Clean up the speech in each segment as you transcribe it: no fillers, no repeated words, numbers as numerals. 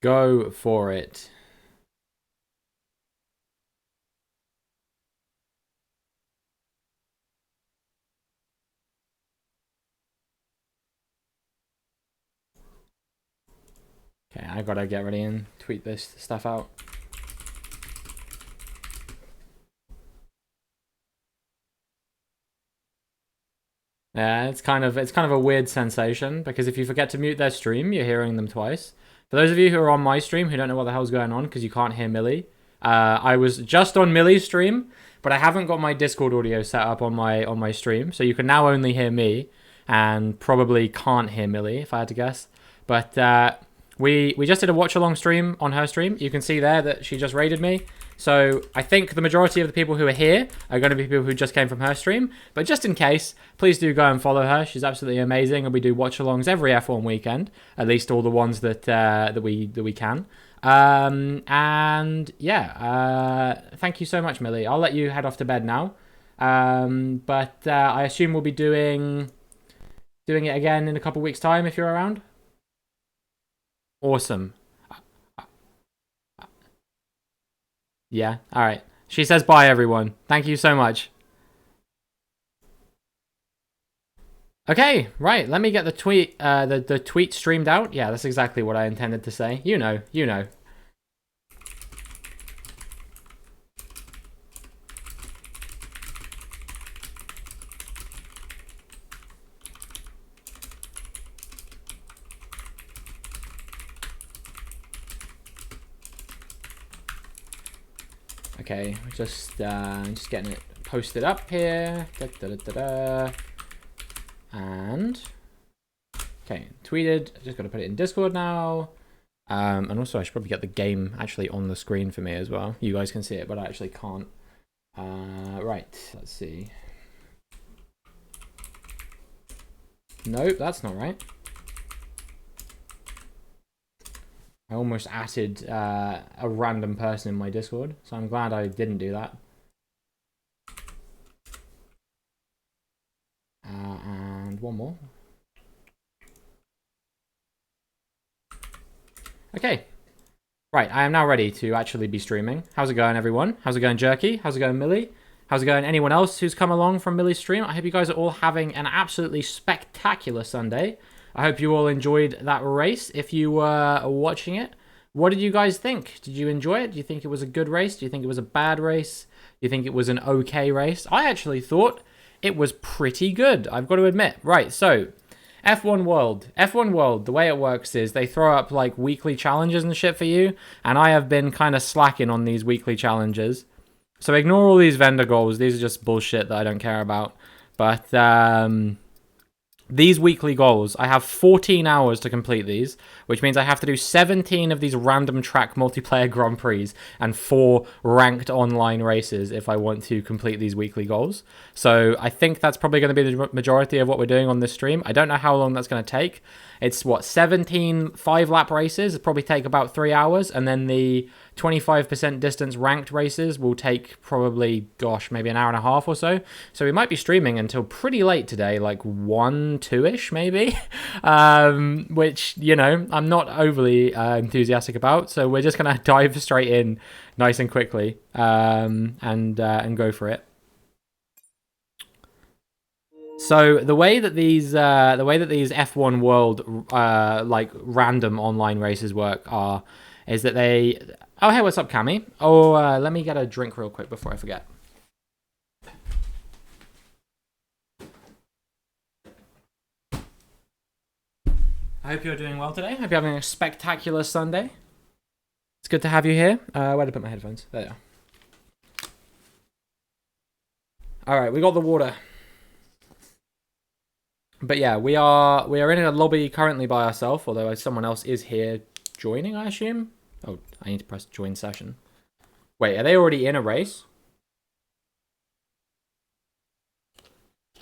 Go for it. Okay, I gotta get ready and tweet this stuff out. Yeah, it's kind of a weird sensation because if you forget to mute their stream, you're hearing them twice. For those of you who are on my stream who don't know what the hell's going on because you can't hear Millie, I was just on Millie's stream, but I haven't got my Discord audio set up on my stream, so you can now only hear me and probably can't hear Millie if I had to guess. But we just did a watch along stream on her stream. You can see there that she just raided me. So I think the majority of the people who are here are going to be people who just came from her stream. But just in case, please do go and follow her. She's absolutely amazing, and we do watch-alongs every F1 weekend, at least all the ones that that we can. And yeah, thank you so much, Millie. I'll let you head off to bed now. But I assume we'll be doing it again in a couple weeks' time if you're around. Awesome. Yeah, all right. She says bye, everyone. Thank you so much. Okay, right. Let me get the tweet, the tweet streamed out. Yeah, that's exactly what I intended to say. You know, you know. Okay, just getting it posted up here. Da, da, da, da, da. And okay, tweeted. Just got to put it in Discord now. And also I should probably get the game actually on the screen for me as well. You guys can see it, but I actually can't. Right, let's see. Nope, that's not right. I almost added a random person in my Discord, so I'm glad I didn't do that. And one more. Okay. Right, I am now ready to actually be streaming. How's it going, everyone? How's it going, Jerky? How's it going, Millie? How's it going, anyone else who's come along from Millie's stream? I hope you guys are all having an absolutely spectacular Sunday. I hope you all enjoyed that race. If you were watching it, what did you guys think? Did you enjoy it? Do you think it was a good race? Do you think it was a bad race? Do you think it was an okay race? I actually thought it was pretty good, I've got to admit. Right, so F1 World. F1 World, the way it works is they throw up like weekly challenges and shit for you, and I have been kind of slacking on these weekly challenges. So ignore all these vendor goals. These are just bullshit that I don't care about. But these weekly goals, I have 14 hours to complete these, which means I have to do 17 of these random track multiplayer Grand Prix and 4 ranked online races if I want to complete these weekly goals. So I think that's probably going to be the majority of what we're doing on this stream. I don't know how long that's going to take. It's what, 17 5-lap races? It'll probably take about 3 hours, and then the 25% distance ranked races will take probably, gosh, maybe an hour and a half or so. So we might be streaming until pretty late today, like 1, 2-ish maybe, which, you know, I'm not overly enthusiastic about. So we're just going to dive straight in nice and quickly and go for it. So the way that these F1 World like random online races work is that they. Oh, hey, what's up, Cammy? Oh, let me get a drink real quick before I forget. I hope you're doing well today. I hope you're having a spectacular Sunday. It's good to have you here. Where did I put my headphones? There they are. All right, we got the water. But yeah, we are in a lobby currently by ourselves, although someone else is here joining, I assume. Oh, I need to press join session. Wait, are they already in a race?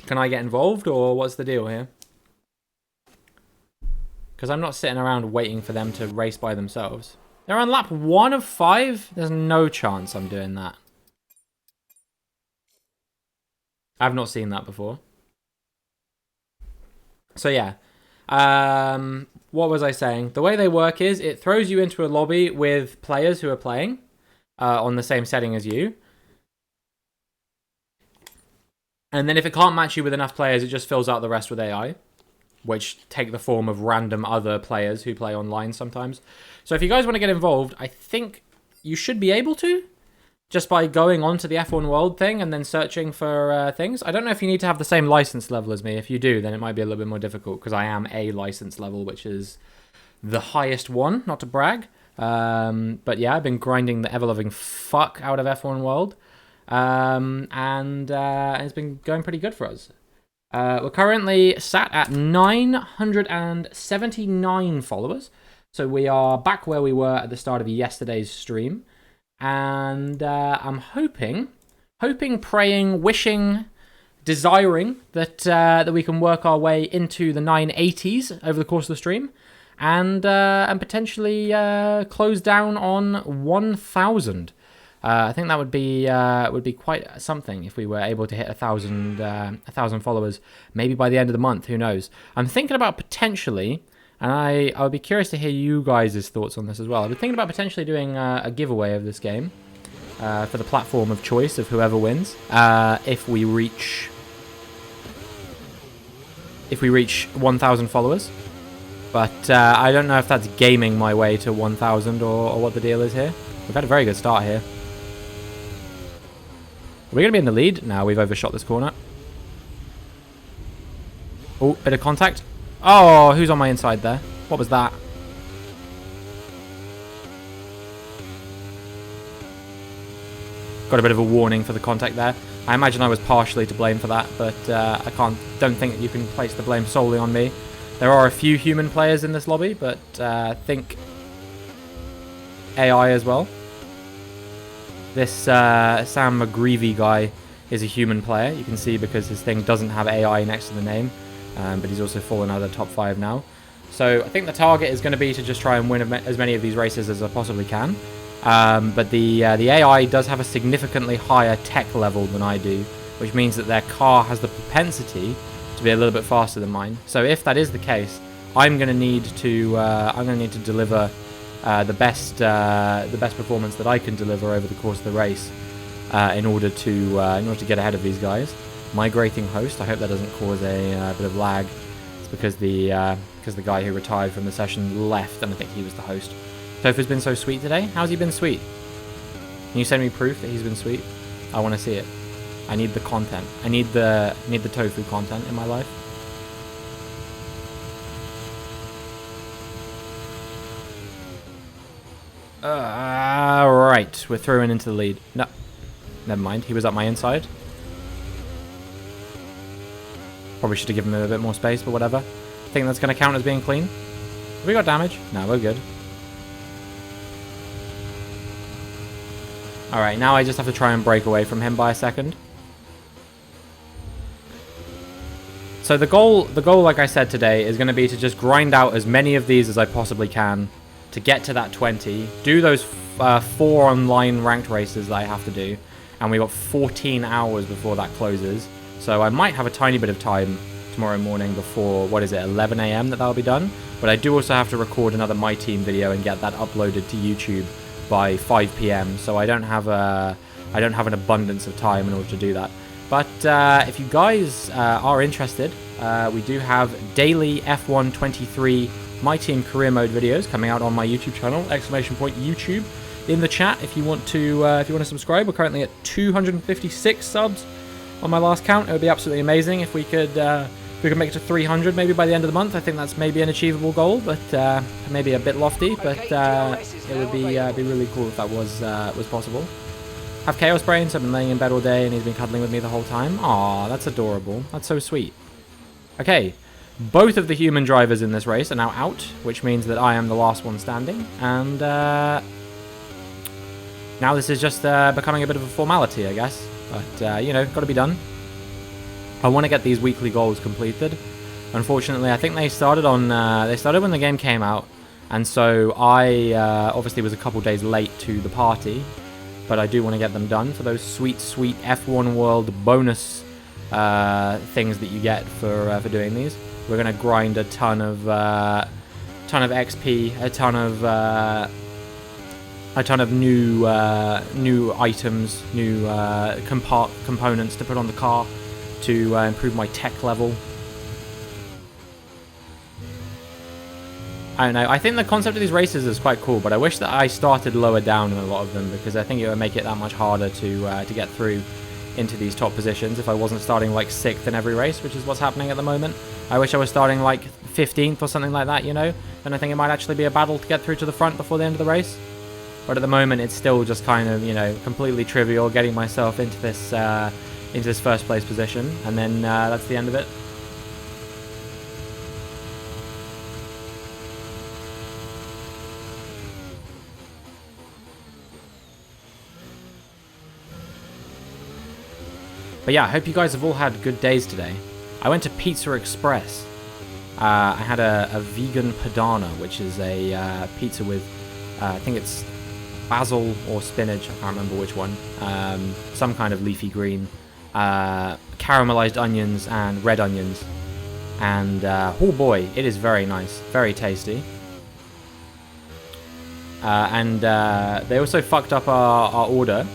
Can I get involved, or what's the deal here? Because I'm not sitting around waiting for them to race by themselves. They're on lap 1 of 5? There's no chance I'm doing that. I've not seen that before. So yeah. what was I saying? The way they work is it throws you into a lobby with players who are playing on the same setting as you. And then if it can't match you with enough players, it just fills out the rest with AI, which take the form of random other players who play online sometimes. So if you guys want to get involved, I think you should be able to, just by going onto the F1 World thing and then searching for things. I don't know if you need to have the same license level as me. If you do, then it might be a little bit more difficult, because I am A license level, which is the highest one, not to brag. But yeah, I've been grinding the ever-loving fuck out of F1 World. And it's been going pretty good for us. We're currently sat at 979 followers. So we are back where we were at the start of yesterday's stream. And I'm hoping, praying, wishing, desiring that we can work our way into the 980s over the course of the stream. And potentially close down on 1,000. I think that would be quite something if we were able to hit 1,000 followers, maybe by the end of the month. Who knows? I'm thinking about potentially, and I would be curious to hear you guys' thoughts on this as well. I've been thinking about potentially doing a giveaway of this game for the platform of choice of whoever wins. If we reach 1,000 followers, but I don't know if that's gaming my way to 1,000 or what the deal is here. We've had a very good start here. Are we going to be in the lead? No, we've overshot this corner. Oh, bit of contact. Oh, who's on my inside there? What was that? Got a bit of a warning for the contact there. I imagine I was partially to blame for that, but don't think you can place the blame solely on me. There are a few human players in this lobby, but think AI as well. This Sam McGreevy guy is a human player. You can see because his thing doesn't have AI next to the name, but he's also fallen out of the top 5 now. So I think the target is going to be to just try and win as many of these races as I possibly can. But the AI does have a significantly higher tech level than I do, which means that their car has the propensity to be a little bit faster than mine. So if that is the case, I'm going to need to deliver the best performance that I can deliver over the course of the race in order to get ahead of these guys. Migrating host. I hope that doesn't cause a bit of lag. It's because the guy who retired from the session left, and I think he was the host. Tofu's been so sweet today. How's he been sweet? Can you send me proof that he's been sweet? I want to see it. I need the content. I need the tofu content in my life. Right, we're throwing into the lead. No, never mind. He was up my inside. Probably should have given him a bit more space, but whatever. I think that's going to count as being clean. Have we got damage? No, we're good. Alright, now I just have to try and break away from him by a second. So the goal, like I said today, is going to be to just grind out as many of these as I possibly can to get to that 20. Do those 4 online ranked races that I have to do. And we've got 14 hours before that closes. So I might have a tiny bit of time tomorrow morning before, 11 AM that'll be done. But I do also have to record another My Team video and get that uploaded to YouTube by 5 PM. So I don't have an abundance of time in order to do that. But if you guys are interested, we do have daily F1 23 My Team career mode videos coming out on my YouTube channel, !YouTube in the chat if you want to subscribe. We're currently at 256 subs on my last count. It would be absolutely amazing if we could make it to 300 maybe by the end of the month. I think that's maybe an achievable goal, but maybe a bit lofty. But it would be really cool if that was possible. Have Chaos Brains. I've been laying in bed all day and he's been cuddling with me the whole time. Aw, that's adorable. That's so sweet. Okay, both of the human drivers in this race are now out, which means that I am the last one standing. And now this is just becoming a bit of a formality, I guess. But, got to be done. I want to get these weekly goals completed. Unfortunately, I think they started when the game came out. And so I obviously was a couple days late to the party. But I do want to get them done for those sweet, sweet F1 World bonus things that you get for doing these. We're going to grind a ton of ton of XP, a ton of new items, new components to put on the car to improve my tech level. I don't know. I think the concept of these races is quite cool, but I wish that I started lower down in a lot of them, because I think it would make it that much harder to get through into these top positions if I wasn't starting like 6th in every race, which is what's happening at the moment. I wish I was starting like 15th or something like that, you know? Then I think it might actually be a battle to get through to the front before the end of the race. But at the moment, it's still just kind of, you know, completely trivial getting myself into this first place position, and then that's the end of it. But yeah, I hope you guys have all had good days today. I went to Pizza Express. I had a vegan padana, which is a pizza with, I think it's basil or spinach, I can't remember which one. Some kind of leafy green. Caramelized onions and red onions. And, oh boy, it is very nice. Very tasty. And they also fucked up our order.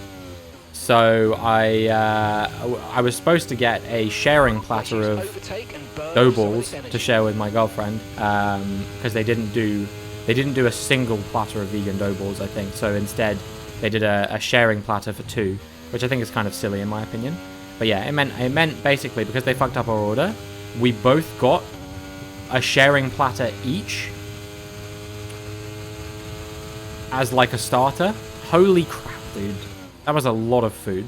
So I was supposed to get a sharing platter of dough balls to share with my girlfriend, because they didn't do a single platter of vegan dough balls, I think. So instead they did a sharing platter for 2, which I think is kind of silly in my opinion. But yeah, it meant basically, because they fucked up our order, we both got a sharing platter each as like a starter. Holy crap, dude. That was a lot of food.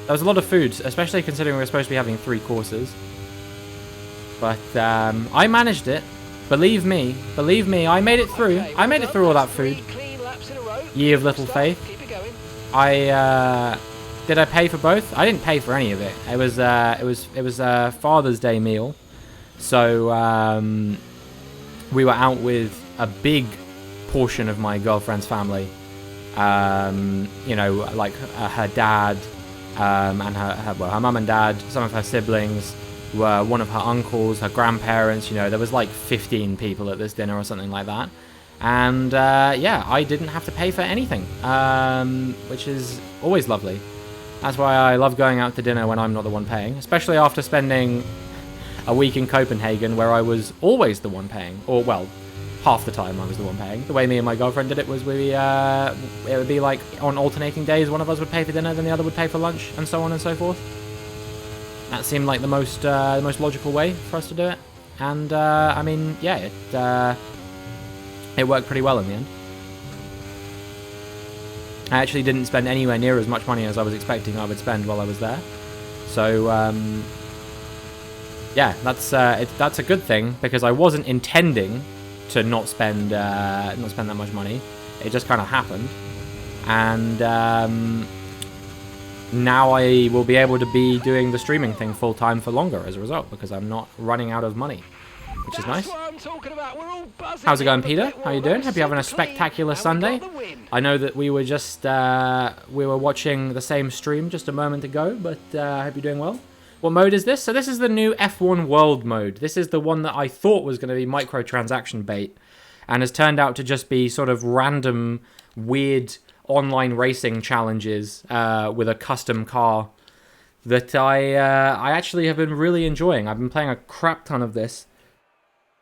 That was a lot of food, especially considering we were supposed to be having 3 courses. But I managed it. Believe me, I made it through. I made it through all that food. Ye of little faith. Did I pay for both? I didn't pay for any of it. It was a Father's Day meal. So we were out with a big portion of my girlfriend's family. You know, like her dad, and her mum and dad, some of her siblings, were one of her uncles, her grandparents. You know, there was like 15 people at this dinner or something like that. And yeah, I didn't have to pay for anything, which is always lovely. That's why I love going out to dinner when I'm not the one paying, especially after spending a week in Copenhagen where I was always the one paying, or well, half the time I was the one paying. The way me and my girlfriend did it was it would be like on alternating days, one of us would pay for dinner, then the other would pay for lunch, and so on and so forth. That seemed like the most logical way for us to do it. And I mean, yeah, it worked pretty well in the end. I actually didn't spend anywhere near as much money as I was expecting I would spend while I was there. So yeah, that's a good thing, because I wasn't intending to not spend that much money. It just kind of happened, and now I will be able to be doing the streaming thing full time for longer as a result, because I'm not running out of money, which is nice. How's it going, Peter? How you doing? Hope you're having a spectacular Sunday. I know that we were just we were watching the same stream just a moment ago, but I hope you're doing well. What mode is this? So this is the new F1 World mode. This is the one that I thought was going to be microtransaction bait, and has turned out to just be sort of random, weird online racing challenges with a custom car that I actually have been really enjoying. I've been playing a crap ton of this.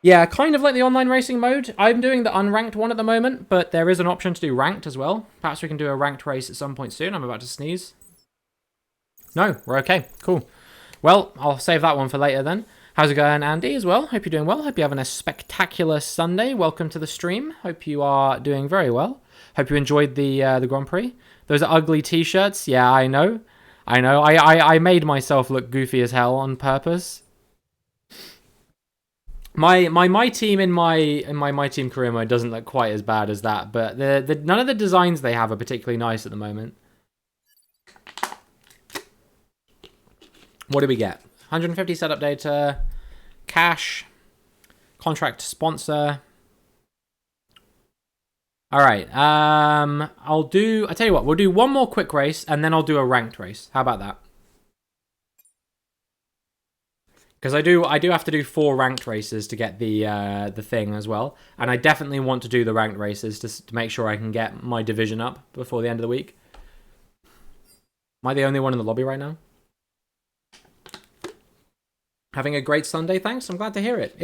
Yeah, kind of like the online racing mode. I'm doing the unranked one at the moment, but there is an option to do ranked as well. Perhaps we can do a ranked race at some point soon. I'm about to sneeze. No, we're okay. Cool. Well, I'll save that one for later then. How's it going, Andy, as well? Hope you're doing well. Hope you're having a spectacular Sunday. Welcome to the stream. Hope you are doing very well. Hope you enjoyed the Grand Prix. Those are ugly t-shirts. Yeah, I know. I made myself look goofy as hell on purpose. My team in my team career mode doesn't look quite as bad as that, but none of the designs they have are particularly nice at the moment. What do we get? 150 setup data, cash, contract sponsor. All right. I tell you what, we'll do one more quick race and then I'll do a ranked race. How about that? Because I do have to do 4 ranked races to get the thing as well, and I definitely want to do the ranked races to make sure I can get my division up before the end of the week. Am I the only one in the lobby right now? Having a great Sunday, thanks. I'm glad to hear it.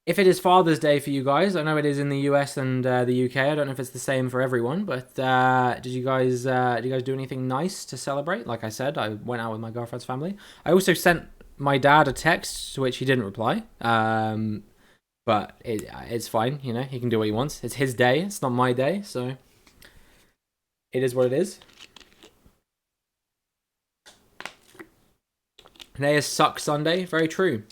If it is Father's Day for you guys, I know it is in the US and the UK. I don't know if it's the same for everyone, but did you guys do anything nice to celebrate? Like I said, I went out with my girlfriend's family. I also sent my dad a text to which he didn't reply. But it's fine, you know. He can do what he wants. It's his day. It's not my day, so it is what it is. Today is Suck Sunday. Very true.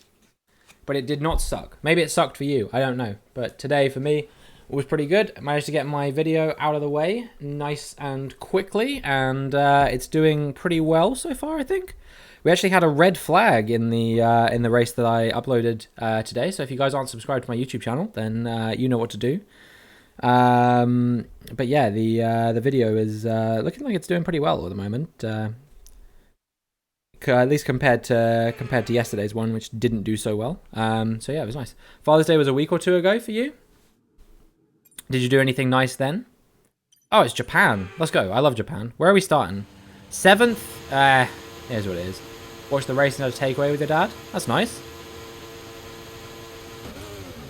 But it did not suck. Maybe it sucked for you. I don't know. But today, for me, was pretty good. I managed to get my video out of the way nice and quickly. And it's doing pretty well so far, I think. We actually had a red flag in the race that I uploaded today. So if you guys aren't subscribed to my YouTube channel, then you know what to do. But yeah, the video is looking like it's doing pretty well at the moment. At least compared to yesterday's one, which didn't do so well. So yeah, it was nice. Father's Day was a week or 2 ago for you. Did you do anything nice then? Oh, it's Japan. Let's go. I love Japan. Where are we starting? 7th. Here's what it is. Watch the race and have a takeaway with your dad. That's nice.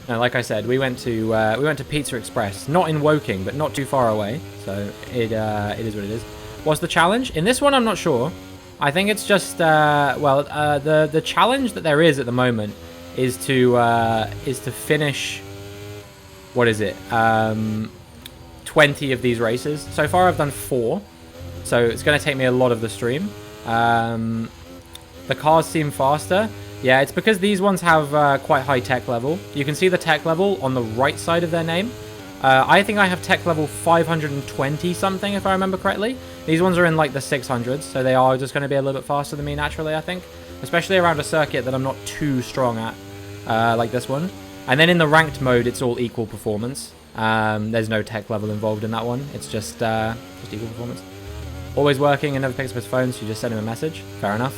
No, like I said, we went to Pizza Express, not in Woking, but not too far away. So it is what it is. What's the challenge? In this one, I'm not sure. I think it's just the challenge that there is at the moment is to finish, what is it? 20 of these races. So far I've done 4. So it's going to take me a lot of the stream. The cars seem faster. Yeah, it's because these ones have quite high tech level. You can see the tech level on the right side of their name. I think I have tech level 520 something, if I remember correctly. These ones are in like the 600s, so they are just going to be a little bit faster than me naturally, I think. Especially around a circuit that I'm not too strong at, like this one. And then in the ranked mode, it's all equal performance. There's no tech level involved in that one. It's just equal performance. Always working and never picks up his phone, so you just send him a message. Fair enough.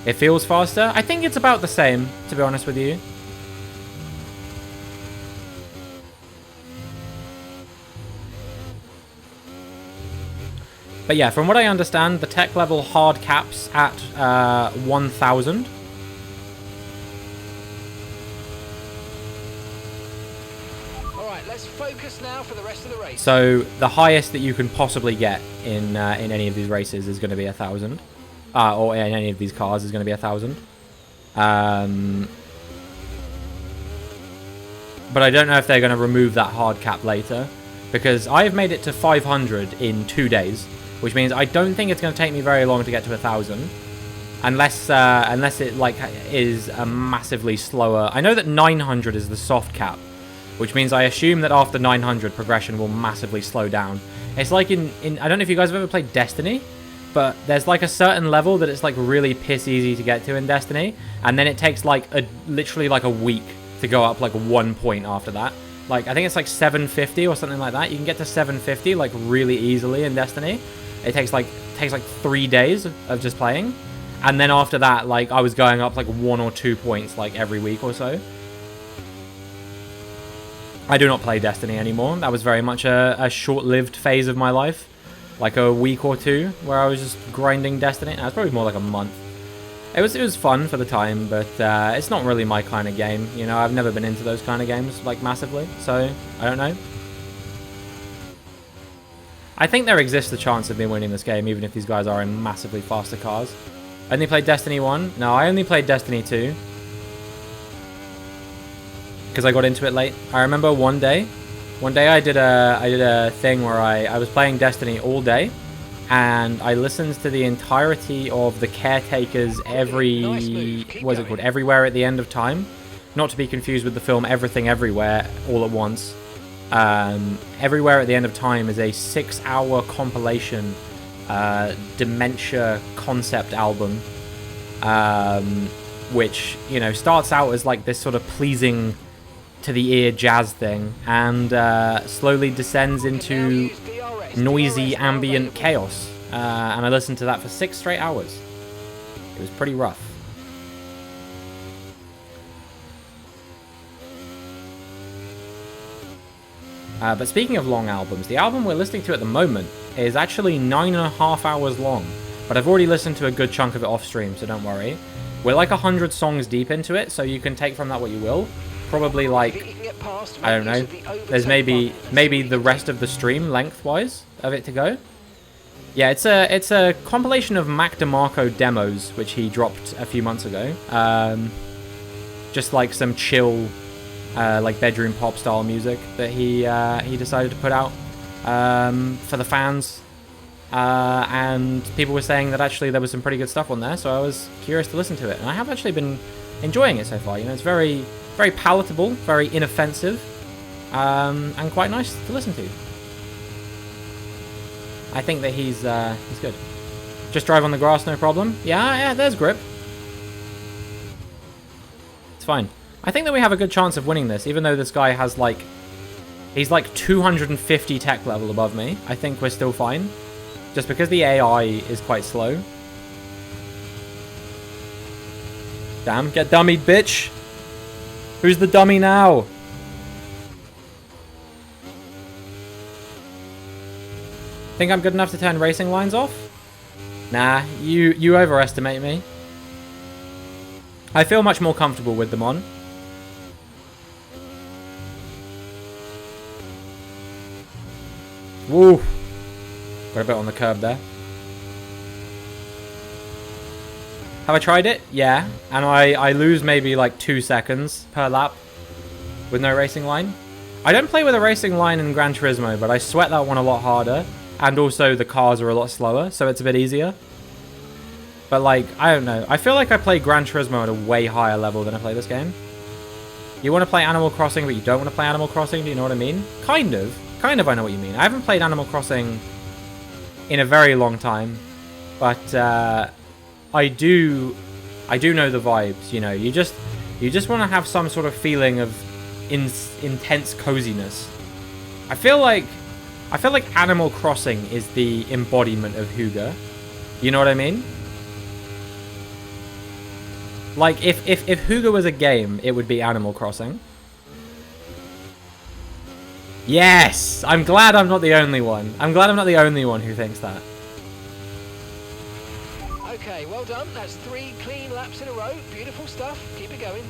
It feels faster. I think it's about the same, to be honest with you. But yeah, from what I understand, the tech level hard caps at 1,000. Alright, let's focus now for the rest of the race. So the highest that you can possibly get in any of these races is going to be 1,000. Or in any of these cars is going to be 1,000. But I don't know if they're going to remove that hard cap later, because I've made it to 500 in 2 days. Which means I don't think it's going to take me very long to get to 1,000, unless it like is a massively slower. I know that 900 is the soft cap, which means I assume that after 900 progression will massively slow down. It's like in I don't know if you guys have ever played Destiny, but there's like a certain level that it's like really piss easy to get to in Destiny, and then it takes like literally like a week to go up like 1 point after that. Like I think it's like 750 or something like that. You can get to 750 like really easily in Destiny. It takes like 3 days of just playing, and then after that, like I was going up like 1 or 2 points like every week or so. I do not play Destiny anymore. That was very much a short-lived phase of my life, like a week or 2 where I was just grinding Destiny. It's probably more like a month. It was fun for the time, but it's not really my kind of game. You know, I've never been into those kind of games like massively, so I don't know. I think there exists the chance of me winning this game, even if these guys are in massively faster cars. Only played Destiny 1? No, I only played Destiny 2. Because I got into it late. I remember one day I did a thing where I was playing Destiny all day, and I listened to the entirety of The Caretaker's Everywhere at the End of Time. Not to be confused with the film Everything Everywhere All at Once. Everywhere at the End of Time is a 6-hour compilation dementia concept album, which, you know, starts out as like this sort of pleasing to the ear jazz thing, and slowly descends into noisy ambient chaos. and I listened to that for 6 straight hours. It was pretty rough. But speaking of long albums, the album we're listening to at the moment is actually 9.5 hours long. But I've already listened to a good chunk of it off stream, so don't worry. We're like 100 songs deep into it, so you can take from that what you will. Probably like, I don't know, there's maybe the rest of the stream lengthwise of it to go. Yeah, it's a compilation of Mac DeMarco demos, which he dropped a few months ago. Just like some chill, like bedroom pop style music that he decided to put out for the fans. And people were saying that actually there was some pretty good stuff on there, so I was curious to listen to it. And I have actually been enjoying it so far. You know, it's very, very palatable, very inoffensive, and quite nice to listen to. I think that he's good. Just drive on the grass, no problem. Yeah, there's grip. It's fine. I think that we have a good chance of winning this, even though this guy has like, he's like 250 tech level above me. I think we're still fine. Just because the AI is quite slow. Damn, get dummied, bitch. Who's the dummy now? Think I'm good enough to turn racing lines off? Nah, you overestimate me. I feel much more comfortable with them on. Woo! Got a bit on the curb there. Have I tried it? Yeah. And I lose maybe like 2 seconds per lap with no racing line. I don't play with a racing line in Gran Turismo, but I sweat that one a lot harder. And also the cars are a lot slower, so it's a bit easier. But like, I don't know. I feel like I play Gran Turismo at a way higher level than I play this game. You want to play Animal Crossing, but you don't want to play Animal Crossing, do you know what I mean? Kind of. Kind of I know what you mean. I haven't played Animal Crossing in a very long time. But I do know the vibes, you know. You just want to have some sort of feeling of intense coziness. I feel like Animal Crossing is the embodiment of Hygge. You know what I mean? Like, if Hygge was a game, it would be Animal Crossing. Yes! I'm glad I'm not the only one. I'm glad I'm not the only one who thinks that. Okay, well done. That's 3 clean laps in a row. Beautiful stuff. Keep it going.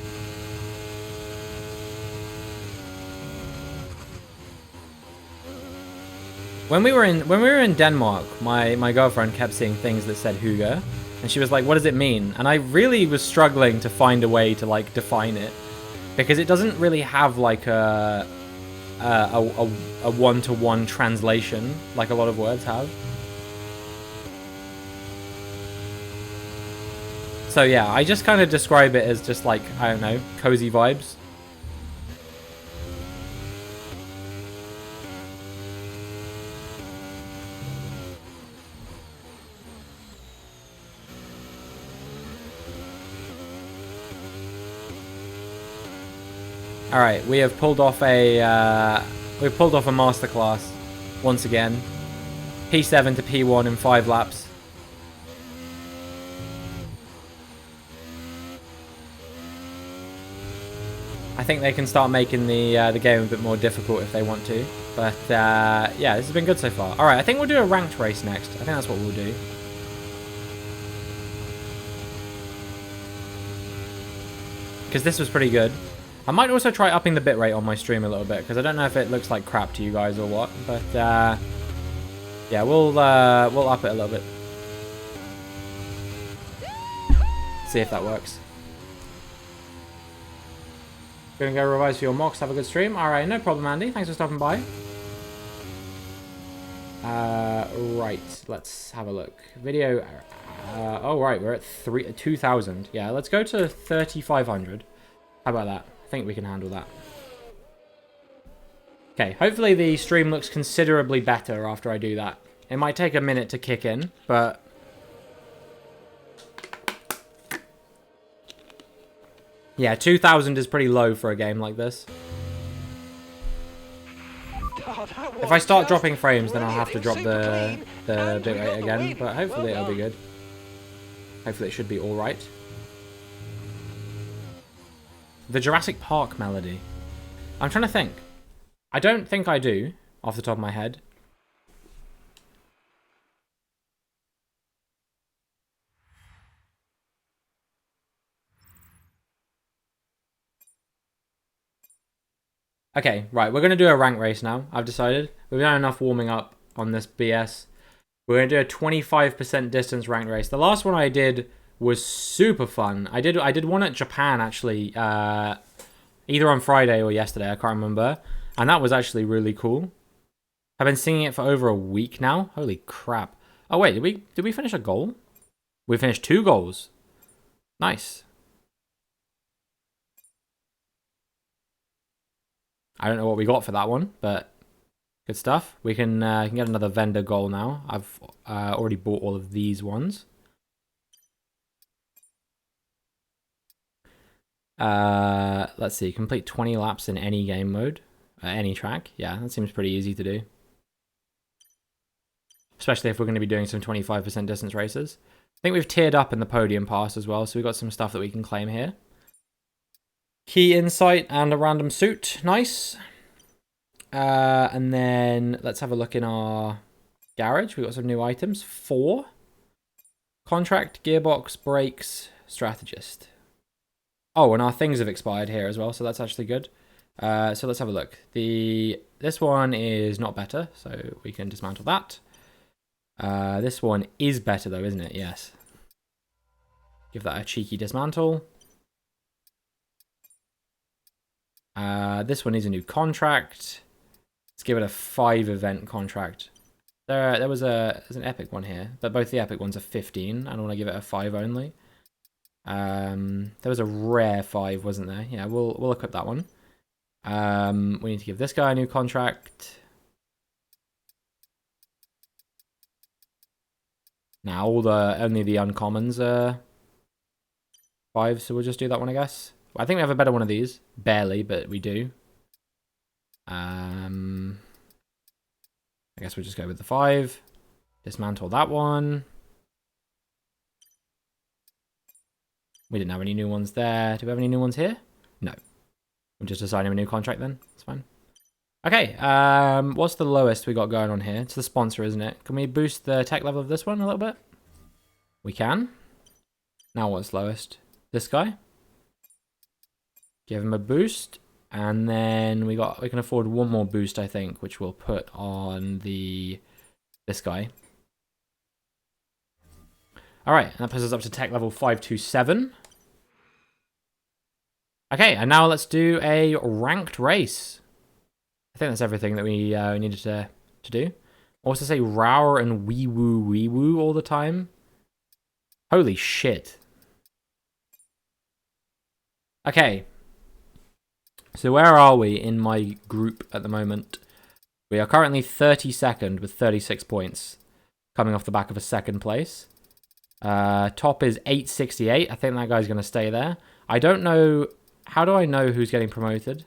When we were in Denmark, my girlfriend kept seeing things that said Hygge, and she was like, "What does it mean?" And I really was struggling to find a way to like define it, because it doesn't really have like a one-to-one translation like a lot of words have. So yeah, I just kind of describe it as just like, I don't know, cozy vibes. All right, we have pulled off a masterclass once again. P7 to P1 in 5 laps. I think they can start making the game a bit more difficult if they want to. But yeah, this has been good so far. All right, I think we'll do a ranked race next. I think that's what we'll do. Because this was pretty good. I might also try upping the bitrate on my stream a little bit, because I don't know if it looks like crap to you guys or what. But yeah, we'll up it a little bit. See if that works. Gonna go revise for your mocks. Have a good stream. All right, no problem, Andy. Thanks for stopping by. Right, let's have a look. Video. Oh right, we're at 2,000. Yeah, let's go to 3,500. How about that? I think we can handle that. Okay, hopefully the stream looks considerably better after I do that. It might take a minute to kick in, but... yeah, 2,000 is pretty low for a game like this. Oh, that If I start dropping frames, then I'll have to drop the bitrate again, but hopefully it'll be good. Hopefully it should be alright. The Jurassic Park melody. I'm trying to think. I don't think I do, off the top of my head. Okay, right, we're going to do a rank race now, I've decided. We've done enough warming up on this BS. We're going to do a 25% distance rank race. The last one I did was super fun. I did one at Japan, actually, either on Friday or yesterday, I can't remember. And that was actually really cool. I've been singing it for over a week now. Holy crap. Oh, wait, did we finish a goal? We finished 2 goals. Nice. I don't know what we got for that one, but good stuff. We can get another vendor goal now. I've already bought all of these ones. Let's see. Complete 20 laps in any game mode. Any track. Yeah, that seems pretty easy to do. Especially if we're going to be doing some 25% distance races. I think we've tiered up in the podium pass as well, so we've got some stuff that we can claim here. Key insight and a random suit. Nice. And then let's have a look in our garage. We've got some new items. 4. Contract, gearbox, brakes, strategist. Oh, and our things have expired here as well, so that's actually good. So let's have a look. This one is not better, so we can dismantle that. This one is better though, isn't it? Yes. Give that a cheeky dismantle. This one is a new contract. Let's give it a 5 event contract. There's an epic one here, but both the epic ones are 15. I don't want to give it a 5 only. There was a rare 5, wasn't there? Yeah, we'll equip that one. We need to give this guy a new contract. Now only the uncommons are 5, so we'll just do that one, I guess. I think we have a better one of these. Barely, but we do. I guess we'll just go with the 5. Dismantle that one. We didn't have any new ones there. Do we have any new ones here? No. We'll just assign him a new contract then. It's fine. Okay, what's the lowest we got going on here? It's the sponsor, isn't it? Can we boost the tech level of this one a little bit? We can. Now what's lowest? This guy. Give him a boost. And then we can afford one more boost, I think, which we'll put on this guy. Alright, and that puts us up to tech level 527. Okay, and now let's do a ranked race. I think that's everything that we needed to do. Also say row and wee woo all the time. Holy shit. Okay. So where are we in my group at the moment? We are currently 32nd with 36 points. Coming off the back of a 2nd place. Top is 868. I think that guy's going to stay there. I don't know. How do I know who's getting promoted?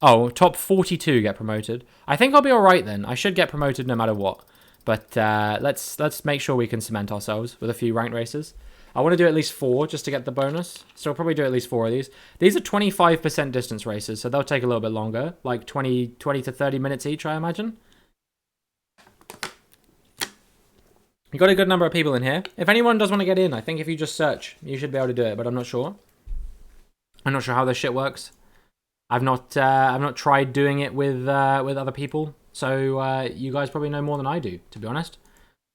Oh, top 42 get promoted. I think I'll be alright then. I should get promoted no matter what. But let's make sure we can cement ourselves with a few ranked races. I want to do at least 4 just to get the bonus. So I'll probably do at least 4 of these. These are 25% distance races, so they'll take a little bit longer. Like 20 to 30 minutes each, I imagine. You got a good number of people in here. If anyone does want to get in, I think if you just search, you should be able to do it, but I'm not sure. I'm not sure how this shit works. I've not tried doing it with other people, so you guys probably know more than I do, to be honest,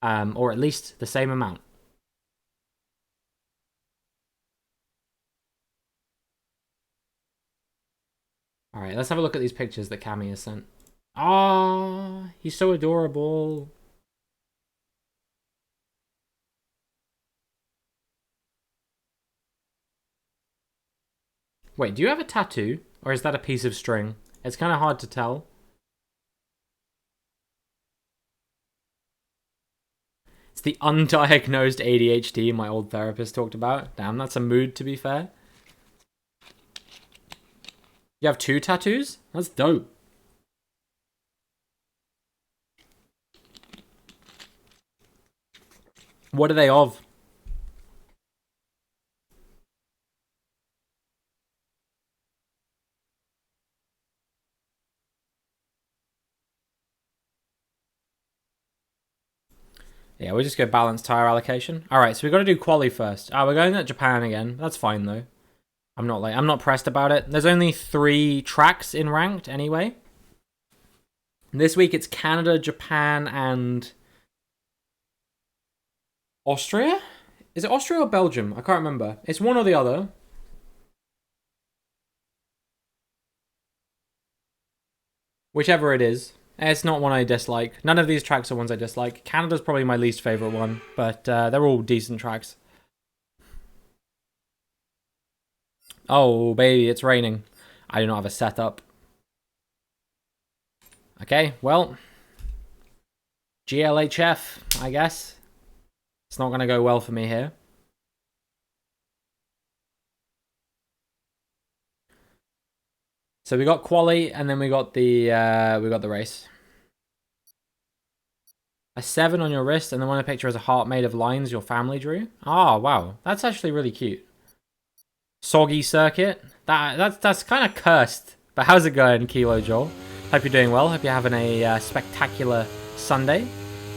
or at least the same amount. All right, let's have a look at these pictures that Cammy has sent. Ah, he's so adorable. Wait, do you have a tattoo? Or is that a piece of string? It's kind of hard to tell. It's the undiagnosed ADHD my old therapist talked about. Damn, that's a mood, to be fair. You have 2 tattoos? That's dope. What are they of? Yeah, we'll just go balanced tire allocation. All right, so we got to do quali first. We're going at Japan again. That's fine though. I'm not pressed about it. There's only 3 tracks in ranked anyway. This week it's Canada, Japan, and Austria? Is it Austria or Belgium? I can't remember. It's one or the other. Whichever it is. It's not one I dislike. None of these tracks are ones I dislike. Canada's probably my least favorite one, but they're all decent tracks. Oh, baby, it's raining. I do not have a setup. Okay, well. GLHF, I guess. It's not going to go well for me here. So we got quali, and then we got the race. A 7 on your wrist, and then one picture has a heart made of lines your family drew. Oh, wow. That's actually really cute. Soggy circuit. That's kind of cursed. But how's it going, Kilo Joel? Hope you're doing well. Hope you're having a spectacular Sunday.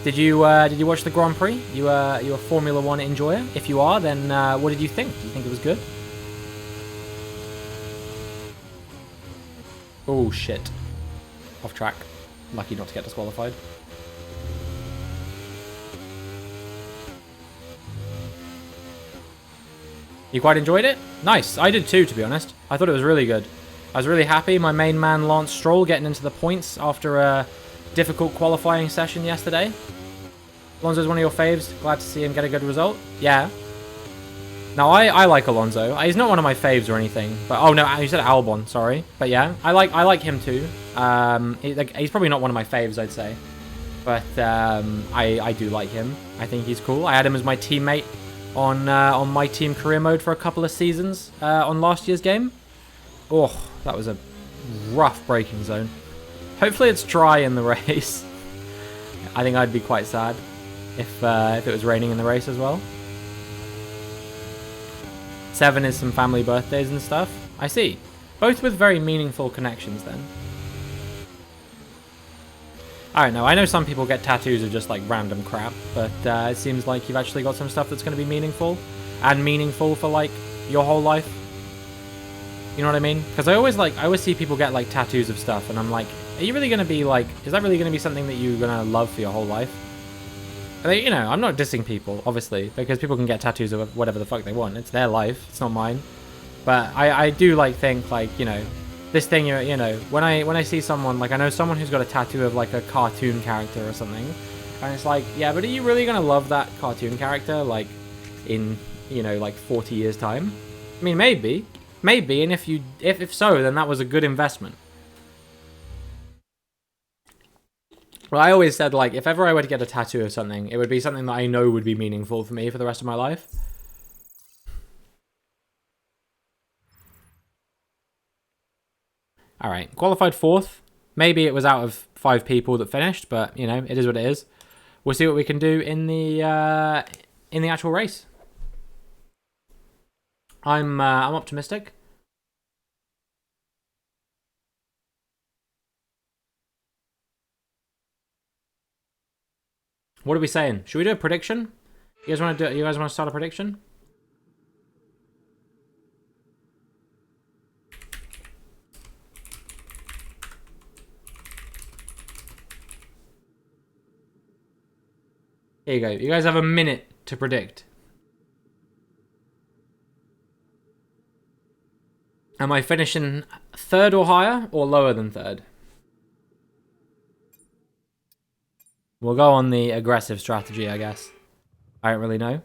Did you watch the Grand Prix? You a Formula One enjoyer? If you are, then what did you think? Do you think it was good? Oh shit! Off track. Lucky not to get disqualified. You quite enjoyed it? Nice. I did too, to be honest. I thought it was really good. I was really happy. My main man, Lance Stroll, getting into the points after a difficult qualifying session yesterday. Alonso's one of your faves. Glad to see him get a good result. Yeah. Now, I like Alonso. He's not one of my faves or anything. But oh no, you said Albon. Sorry. But yeah, I like him too. He's probably not one of my faves, I'd say. But I do like him. I think he's cool. I had him as my teammate on my team career mode for a couple of seasons on last year's game. Oh, that was a rough braking zone. Hopefully it's dry in the race. I think I'd be quite sad if it was raining in the race as well. 7 is some family birthdays and stuff. I see. Both with very meaningful connections then. I don't know. I know some people get tattoos of just like random crap, but it seems like you've actually got some stuff that's going to be meaningful and meaningful for like your whole life. You know what I mean? Because I always see people get like tattoos of stuff, and I'm like, are you really going to be like, is that really going to be something that you're going to love for your whole life? And you know, I'm not dissing people, obviously, because people can get tattoos of whatever the fuck they want. It's their life. It's not mine. But I do like think like, you know, this thing, you know, when I see someone, like I know someone who's got a tattoo of like a cartoon character or something, and it's like, yeah, but are you really going to love that cartoon character like in, you know, like 40 years time? I mean, maybe, and if so, then that was a good investment. Well, I always said, like, if ever I were to get a tattoo of something, it would be something that I know would be meaningful for me for the rest of my life. Alright, qualified 4th. Maybe it was out of 5 people that finished, but, you know, it is what it is. We'll see what we can do in the actual race. I'm optimistic. What are we saying? Should we do a prediction? You guys want to start a prediction? Here you go. You guys have a minute to predict. Am I finishing 3rd or higher or lower than 3rd? We'll go on the aggressive strategy, I guess. I don't really know.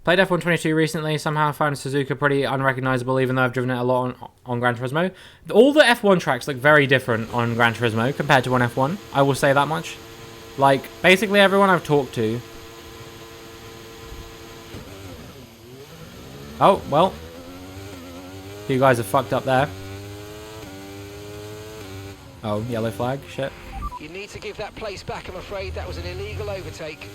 Played F122 recently. Somehow found Suzuka pretty unrecognizable, even though I've driven it a lot on Gran Turismo. All the F1 tracks look very different on Gran Turismo compared to on F1. I will say that much. Like, basically everyone I've talked to... Oh, well. You guys have fucked up there. Oh, yellow flag. Shit. You need to give that place back, I'm afraid. That was an illegal overtake.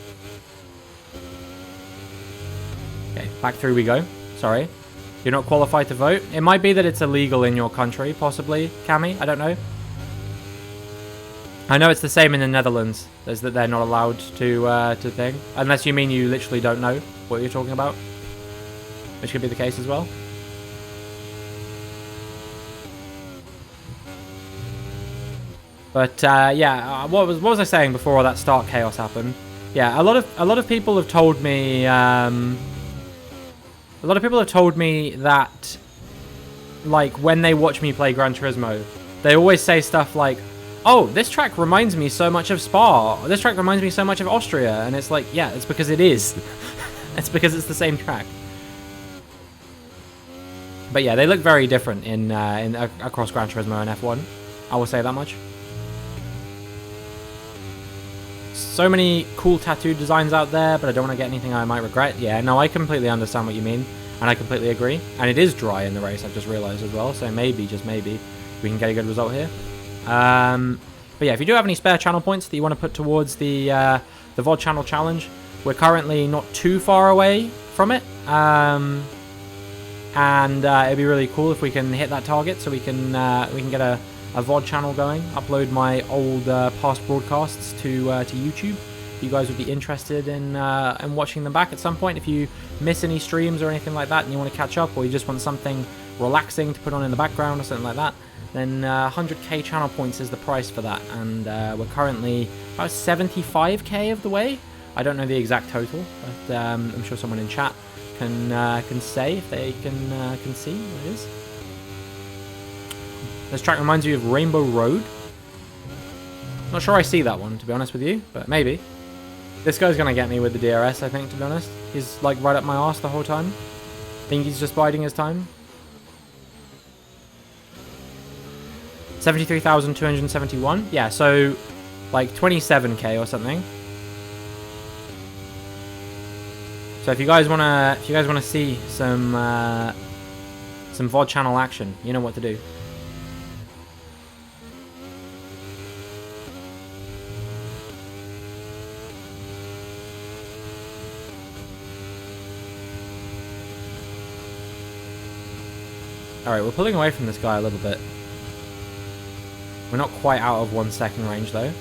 Okay, back through we go. Sorry. You're not qualified to vote. It might be that it's illegal in your country, possibly, Cammy. I don't know. I know it's the same in the Netherlands, as that they're not allowed to thing. Unless you mean you literally don't know what you're talking about. Which could be the case as well. But yeah, what was I saying before all that start chaos happened? Yeah, a lot of people have told me that, like, when they watch me play Gran Turismo, they always say stuff like, "Oh, this track reminds me so much of Spa. This track reminds me so much of Austria," and it's like, yeah, it's because it is. It's because it's the same track. But yeah, they look very different in across Gran Turismo and F1. I will say that much. So many cool tattoo designs out there, but I don't want to get anything I might regret. Yeah, no, I completely understand what you mean, and I completely agree. And it is dry in the race, I've just realized as well, so maybe, just maybe, we can get a good result here. But yeah, if you do have any spare channel points that you want to put towards the VOD channel challenge, we're currently not too far away from it. And it'd be really cool if we can hit that target, so we can get a VOD channel going, upload my old past broadcasts to YouTube. If you guys would be interested in watching them back at some point, if you miss any streams or anything like that and you want to catch up, or you just want something relaxing to put on in the background or something like that, then 100k channel points is the price for that, and we're currently about 75k of the way. I don't know the exact total, but I'm sure someone in chat can say if they can see what it is. This track reminds you of Rainbow Road. Not sure I see that one, to be honest with you, but maybe. This guy's gonna get me with the DRS, I think, to be honest. He's like right up my arse the whole time. Think he's just biding his time. 73,271. Yeah, so like 27k or something. So if you guys wanna see some VOD channel action, you know what to do. Alright, we're pulling away from this guy a little bit. We're not quite out of 1 second range though.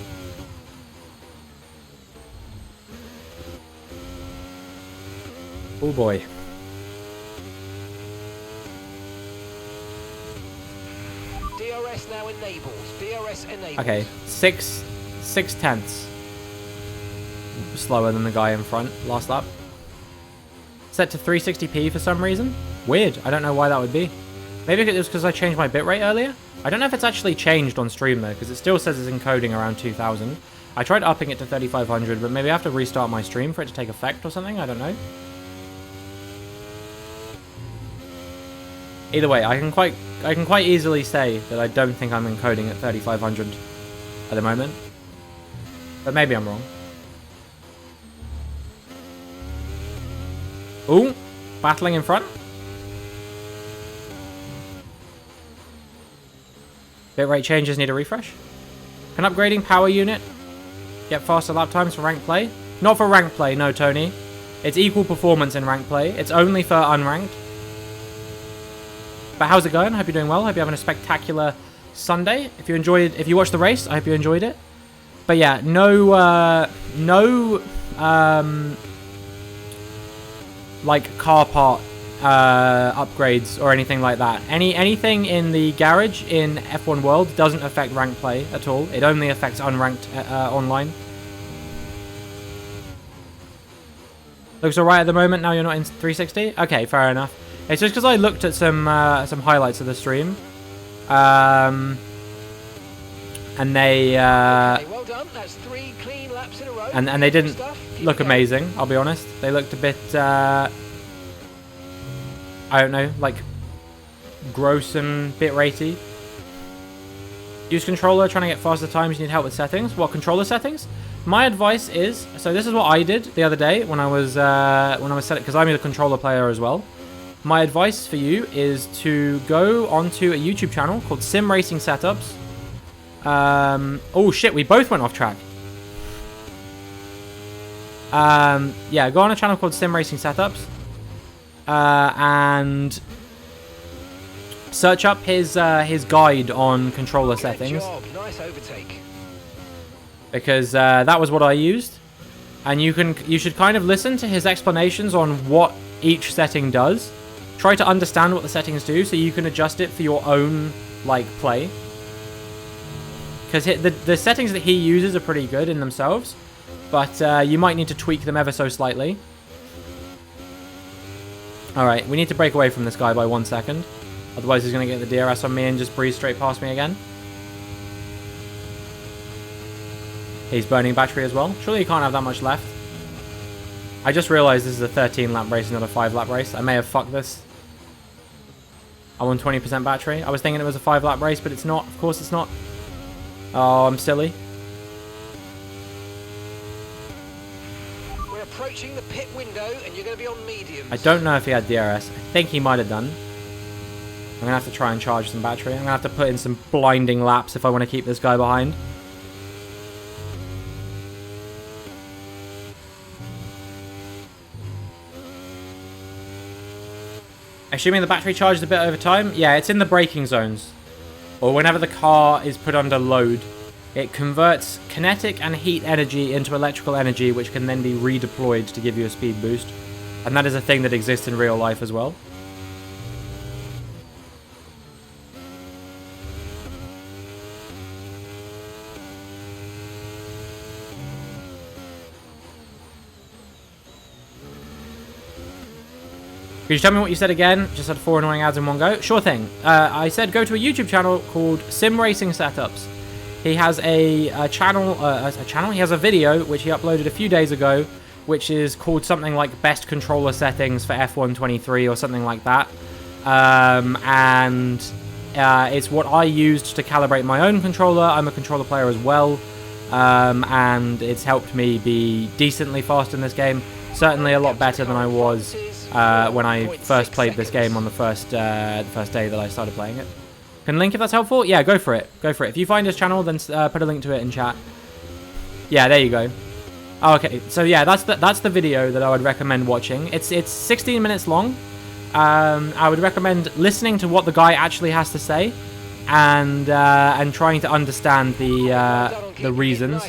Oh boy. DRS now enabled. DRS enabled. Okay, 6/10 slower than the guy in front last lap. Set to 360p for some reason. Weird. I don't know why that would be. Maybe it was because I changed my bitrate earlier. I don't know if it's actually changed on stream though, because it still says it's encoding around 2000. I tried upping it to 3500, but maybe I have to restart my stream for it to take effect or something. I don't know. Either way, I can quite easily say that I don't think I'm encoding at 3500 at the moment, but maybe I'm wrong. Ooh, battling in front. Bitrate changes need a refresh. Can upgrading power unit get faster lap times for ranked play? Not for ranked play, no, Tony. It's equal performance in ranked play. It's only for unranked. But how's it going? I hope you're doing well. I hope you're having a spectacular Sunday. If you watched the race, I hope you enjoyed it. But yeah, no like car part upgrades or anything like that. Anything in the garage in F1 World doesn't affect ranked play at all. It only affects unranked online. Looks alright at the moment. Now you're not in 360. Okay, fair enough. It's just because I looked at some highlights of the stream, and they Okay, well done. That's 3 clean laps in a row. and they didn't Keep look it going. amazing. I'll be honest. They looked a bit I don't know, like gross and bit ratey. Use controller, trying to get faster times, you need help with settings. What controller settings? My advice is, so this is what I did the other day when I was set it, because I'm a controller player as well. My advice for you is to go onto a YouTube channel called Sim Racing Setups, Oh shit, we both went off track. Yeah, go on a channel called Sim Racing Setups. And search up his guide on controller settings. Good job. Nice overtake. Because that was what I used. And you should kind of listen to his explanations on what each setting does. Try to understand what the settings do so you can adjust it for your own, like, play. Because the settings that he uses are pretty good in themselves. But you might need to tweak them ever so slightly. Alright, we need to break away from this guy by 1 second. Otherwise he's going to get the DRS on me and just breeze straight past me again. He's burning battery as well. Surely he can't have that much left. I just realized this is a 13-lap race, not a 5-lap race. I may have fucked this. I'm on 20% battery. I was thinking it was a 5-lap race, but it's not. Of course it's not. Oh, I'm silly. We're approaching the pit window, and you're going to be on mediums. I don't know if he had DRS. I think he might have done. I'm going to have to try and charge some battery. I'm going to have to put in some blinding laps if I want to keep this guy behind. Assuming the battery charges a bit over time? Yeah, it's in the braking zones. Or whenever the car is put under load. It converts kinetic and heat energy into electrical energy, which can then be redeployed to give you a speed boost. And that is a thing that exists in real life as well. Could you tell me what you said again? Just had 4 annoying ads in one go. Sure thing. I said go to a YouTube channel called Sim Racing Setups. He has a channel. He has a video which he uploaded a few days ago, which is called something like Best Controller Settings for F1 23 or something like that. It's what I used to calibrate my own controller. I'm a controller player as well, and it's helped me be decently fast in this game. Certainly a lot better than I was when I first played this game on the first day that I started playing it. Can link if that's helpful? Yeah, go for it. Go for it. If you find his channel, then put a link to it in chat. Yeah, there you go. Oh, okay, so yeah, that's the video that I would recommend watching. It's 16 minutes long. I would recommend listening to what the guy actually has to say, and trying to understand the reasons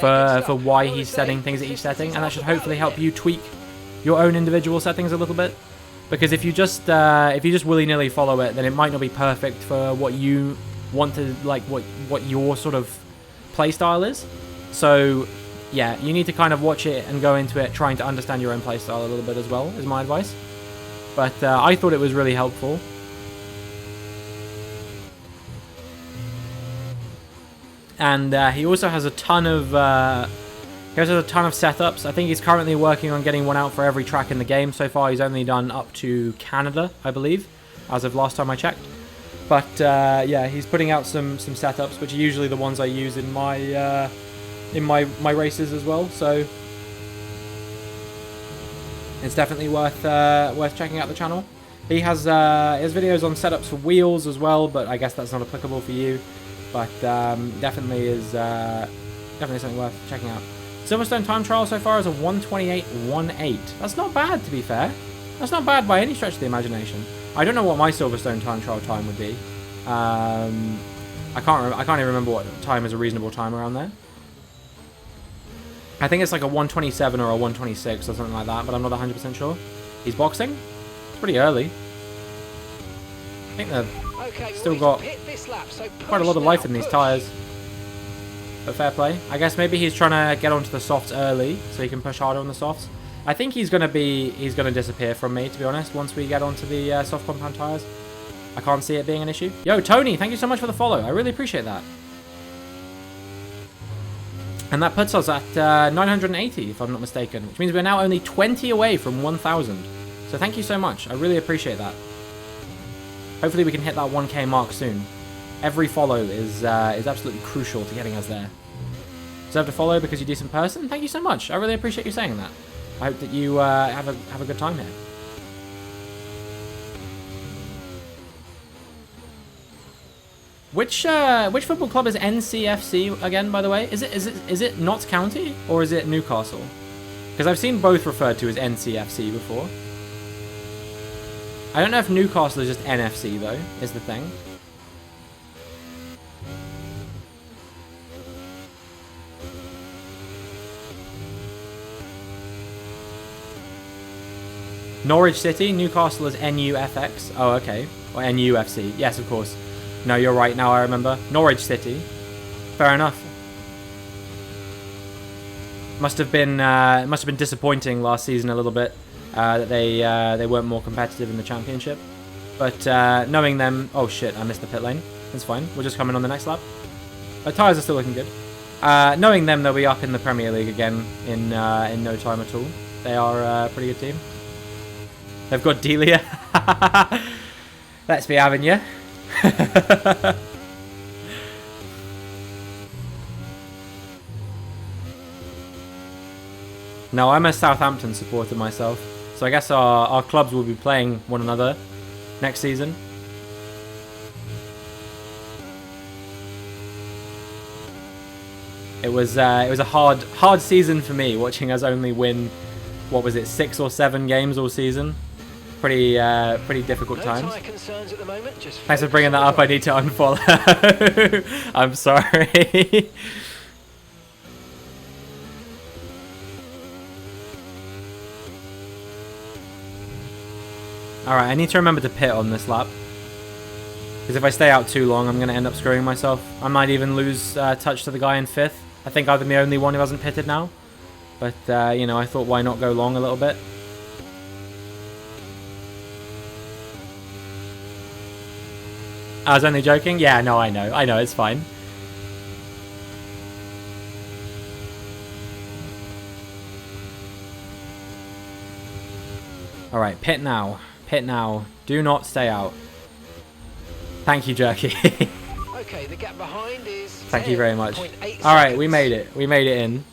for why he's setting things at each setting, and that should hopefully help you tweak your own individual settings a little bit. Because if you just willy-nilly follow it, then it might not be perfect for what you want to, like, what your sort of play style is. So yeah, you need to kind of watch it and go into it trying to understand your own play style a little bit as well, is my advice. But I thought it was really helpful. And he also has a ton of setups. I think he's currently working on getting one out for every track in the game. So far, he's only done up to Canada, I believe, as of last time I checked. But yeah, he's putting out some setups, which are usually the ones I use in my races as well. So it's definitely worth checking out the channel. He has his videos on setups for wheels as well, but I guess that's not applicable for you. But definitely is definitely something worth checking out. Silverstone time trial so far is a 1:28.18. That's not bad, to be fair. That's not bad by any stretch of the imagination. I don't know what my Silverstone time trial time would be. I can't even remember what time is a reasonable time around there. I think it's like a 1:27 or a 1:26 or something like that, but I'm not 100% sure. He's boxing. It's pretty early. I think they've still got quite a lot of life in these tyres. But fair play. I guess maybe he's trying to get onto the softs early so he can push harder on the softs. I think he's gonna disappear from me, to be honest, once we get onto the soft compound tyres. I can't see it being an issue. Yo, Tony, thank you so much for the follow. I really appreciate that. And that puts us at 980, if I'm not mistaken, which means we're now only 20 away from 1,000. So thank you so much. I really appreciate that. Hopefully we can hit that 1K mark soon. Every follow is absolutely crucial to getting us there. Deserve to follow because you're a decent person? Thank you so much. I really appreciate you saying that. I hope that you have a good time here. Which football club is NCFC again, by the way? Is it Notts County or is it Newcastle? Because I've seen both referred to as NCFC before. I don't know if Newcastle is just NFC though, is the thing. Norwich City, Newcastle is NUFX. Oh, okay. Or NUFC. Yes, of course. No, you're right. Now I remember. Norwich City. Fair enough. Must have been disappointing last season a little bit that they weren't more competitive in the championship. But knowing them, oh shit, I missed the pit lane. That's fine. We'll just come in on the next lap. Tyres are still looking good. Knowing them, they'll be up in the Premier League again in no time at all. They are a pretty good team. They've got Delia. Let's be having you. Now, I'm a Southampton supporter myself, so I guess our clubs will be playing one another next season. It was a hard season for me, watching us only win, what was it, 6 or 7 games all season. Pretty difficult times. Thanks for bringing that up. I need to unfollow. I'm sorry. Alright, I need to remember to pit on this lap. Because if I stay out too long, I'm going to end up screwing myself. I might even lose touch to the guy in 5th. I think I'm the only one who hasn't pitted now. But, you know, I thought why not go long a little bit. I was only joking? Yeah, no, I know, it's fine. Alright, pit now. Pit now. Do not stay out. Thank you, Jerky. Okay, the gap behind is Thank you very much. Alright, we made it. We made it in.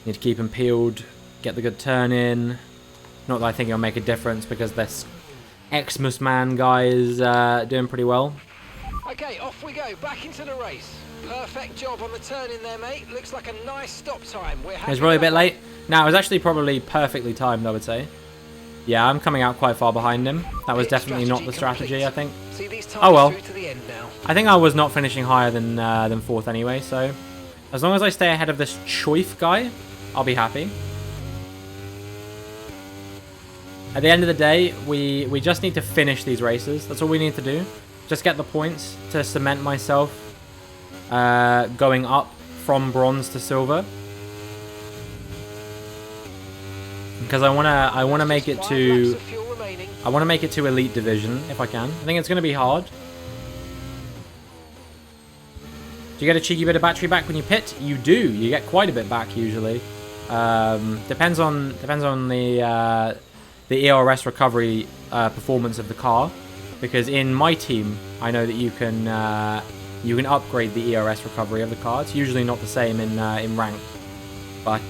Need to keep him peeled. Get the good turn in. Not that I think it'll make a difference because this Xmas Man guy is doing pretty well. Okay, off we go. Back into the race. Perfect job on the turn in there, mate. Looks like a nice stop time. We're happy. It was really a bit late. No, it was actually probably perfectly timed, I would say. Yeah, I'm coming out quite far behind him. That was definitely not the strategy, I think. Oh well. I think I was not finishing higher than 4th anyway, so as long as I stay ahead of this Choif guy, I'll be happy. At the end of the day, we just need to finish these races. That's all we need to do. Just get the points to cement myself going up from bronze to silver. Because I wanna make it to elite division if I can. I think it's gonna be hard. Do you get a cheeky bit of battery back when you pit? You do. You get quite a bit back usually. Depends on the ERS recovery performance of the car. Because in my team, I know that you can upgrade the ERS recovery of the car. It's usually not the same in ranked. But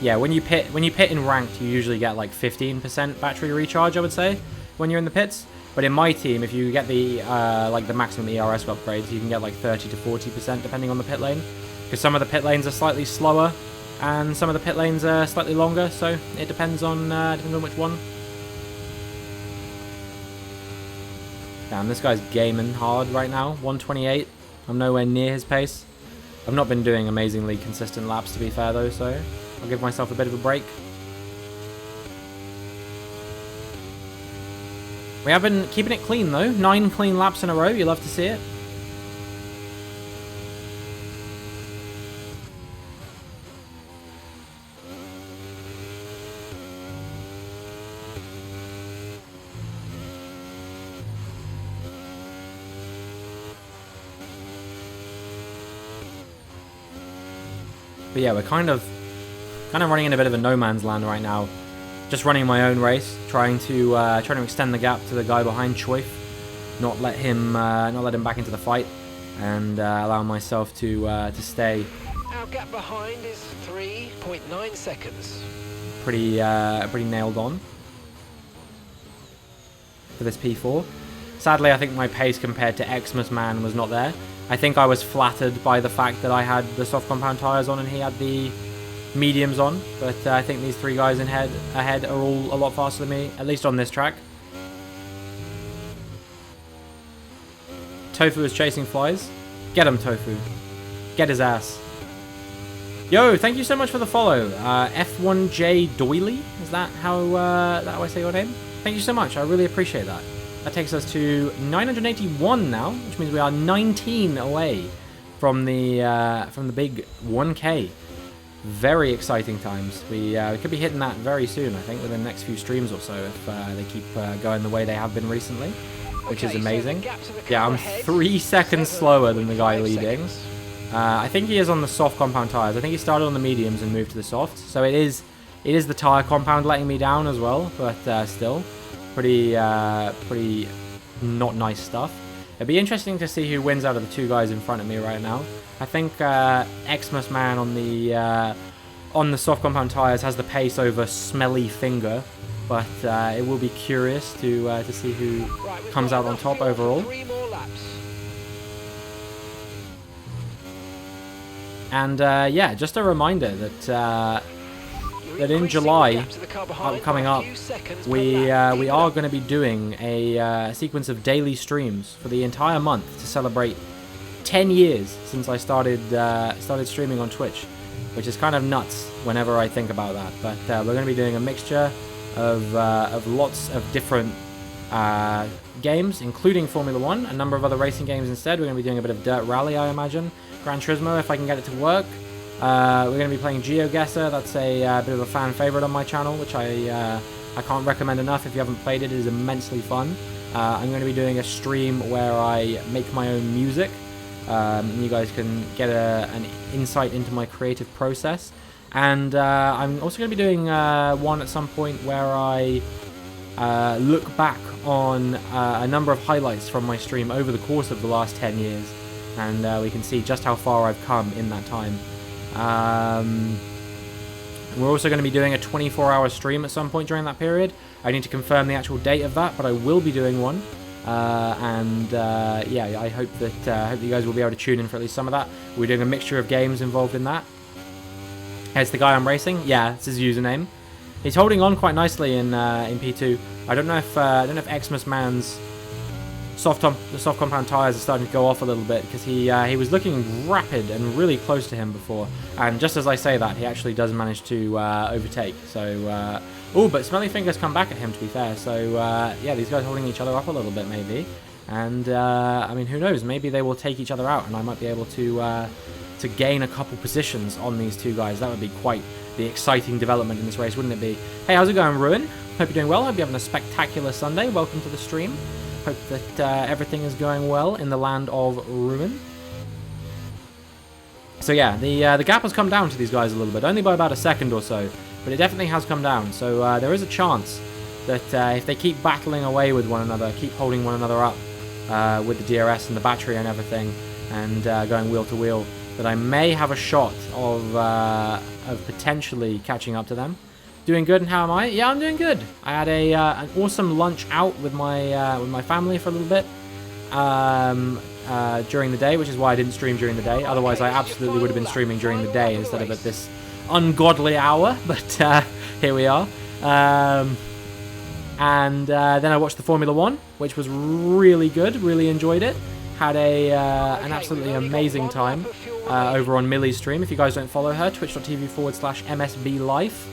yeah, when you pit in ranked, you usually get like 15% battery recharge, I would say, when you're in the pits. But in my team, if you get the like the maximum ERS upgrades, you can get like 30 to 40% depending on the pit lane. Because some of the pit lanes are slightly slower, and some of the pit lanes are slightly longer. So it depends on which one. Damn, this guy's gaming hard right now. 128. I'm nowhere near his pace. I've not been doing amazingly consistent laps, to be fair, though, so I'll give myself a bit of a break. We have been keeping it clean, though. 9 clean laps in a row. You love to see it. But yeah, we're kind of running in a bit of a no man's land right now. Just running my own race, trying to extend the gap to the guy behind Choif, not let him back into the fight, and allow myself to stay. Our gap behind is 3.9 seconds. Pretty nailed on. for this P4. Sadly, I think my pace compared to Xmas Man was not there. I think I was flattered by the fact that I had the soft compound tyres on and he had the mediums on, but I think these three guys ahead are all a lot faster than me, at least on this track. Tofu is chasing flies. Get him, Tofu. Get his ass. Yo, thank you so much for the follow. F1J Doily, is that how I say your name? Thank you so much, I really appreciate that. That takes us to 981 now, which means we are 19 away from the big 1K. Very exciting times. We could be hitting that very soon, I think, within the next few streams or so, if they keep going the way they have been recently, which is amazing. Yeah, I'm 3 seconds slower than the guy leading. I think he is on the soft compound tyres. I think he started on the mediums and moved to the softs. So it is the tyre compound letting me down as well, but still, pretty not nice stuff. It'd be interesting to see who wins out of the two guys in front of me right now. I think Xmas Man on the soft compound tyres has the pace over Smelly Finger, but it will be curious to see who comes out on top overall. And yeah, just a reminder that in July, coming up, we are going to be doing a sequence of daily streams for the entire month to celebrate 10 years since I started streaming on Twitch, which is kind of nuts whenever I think about that. But we're going to be doing a mixture of lots of different games, including Formula 1, a number of other racing games instead. We're going to be doing a bit of Dirt Rally, I imagine. Gran Turismo, if I can get it to work. We're going to be playing GeoGuessr. That's a bit of a fan favorite on my channel, which I can't recommend enough. If you haven't played it, it is immensely fun. I'm going to be doing a stream where I make my own music. You guys can get an insight into my creative process. And I'm also going to be doing one at some point where I look back on a number of highlights from my stream over the course of the last 10 years. And we can see just how far I've come in that time. We're also going to be doing a 24-hour stream at some point during that period. I need to confirm the actual date of that, but I will be doing one. Yeah, I hope that you guys will be able to tune in for at least some of that. We're doing a mixture of games involved in that. Here's the guy I'm racing. Yeah, it's his username. He's holding on quite nicely in P2. I don't know if Xmas Man's the soft compound tyres are starting to go off a little bit, because he was looking rapid and really close to him before, and just as I say that, he actually does manage to overtake. So but Smelly Fingers come back at him, to be fair. So yeah, these guys holding each other up a little bit maybe, and I mean, who knows, maybe they will take each other out and I might be able to gain a couple positions on these two guys. That would be quite the exciting development in this race, wouldn't it be? Hey, how's it going, Ruin? Hope you're doing well. Hope you're having a spectacular Sunday. Welcome to the stream. Hope that everything is going well in the land of Ruin. So yeah, the gap has come down to these guys a little bit, only by about a second or so, but it definitely has come down. So there is a chance that if they keep battling away with one another, keep holding one another up with the DRS and the battery and everything, and going wheel to wheel, that I may have a shot of potentially catching up to them. Doing good, and how am I? Yeah, I'm doing good. I had an awesome lunch out with my family for a little bit during the day, which is why I didn't stream during the day. Otherwise, I absolutely would have been streaming during the day instead of at this ungodly hour. But here we are. And then I watched the Formula 1, which was really good. Really enjoyed it. Had an absolutely amazing time over on Millie's stream. If you guys don't follow her, twitch.tv/MSBLife.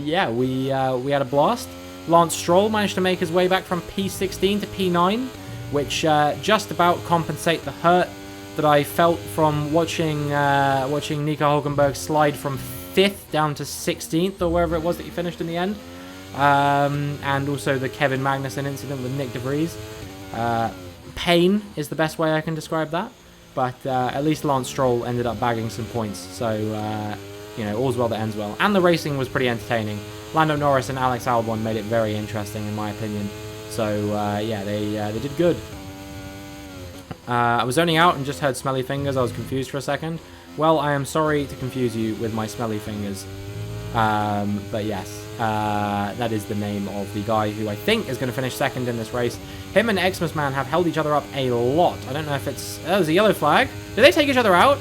Yeah, we had a blast. Lance Stroll managed to make his way back from P16 to P9, which just about compensate the hurt that I felt from watching Nico Hulkenberg slide from 5th down to 16th, or wherever it was that he finished in the end. And also the Kevin Magnussen incident with Nick De Vries. Pain is the best way I can describe that, but at least Lance Stroll ended up bagging some points, so you know, all's well that ends well. And the racing was pretty entertaining. Lando Norris and Alex Albon made it very interesting, in my opinion. So yeah, they did good. I was zoning out and just heard Smelly Fingers. I was confused for a second. Well, I am sorry to confuse you with my Smelly Fingers. But yes, that is the name of the guy who I think is going to finish second in this race. Him and Xmas Man have held each other up a lot. I don't know if it's... Oh, there's a yellow flag. Did they take each other out?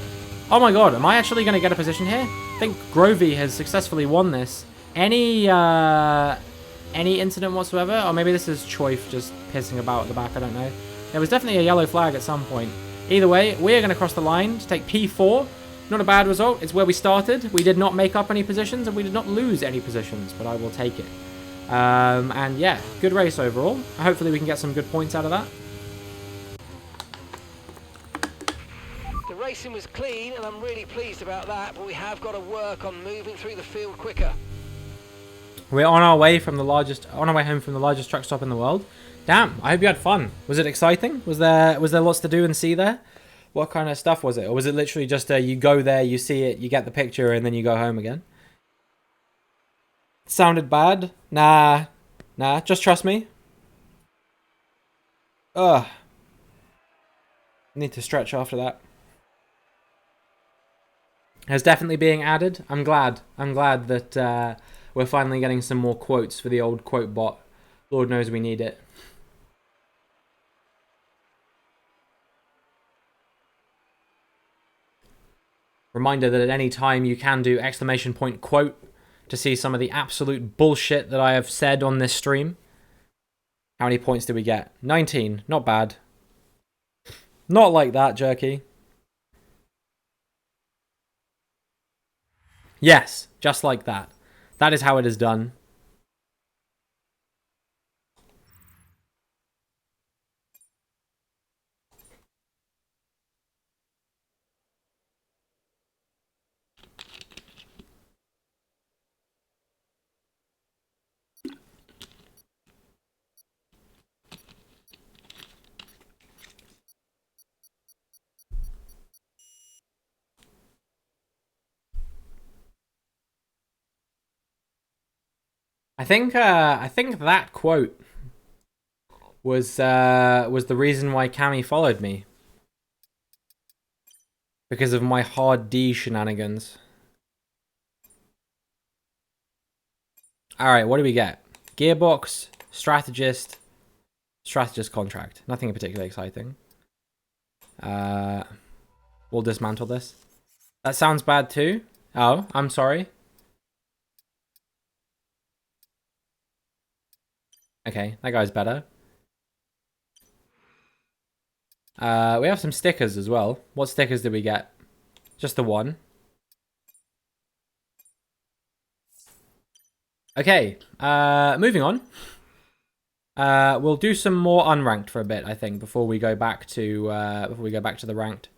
Oh my god, am I actually going to get a position here? I think Grovey has successfully won this. Any incident whatsoever? Or maybe this is Choif just pissing about at the back, I don't know. There was definitely a yellow flag at some point. Either way, we're going to cross the line to take P4. Not a bad result. It's where we started. We did not make up any positions, and we did not lose any positions, but I will take it. And yeah, good race overall. Hopefully we can get some good points out of that. The racing was clean, and I'm really pleased about that, but we have got to work on moving through the field quicker. We're on our way home from the largest truck stop in the world. Damn, I hope you had fun. Was it exciting? Was there lots to do and see there? What kind of stuff was it? Or was it literally just you go there, you see it, you get the picture, and then you go home again? Sounded bad? Nah, just trust me. Ugh. Need to stretch after that. It's definitely being added. I'm glad that we're finally getting some more quotes for the old quote bot. Lord knows we need it. Reminder that at any time you can do !quote to see some of the absolute bullshit that I have said on this stream. How many points did we get? 19. Not bad. Not like that, Jerky. Yes, just like that. That is how it is done. I think that quote was the reason why Cammy followed me. Because of my hard D shenanigans. Alright, what do we get? Gearbox, strategist contract. Nothing particularly exciting. We'll dismantle this. That sounds bad too. Oh, I'm sorry. Okay, that guy's better. We have some stickers as well. What stickers did we get? Just the one. Okay, moving on. We'll do some more unranked for a bit, I think, before we go back to the ranked.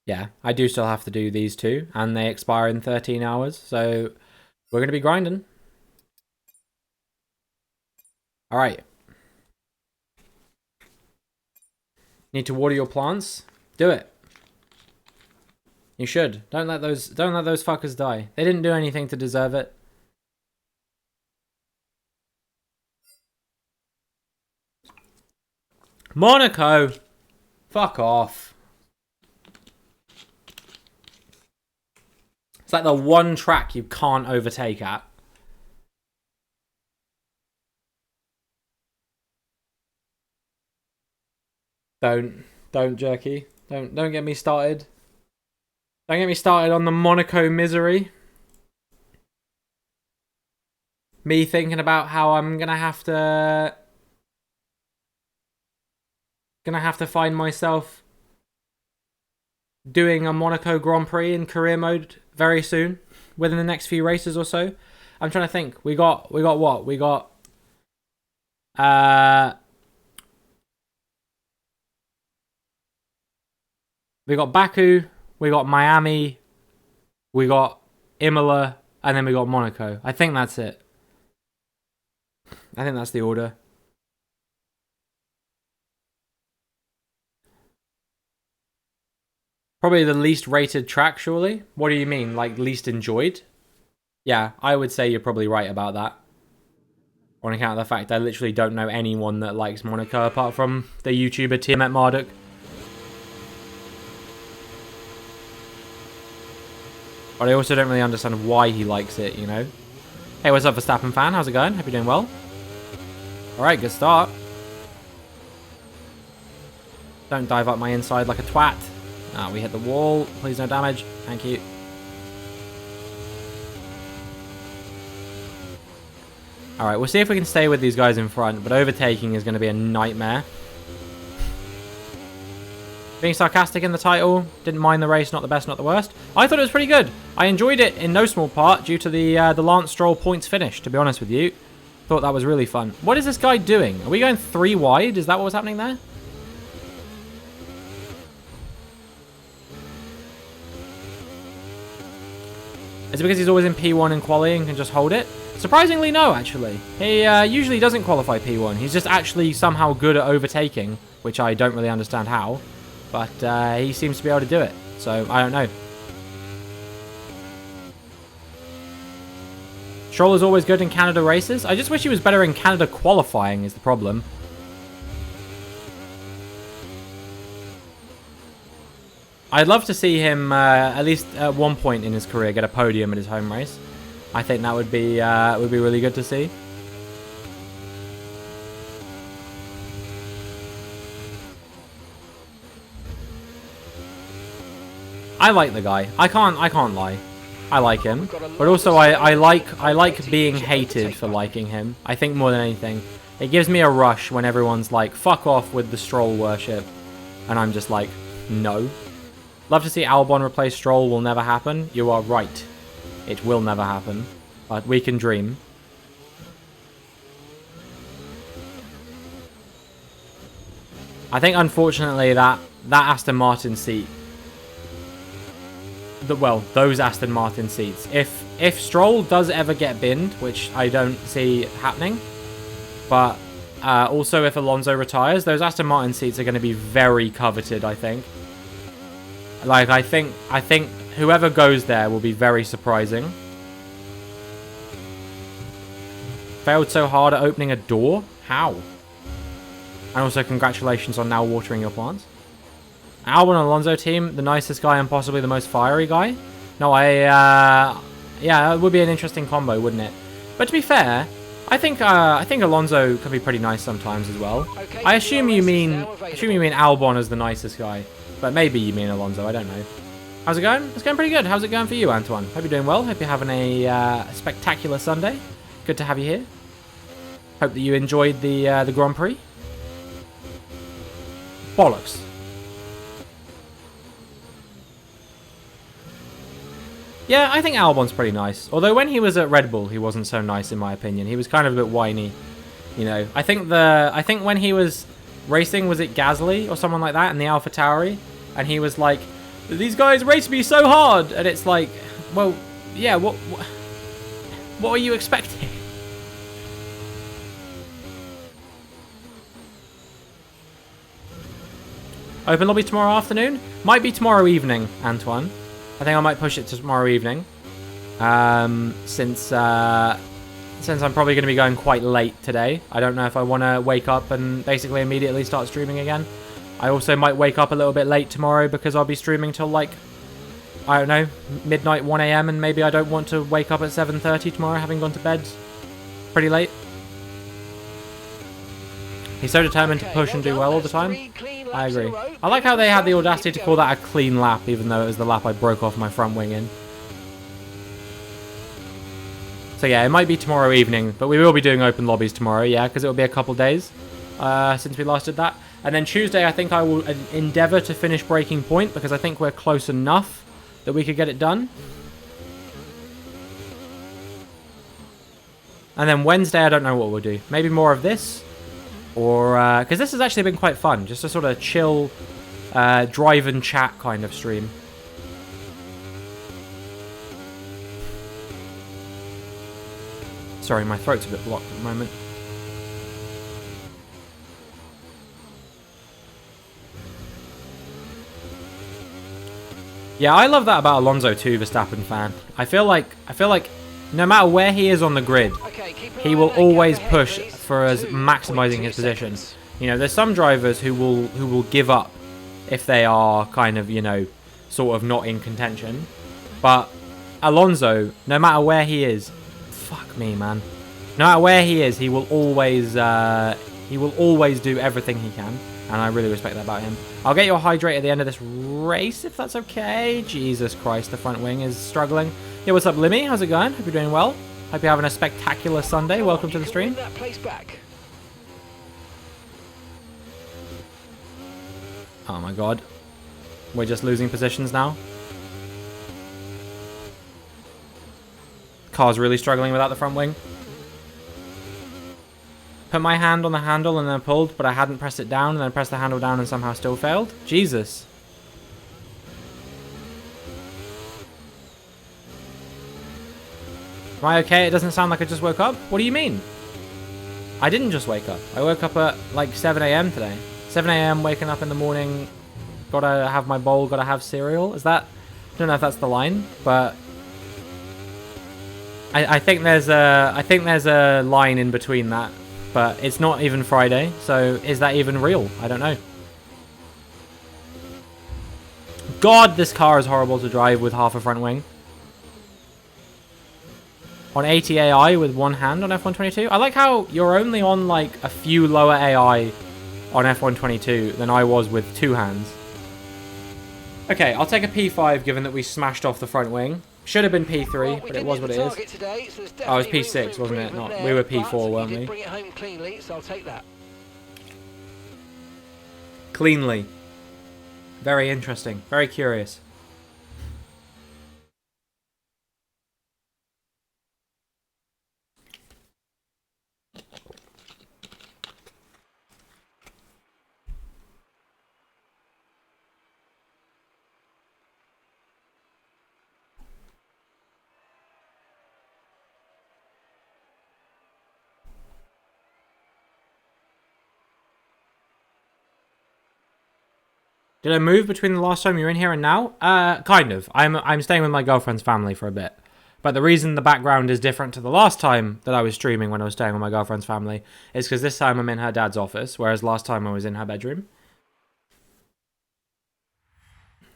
Yeah, I do still have to do these two, and they expire in 13 hours, so we're going to be grinding. Alright. Need to water your plants? Do it. You should. Don't let those fuckers die. They didn't do anything to deserve it. Monaco! Fuck off. It's like the one track you can't overtake at. Don't Jerky. Don't get me started. Don't get me started on the Monaco misery. Me thinking about how I'm gonna have to find myself doing a Monaco Grand Prix in career mode very soon, within the next few races or so. I'm trying to think. We got what? We got Baku, we got Miami, we got Imola, and then we got Monaco. I think that's it. I think that's the order. Probably the least rated track, surely? What do you mean, like least enjoyed? Yeah, I would say you're probably right about that. On account of the fact I literally don't know anyone that likes Monaco apart from the YouTuber Tiamat Marduk. But I also don't really understand why he likes it, you know? Hey, what's up, Verstappen fan? How's it going? Hope you're doing well. Alright, good start. Don't dive up my inside like a twat. Ah, we hit the wall. Please no damage. Thank you. Alright, we'll see if we can stay with these guys in front, but overtaking is going to be a nightmare. Being sarcastic in the title, didn't mind the race, not the best, not the worst. I thought it was pretty good. I enjoyed it in no small part due to the Lance Stroll points finish, to be honest with you. Thought that was really fun. What is this guy doing? Are we going 3 wide? Is that what was happening there? Is it because he's always in P1 in quali and can just hold it? Surprisingly, no, actually. He usually doesn't qualify P1. He's just actually somehow good at overtaking, which I don't really understand how. But he seems to be able to do it. So, I don't know. Stroll is always good in Canada races. I just wish he was better in Canada qualifying is the problem. I'd love to see him, at least at one point in his career, get a podium at his home race. I think that would be really good to see. I like the guy. I can't lie. I like him, but also I like being hated for liking him. I think more than anything, it gives me a rush when everyone's like, "Fuck off with the Stroll worship," and I'm just like, no. Love to see Albon replace Stroll. Will never happen. You are right. It will never happen, but we can dream. I think, unfortunately, that Aston Martin seat, those Aston Martin seats, if Stroll does ever get binned, which I don't see happening, but also if Alonso retires, those Aston Martin seats are going to be very coveted, I think. Like, I think whoever goes there will be very surprising. Failed so hard at opening a door? How? And also, congratulations on now watering your plants. Albon and Alonso team, the nicest guy and possibly the most fiery guy? No, yeah, it would be an interesting combo, wouldn't it? But to be fair, I think Alonso can be pretty nice sometimes as well. Okay, I assume you mean Albon as the nicest guy. But maybe you mean Alonso, I don't know. How's it going? It's going pretty good. How's it going for you, Antoine? Hope you're doing well. Hope you're having a spectacular Sunday. Good to have you here. Hope that you enjoyed the Grand Prix. Bollocks. Yeah, I think Albon's pretty nice. Although when he was at Red Bull, he wasn't so nice in my opinion. He was kind of a bit whiny. You know, I think when he was racing, was it Gasly or someone like that in the AlphaTauri? And he was like, "These guys race me so hard," and it's like, well, yeah, what are you expecting? Open lobby tomorrow afternoon? Might be tomorrow evening, Antoine. I think I might push it to tomorrow evening, since I'm probably going to be going quite late today. I don't know if I want to wake up and basically immediately start streaming again. I also might wake up a little bit late tomorrow because I'll be streaming till like, I don't know, midnight, 1 AM, and maybe I don't want to wake up at 7:30 tomorrow having gone to bed pretty late. He's so determined to push and do well all the time. I agree. I like how they had the audacity to call that a clean lap, even though it was the lap I broke off my front wing in. So yeah, it might be tomorrow evening, but we will be doing open lobbies tomorrow, yeah, because it will be a couple days since we last did that. And then Tuesday, I think I will endeavour to finish Breaking Point, because I think we're close enough that we could get it done. And then Wednesday, I don't know what we'll do. Maybe more of this, or because this has actually been quite fun, just a sort of chill, drive and chat kind of stream. Sorry, my throat's a bit blocked at the moment. Yeah, I love that about Alonso too, Verstappen fan. I feel like no matter where he is on the grid, Okay, keep an he eye will on that gap always ahead, push please. for us maximizing his 2.2 position. seconds. You know, there's some drivers who will give up if they are kind of, you know, sort of not in contention. But Alonso, no matter where he is, fuck me, man. No matter where he is, he will always do everything he can, and I really respect that about him. I'll get you a hydrate at the end of this race, if that's okay. Jesus Christ, the front wing is struggling. Yeah, what's up, Limmy? How's it going? Hope you're doing well. Hope you're having a spectacular Sunday. Come Welcome on, to you the can stream. win that place back. Oh my god. We're just losing positions now. Car's really struggling without the front wing. Put my hand on the handle and then pulled, but I hadn't pressed it down, and then pressed the handle down and somehow still failed. Jesus. Am I okay? It doesn't sound like I just woke up. What do you mean? I didn't just wake up. I woke up at like 7 a.m. today. 7 a.m. waking up in the morning. Gotta have my bowl, gotta have cereal. Is that... I don't know if that's the line, but... I think there's a line in between that. But it's not even Friday, so is that even real? I don't know. God, this car is horrible to drive with half a front wing. On 80 AI with one hand on F122. I like how you're only on like a few lower AI on F122 than I was with two hands. Okay, I'll take a P5 given that we smashed off the front wing. Should have been P3, but it was what it is. Today, so Oh, it was P6, wasn't it? Not, we were P4, weren't we? Bring it home cleanly, so I'll take that. Cleanly. Very interesting. Very curious. Did I move between the last time you were in here and now? Kind of. I'm staying with my girlfriend's family for a bit. But the reason the background is different to the last time that I was streaming when I was staying with my girlfriend's family is because this time I'm in her dad's office, whereas last time I was in her bedroom.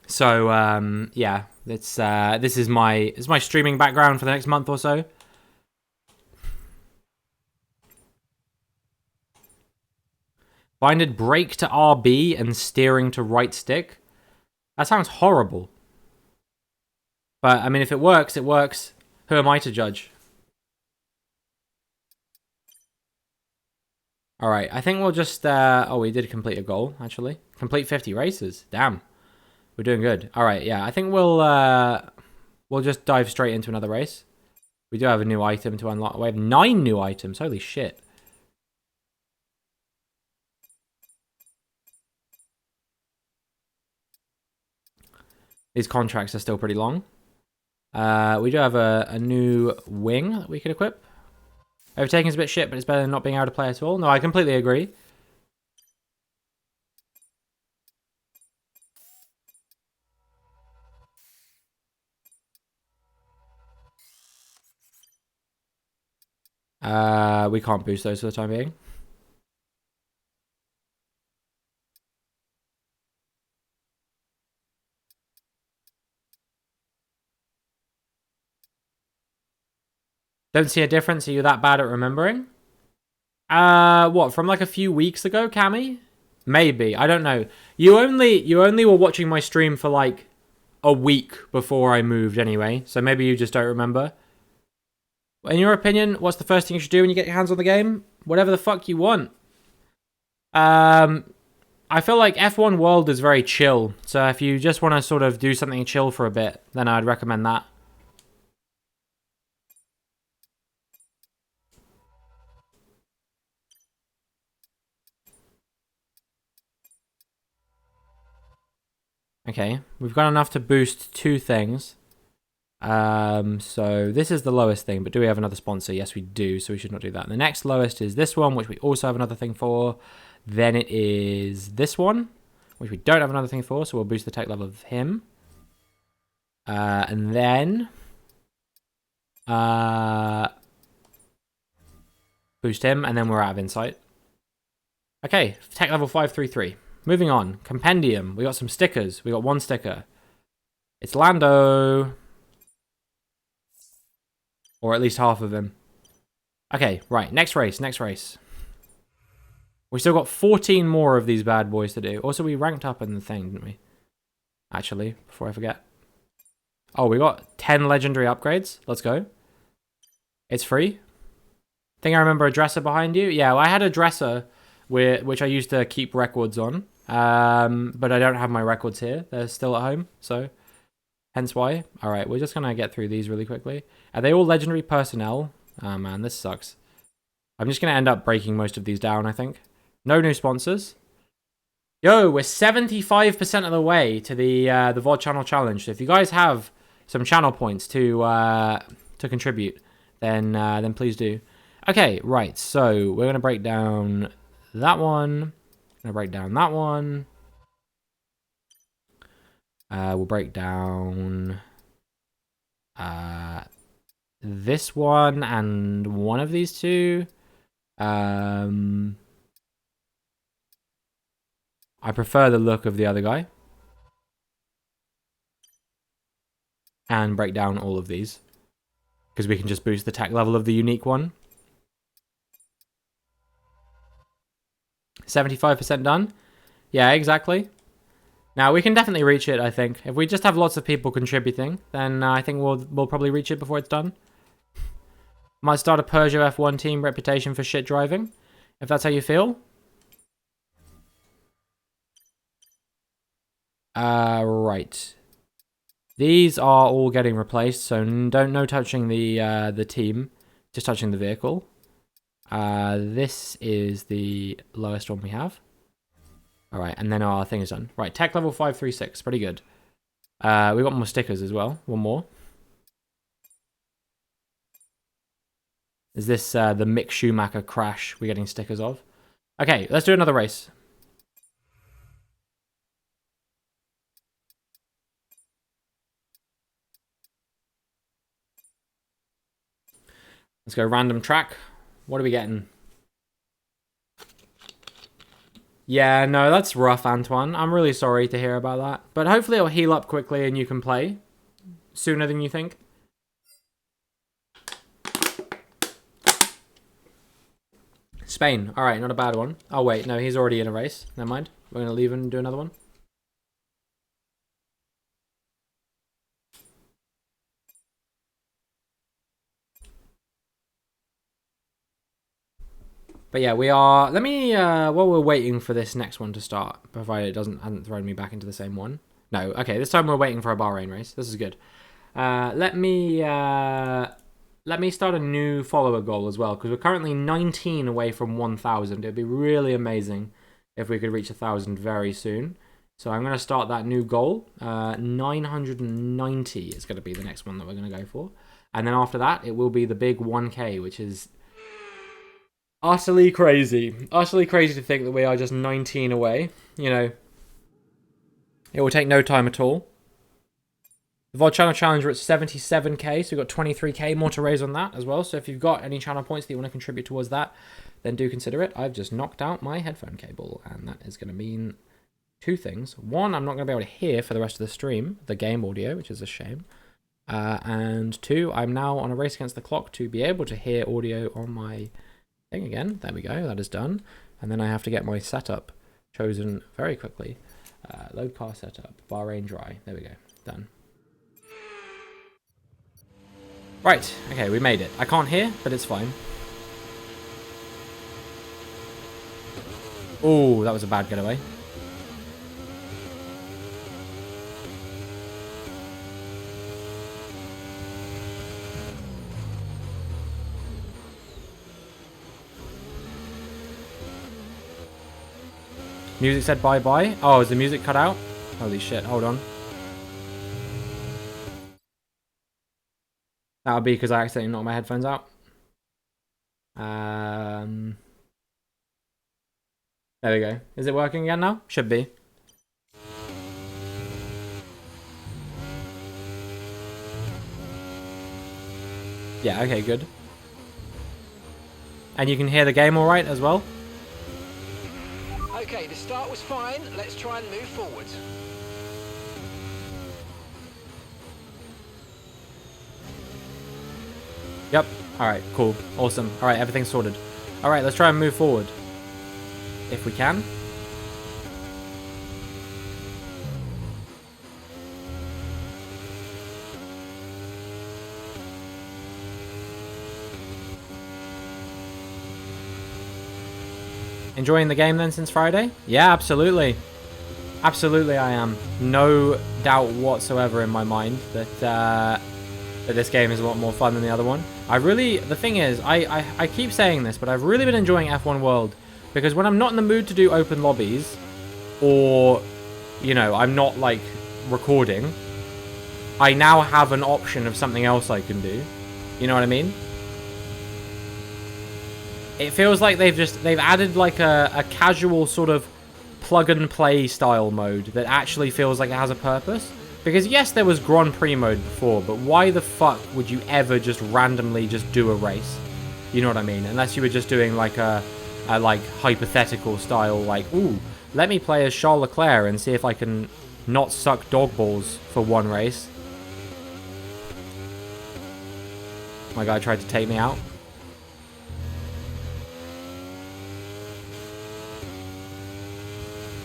So, yeah, this is my streaming background for the next month or so. Binded brake to RB and steering to right stick. That sounds horrible. But, I mean, if it works, it works. Who am I to judge? Alright, I think we'll just... oh, we did complete a goal, actually. Complete 50 races. Damn. We're doing good. Alright, yeah, I think we'll just dive straight into another race. We do have a new item to unlock. We have 9 new items. Holy shit. These contracts are still pretty long. We do have a new wing that we could equip. Overtaking is a bit shit, but it's better than not being able to play at all. No, I completely agree. We can't boost those for the time being. Don't see a difference. Are you that bad at remembering? What, from like a few weeks ago, Cammy? Maybe. I don't know. You only were watching my stream for like a week before I moved anyway, so maybe you just don't remember. In your opinion, what's the first thing you should do when you get your hands on the game? Whatever the fuck you want. I feel like F1 World is very chill, so if you just want to sort of do something chill for a bit, then I'd recommend that. Okay, we've got enough to boost 2 things. So this is the lowest thing, but do we have another sponsor? Yes, we do, so we should not do that. The next lowest is this one, which we also have another thing for. Then it is this one, which we don't have another thing for, so we'll boost the tech level of him. And then boost him, and then we're out of insight. Okay, tech level 533. Moving on. Compendium. We got some stickers. We got one sticker. It's Lando. Or at least half of him. Okay, right. Next race. Next race. We still got 14 more of these bad boys to do. Also, we ranked up in the thing, didn't we? Actually, before I forget. Oh, we got 10 legendary upgrades. Let's go. It's free. Think I remember a dresser behind you. Yeah, well, I had a dresser which I used to keep records on. But I don't have my records here. They're still at home, so hence why. All right, we're just going to get through these really quickly. Are they all legendary personnel? Oh, man, this sucks. I'm just going to end up breaking most of these down, I think. No new sponsors. Yo, we're 75% of the way to the VOD channel challenge. So if you guys have some channel points to contribute, then please do. Okay, right. So we're gonna break down that one. Gonna break down that one. We'll break down this one and one of these two. I prefer the look of the other guy. And break down all of these. Because we can just boost the tech level of the unique one. 75% done. Yeah, exactly. Now, we can definitely reach it, I think. If we just have lots of people contributing, then I think we'll probably reach it before it's done. Might start a Peugeot F1 team, reputation for shit driving. If that's how you feel. Right. These are all getting replaced, so no touching the team, just touching the vehicle. This is the lowest one we have. All right, and then our thing is done. Right, tech level 536, pretty good. We got more stickers as well. One more. Is this the Mick Schumacher crash we're getting stickers of? Okay, let's do another race. Let's go random track. What are we getting? Yeah, no, that's rough, Antoine. I'm really sorry to hear about that. But hopefully it'll heal up quickly and you can play sooner than you think. Spain. All right, not a bad one. Oh, wait. No, he's already in a race. Never mind. We're going to leave and do another one. But yeah, we are... Let me... while we're waiting for this next one to start, provided it hasn't thrown me back into the same one. No, okay. This time we're waiting for a Bahrain race. This is good. Let me start a new follower goal as well, because we're currently 19 away from 1,000. It'd be really amazing if we could reach 1,000 very soon. So I'm going to start that new goal. 990 is going to be the next one that we're going to go for. And then after that, it will be the big 1K, which is utterly crazy. Utterly crazy to think that we are just 19 away. You know, it will take no time at all. The VOD channel challenge, we're at 77k, so we've got 23k more to raise on that as well. So if you've got any channel points that you want to contribute towards that, then do consider it. I've just knocked out my headphone cable, and that is going to mean two things. One, I'm not going to be able to hear for the rest of the stream, the game audio, which is a shame. And two, I'm now on a race against the clock to be able to hear audio on my thing again. There we go, that is done. And then I have to get my setup chosen very quickly. Load car setup, Bahrain dry. There we go, done. Right, okay, we made it. I can't hear, but it's fine. Oh, that was a bad getaway. Music said bye-bye. Oh, is the music cut out? Holy shit, hold on. That would be because I accidentally knocked my headphones out. There we go. Is it working again now? Should be. Yeah, okay, good. And you can hear the game all right as well? Okay, the start was fine. Let's try and move forward. Yep. All right, cool. Awesome. All right, everything's sorted. All right, let's try and move forward. If we can. Enjoying the game then since Friday? Yeah, absolutely. Absolutely I am. No doubt whatsoever in my mind that that this game is a lot more fun than the other one. The thing is, I keep saying this, but I've really been enjoying F1 World because when I'm not in the mood to do open lobbies or, you know, I'm not like recording, I now have an option of something else I can do. You know what I mean? It feels like they've added like a casual sort of plug and play style mode that actually feels like it has a purpose. Because yes, there was Grand Prix mode before, but why the fuck would you ever just randomly just do a race? You know what I mean? Unless you were just doing like a like hypothetical style, like, ooh, let me play as Charles Leclerc and see if I can not suck dog balls for one race. My guy tried to take me out.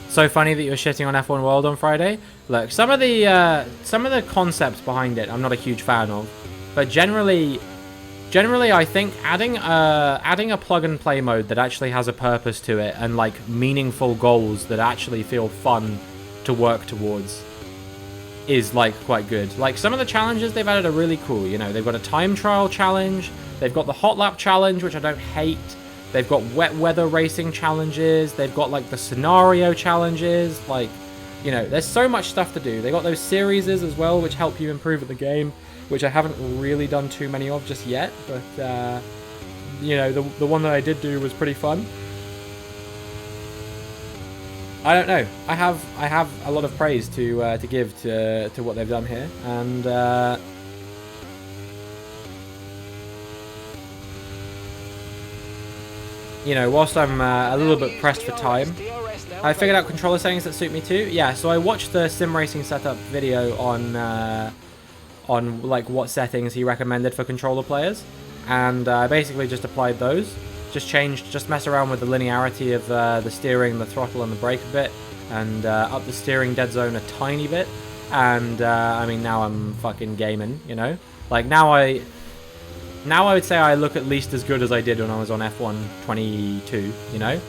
So funny that you were shitting on F1 World on Friday. Look, some of the concepts behind it, I'm not a huge fan of, but generally, I think adding a plug and play mode that actually has a purpose to it and like meaningful goals that actually feel fun to work towards is like quite good. Like some of the challenges they've added are really cool. You know, they've got a time trial challenge, they've got the hot lap challenge, which I don't hate. They've got wet weather racing challenges. They've got like the scenario challenges. Like, you know, there's so much stuff to do. They got those series as well, which help you improve at the game, which I haven't really done too many of just yet. But, you know, the one that I did do was pretty fun. I don't know. I have a lot of praise to give to what they've done here, and. You know, whilst I'm a little bit pressed for time, I figured out controller settings that suit me too. Yeah, so I watched the sim racing setup video on like what settings he recommended for controller players, and I basically just applied those. Just mess around with the linearity of the steering, the throttle, and the brake a bit, and up the steering dead zone a tiny bit. And I mean, now I'm fucking gaming. You know, like now I would say I look at least as good as I did when I was on F1 22, you know?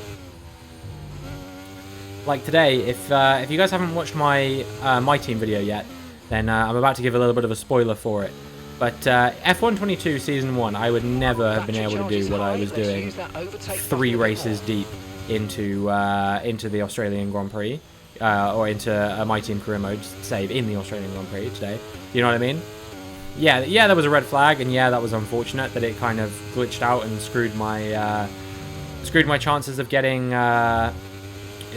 Like today, if you guys haven't watched my my team video yet, then I'm about to give a little bit of a spoiler for it. But F1 22 Season 1, I would never have been able to do what I was doing 3 races deep into the Australian Grand Prix, or into my team career mode, save in the Australian Grand Prix today. You know what I mean? Yeah, there was a red flag, and yeah, that was unfortunate that it kind of glitched out and screwed my chances of getting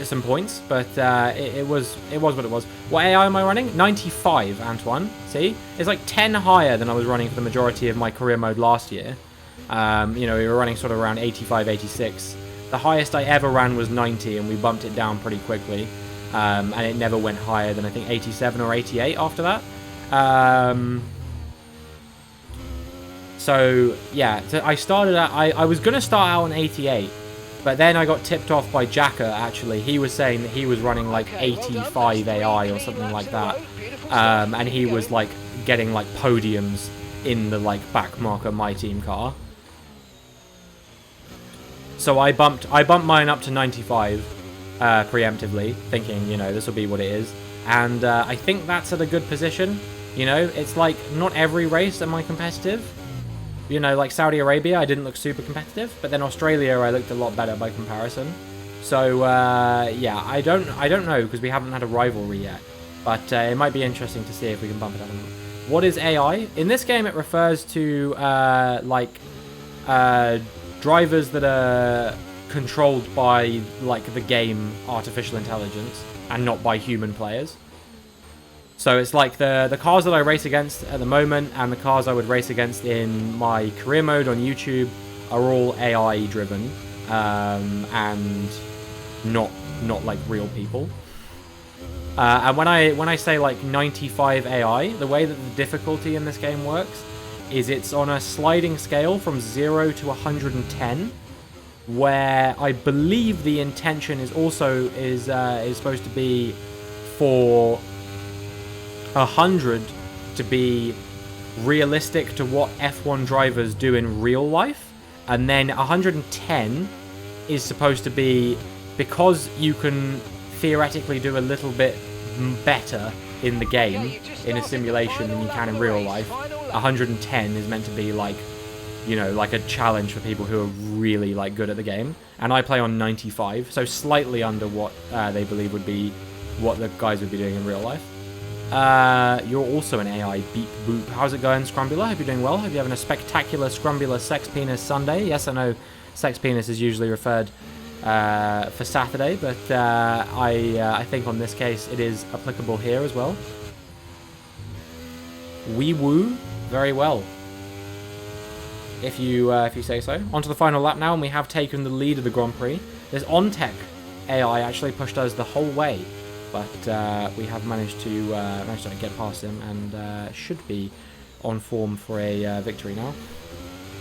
some points. But it was what it was. What AI am I running? 95, Antoine. See, it's like 10 higher than I was running for the majority of my career mode last year. You know, we were running sort of around 85, 86. The highest I ever ran was 90, and we bumped it down pretty quickly. And it never went higher than I think 87 or 88 after that. So yeah, so I started at, I was going to start out on 88, but then I got tipped off by Jacker, actually. He was saying that he was running like 85 AI or something like that, and he was like getting like podiums in the like back marker my team car. So I bumped mine up to 95 preemptively, thinking, you know, this will be what it is, and I think that's at a good position. You know, it's like not every race am I competitive. You know, like Saudi Arabia, I didn't look super competitive, but then Australia, I looked a lot better by comparison. So yeah, I don't know because we haven't had a rivalry yet, but it might be interesting to see if we can bump it up. What is AI? In this game, it refers to drivers that are controlled by like the game artificial intelligence and not by human players. So it's like the cars that I race against at the moment and the cars I would race against in my career mode on YouTube are all AI driven, and not like real people. And when I say like 95 AI, the way that the difficulty in this game works is it's on a sliding scale from 0 to 110, where I believe the intention is also is supposed to be for 100 to be realistic to what F1 drivers do in real life, and then 110 is supposed to be because you can theoretically do a little bit better in the game in a simulation than you can in real life. 110 is meant to be like, you know, like a challenge for people who are really like good at the game, and I play on 95, so slightly under what they believe would be what the guys would be doing in real life. You're also an AI, beep boop. How's it going, Scrumbula? Hope you're doing well. Hope you're having a spectacular Scrumbula Sex Penis Sunday. Yes, I know Sex Penis is usually referred for Saturday, but I think on this case it is applicable here as well. Wee woo, very well. If you say so. On to the final lap now, and we have taken the lead of the Grand Prix. This OnTech AI actually pushed us the whole way, but we have managed to get past him and should be on form for a victory now.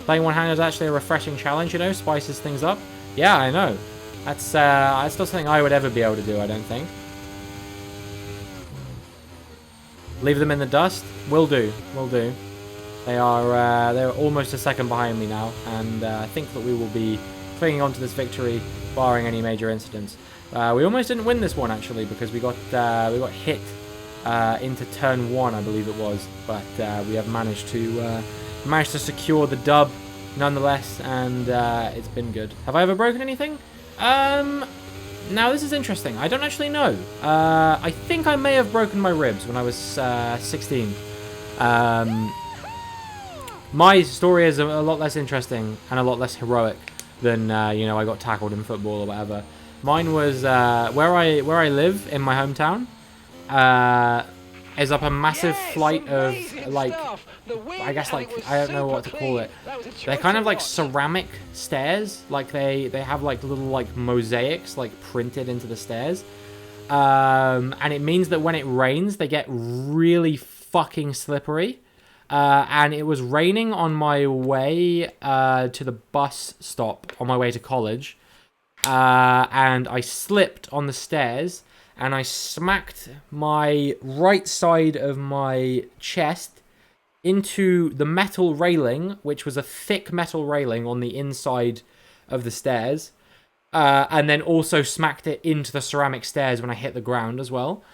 Playing one-handed is actually a refreshing challenge, you know, spices things up. Yeah, I know. That's not something I would ever be able to do, I don't think. Leave them in the dust? Will do, will do. They're almost a second behind me now, and I think that we will be clinging on to this victory, barring any major incidents. We almost didn't win this one actually because we got hit into turn 1, I believe it was, but we have managed to secure the dub nonetheless, and it's been good. Have I ever broken anything? Now this is interesting. I don't actually know. I think I may have broken my ribs when I was 16. My story is a lot less interesting and a lot less heroic than you know, I got tackled in football or whatever. Mine was where I live in my hometown. Is up a massive flight of like, I guess like, I don't know what to call it. They're kind of like ceramic stairs. Like they have like little like mosaics like printed into the stairs. And it means that when it rains, they get really fucking slippery. And it was raining on my way to the bus stop on my way to college. And I slipped on the stairs and I smacked my right side of my chest into the metal railing, which was a thick metal railing on the inside of the stairs. And then also smacked it into the ceramic stairs when I hit the ground as well.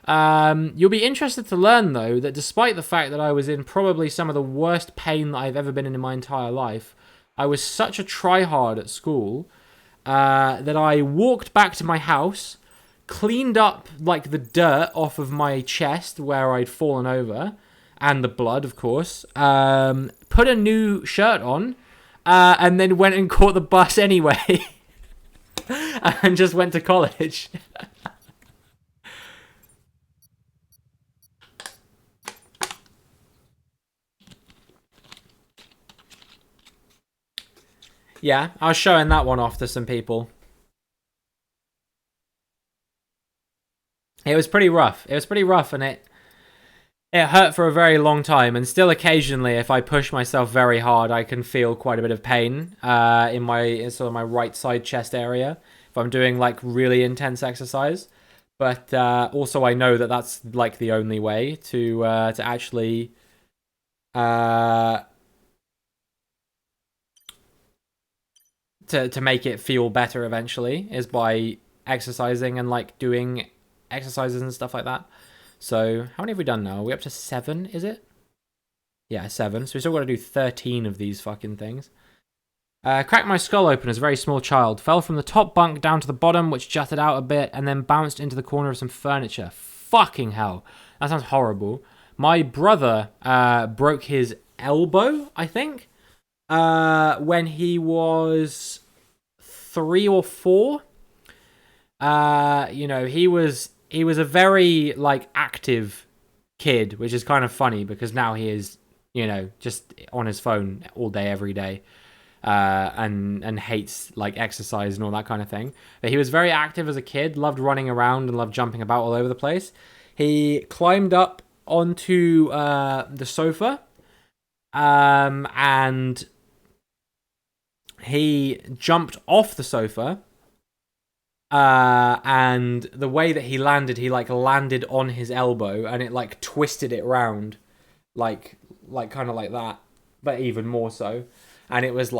You'll be interested to learn, though, that despite the fact that I was in probably some of the worst pain that I've ever been in my entire life, I was such a tryhard at school that I walked back to my house, cleaned up like the dirt off of my chest where I'd fallen over, and the blood, of course, put a new shirt on, and then went and caught the bus anyway, and just went to college. Yeah, I was showing that one off to some people. It was pretty rough. It was pretty rough, and it hurt for a very long time. And still, occasionally, if I push myself very hard, I can feel quite a bit of pain in my right side chest area if I'm doing like really intense exercise. But also, I know that that's like the only way to actually to make it feel better eventually is by exercising and like doing exercises and stuff like that. So how many have we done now? Are we up to 7, is it? Yeah, 7. So we still got to do 13 of these fucking things. Cracked my skull open as a very small child. Fell from the top bunk down to the bottom, which jutted out a bit, and then bounced into the corner of some furniture. Fucking hell. That sounds horrible. My brother broke his elbow, I think, when he was 3 or 4. You know, he was a very like active kid, which is kind of funny because now he is, you know, just on his phone all day, every day, and hates like exercise and all that kind of thing. But he was very active as a kid, loved running around and loved jumping about all over the place. He climbed up onto the sofa, and he jumped off the sofa. And the way that he landed, he like landed on his elbow, and it like twisted it round, like kind of like that, but even more so. And it was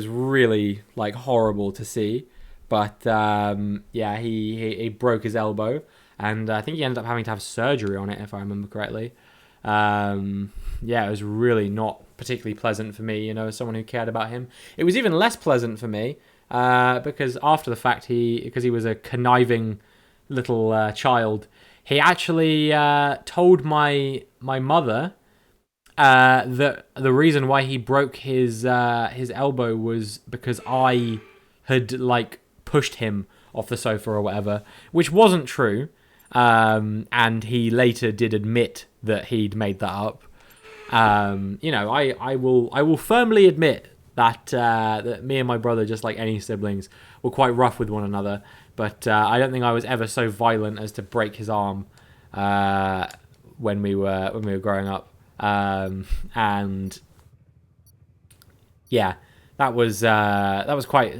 really like horrible to see. But yeah, he broke his elbow, and I think he ended up having to have surgery on it, if I remember correctly. Yeah, it was really not particularly pleasant for me, you know, as someone who cared about him. It was even less pleasant for me. Because after the fact, because he was a conniving little child, he actually told my mother that the reason why he broke his elbow was because I had like pushed him off the sofa or whatever, which wasn't true. And he later did admit that he'd made that up. You know, I will firmly admit that me and my brother, just like any siblings, were quite rough with one another. But I don't think I was ever so violent as to break his arm when we were growing up. And yeah, that was quite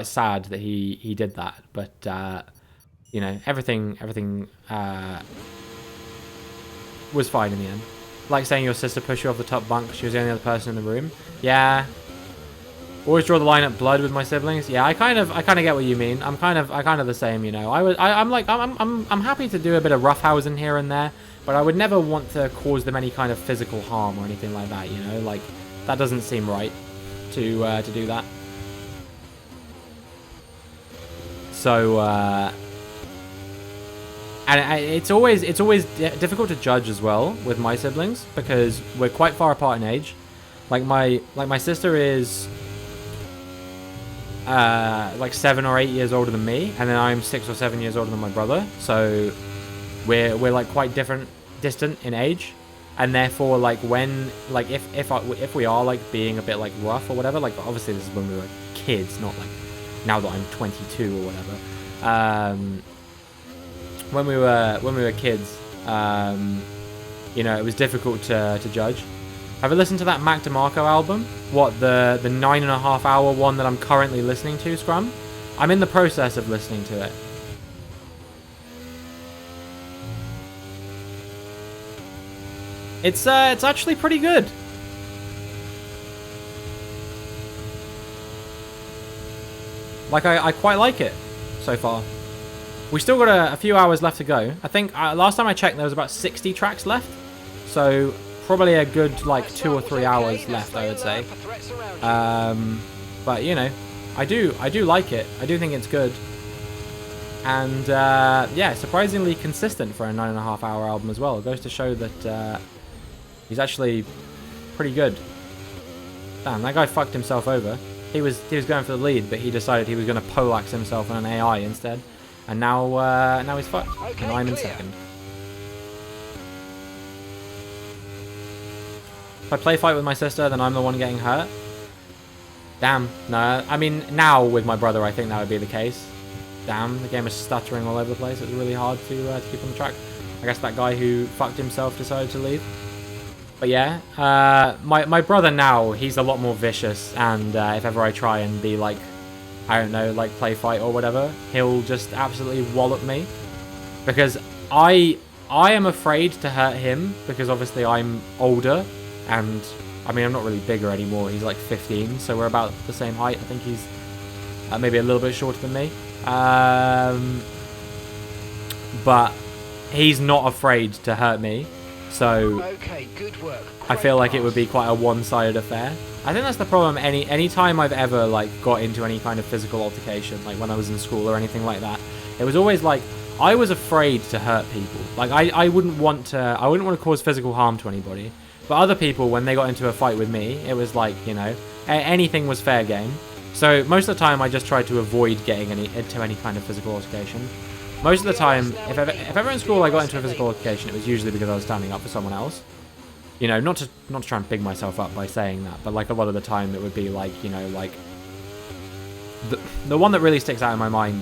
sad that he did that. But you know, everything was fine in the end. Like saying your sister pushed you off the top bunk, she was the only other person in the room. Yeah. Always draw the line at blood with my siblings. Yeah, I kind of get what you mean. I kind of the same, you know. I'm happy to do a bit of roughhousing here and there, but I would never want to cause them any kind of physical harm or anything like that, you know. Like, that doesn't seem right to do that. So and it's always difficult to judge as well with my siblings because we're quite far apart in age. Like my sister is like 7 or 8 years older than me, and then I'm 6 or 7 years older than my brother. So we're like quite distant in age, and therefore like when like if we are like being a bit like rough or whatever, like obviously this is when we were kids, not like now that I'm 22 or whatever. When we were kids, you know, it was difficult to judge. Have you listened to that Mac DeMarco album? What, the 9.5 hour one that I'm currently listening to, Scrum? I'm in the process of listening to it. It's actually pretty good. Like, I quite like it so far. We still got a few hours left to go. I think last time I checked there was about 60 tracks left. So probably a good like 2 or 3 hours left, I would say. But you know, I do like it. I do think it's good. And yeah, surprisingly consistent for a 9.5 hour album as well. It goes to show that he's actually pretty good. Damn, that guy fucked himself over. He was going for the lead, but he decided he was going to poleaxe himself on an AI instead. And now he's fucked. Okay, and I'm in second. If I play fight with my sister, then I'm the one getting hurt. Damn. No, I mean, now with my brother, I think that would be the case. Damn, the game is stuttering all over the place. It's really hard to keep on the track. I guess that guy who fucked himself decided to leave. But yeah, my brother now, he's a lot more vicious. And if ever I try and be like, I don't know, like play fight or whatever, he'll just absolutely wallop me. Because I am afraid to hurt him, because obviously I'm older, and I mean, I'm not really bigger anymore. He's like 15, so we're about the same height. I think he's maybe a little bit shorter than me. But he's not afraid to hurt me, so okay, good work. I feel like it would be quite a one-sided affair. I think that's the problem. Any time I've ever like got into any kind of physical altercation, like when I was in school or anything like that, it was always like I was afraid to hurt people. Like I wouldn't want to cause physical harm to anybody. But other people, when they got into a fight with me, it was like, you know, anything was fair game. So most of the time I just tried to avoid getting into any kind of physical altercation. Most of the time, if ever in school I got into a physical altercation, it was usually because I was standing up for someone else. You know, not to try and big myself up by saying that, but like a lot of the time it would be like, you know, like the one that really sticks out in my mind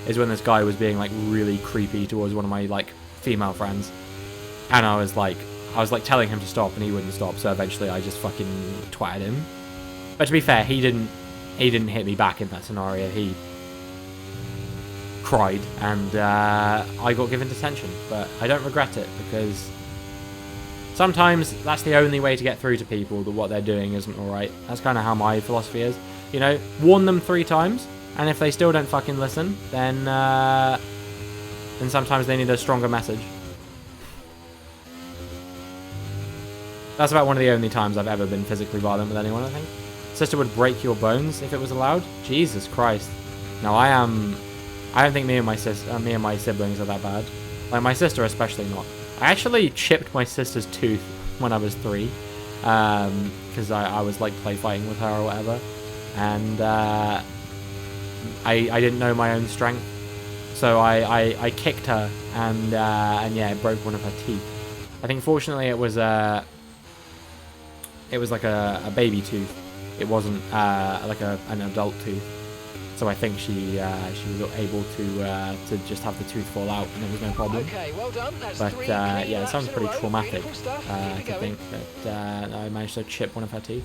is when this guy was being like really creepy towards one of my like female friends, and I was like telling him to stop and he wouldn't stop, so eventually I just fucking twatted him. But to be fair, he didn't hit me back in that scenario. He cried and I got given detention, but I don't regret it because sometimes that's the only way to get through to people that what they're doing isn't alright. That's kind of how my philosophy is. You know, warn them 3 times, and if they still don't fucking listen, then sometimes they need a stronger message. That's about one of the only times I've ever been physically violent with anyone, I think. Sister would break your bones if it was allowed. Jesus Christ. No, I don't think me and my siblings are that bad. Like, my sister especially not. I actually chipped my sister's tooth when I was 3. Because I was, like, play fighting with her or whatever. And, I didn't know my own strength. So I kicked her, and yeah, it broke one of her teeth. I think fortunately it was like a baby tooth. It wasn't like an adult tooth. So I think she was able to just have the tooth fall out, and it was no problem. Okay, well done. That's but 3 yeah, clean it sounds laps in a pretty row. traumatic Beautiful stuff. Keep to it think going. that I managed to chip one of her teeth.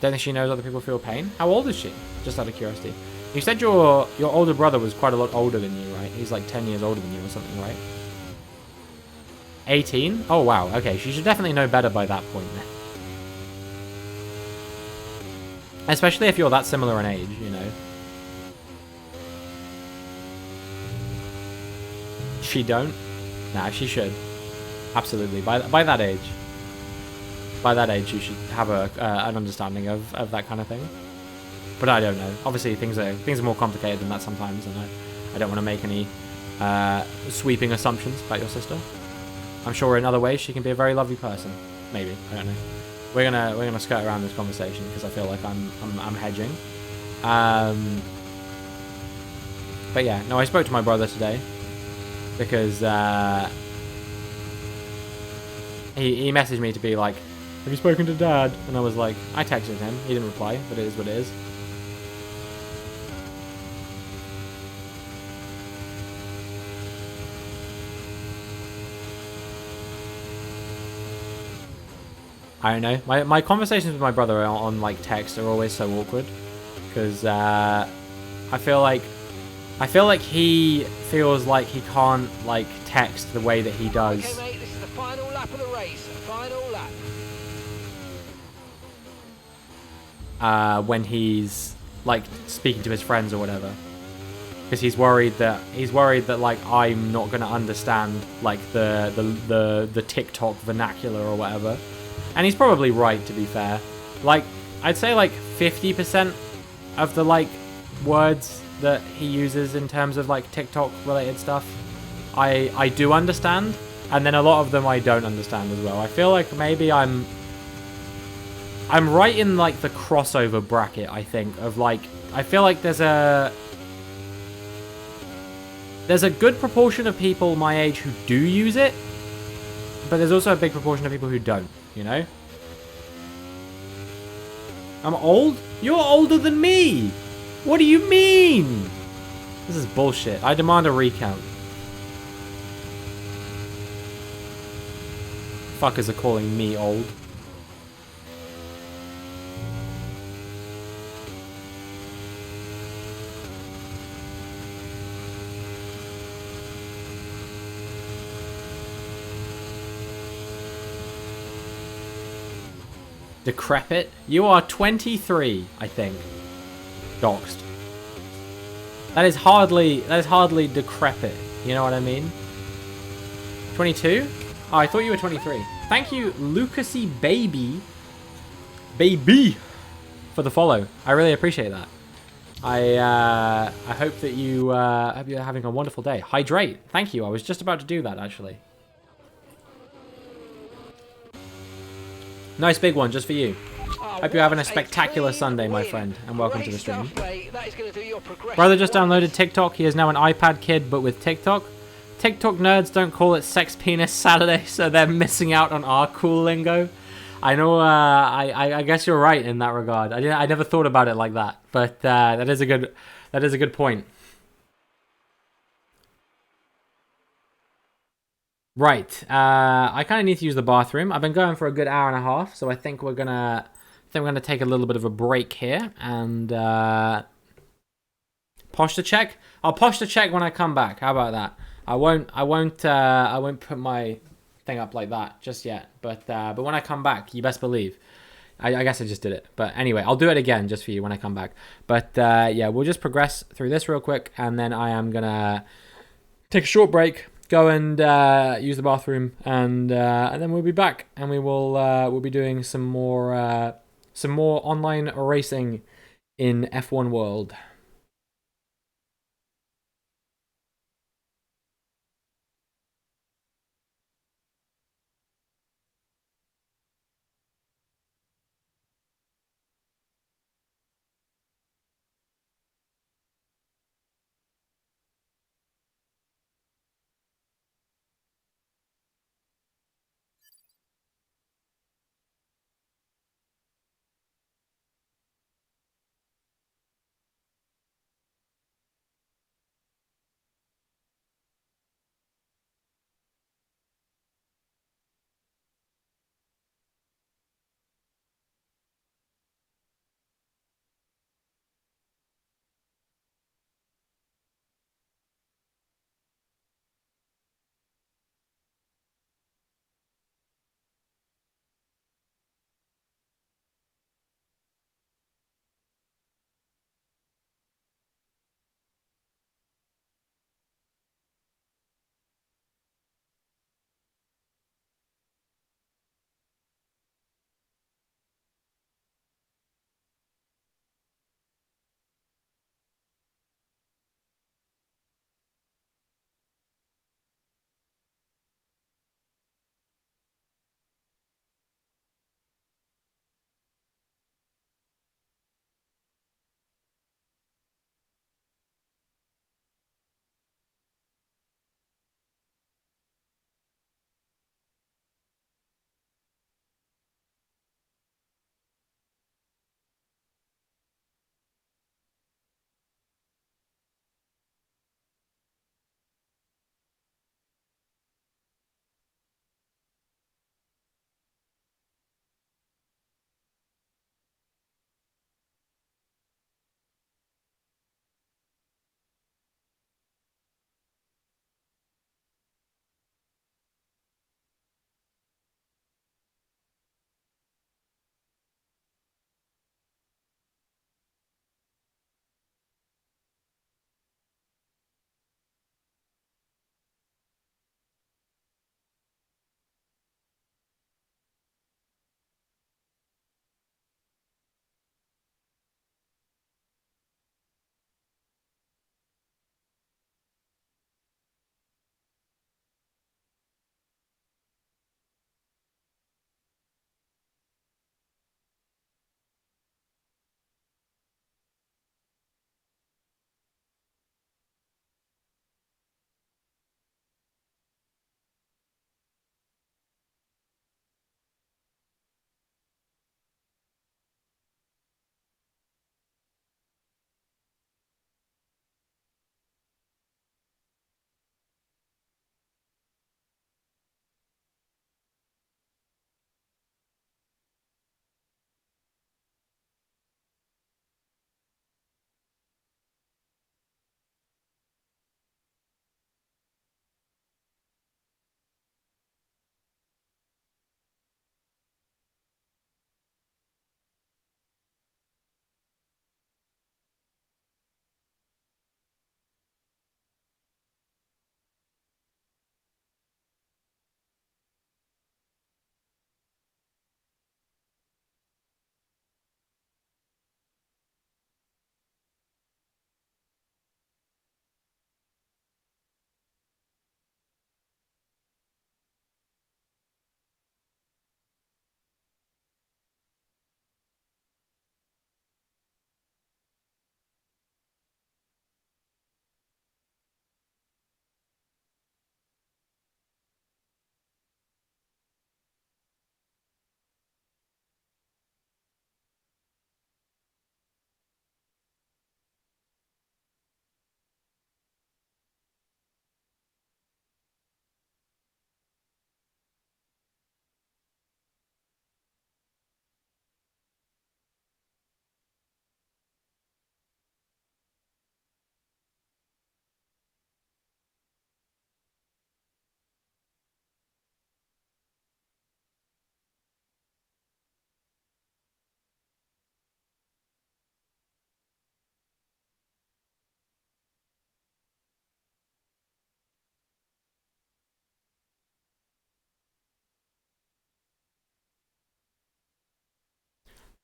Don't think she knows other people feel pain. How old is she? Just out of curiosity. You said your older brother was quite a lot older than you, right? He's like 10 years older than you or something, right? 18? Oh, wow. Okay, she should definitely know better by that point then. Especially if you're that similar in age, you know. She don't? Nah, she should. Absolutely. By that age. By that age, you should have an understanding of that kind of thing. But I don't know. Obviously, things are more complicated than that sometimes, and I don't want to make any sweeping assumptions about your sister. I'm sure in other ways she can be a very lovely person. Maybe, I don't know. We're gonna skirt around this conversation because I feel like I'm hedging. But yeah, no, I spoke to my brother today because he messaged me to be like, "Have you spoken to Dad?" And I was like, I texted him. He didn't reply, but it is what it is. I don't know. My conversations with my brother on like text are always so awkward because I feel like he feels like he can't like text the way that he does. Okay, mate, this is the final lap of the race. Final lap. When he's like speaking to his friends or whatever, because he's worried that like I'm not gonna understand like the TikTok vernacular or whatever. And he's probably right, to be fair. Like, I'd say like 50% of the like words that he uses in terms of like TikTok related stuff, I do understand, and then a lot of them I don't understand as well. I feel like maybe I'm right in like the crossover bracket, I think, of like, I feel like there's a good proportion of people my age who do use it, but there's also a big proportion of people who don't. You know? I'm old? You're older than me! What do you mean? This is bullshit. I demand a recount. Fuckers are calling me old. Decrepit? You are 23, I think. Doxed. That is hardly decrepit. You know what I mean? 22? Oh, I thought you were 23. Thank you, Lucasy Baby, for the follow. I really appreciate that. I hope that you're having a wonderful day. Hydrate. Thank you. I was just about to do that, actually. Nice big one, just for you. Hope you're having a What spectacular clean Sunday, my win. friend, and welcome to Great the stream. stuff, mate. That is going to do your progression Brother just wonders. downloaded TikTok. He is now an iPad kid, but with TikTok. TikTok nerds don't call it Sex Penis Saturday, so they're missing out on our cool lingo. I know. I guess you're right in that regard. I never thought about it like that, but that is a good point. Right. I kind of need to use the bathroom. I've been going for a good hour and a half, so I think we're gonna take a little bit of a break here and posture check. I'll posture check when I come back. How about that? I won't put my thing up like that just yet. But when I come back, you best believe. I guess I just did it. But anyway, I'll do it again just for you when I come back. But yeah, we'll just progress through this real quick, and then I am gonna take a short break, go and use the bathroom, and then we'll be back, and we'll be doing some more online racing in F1 World.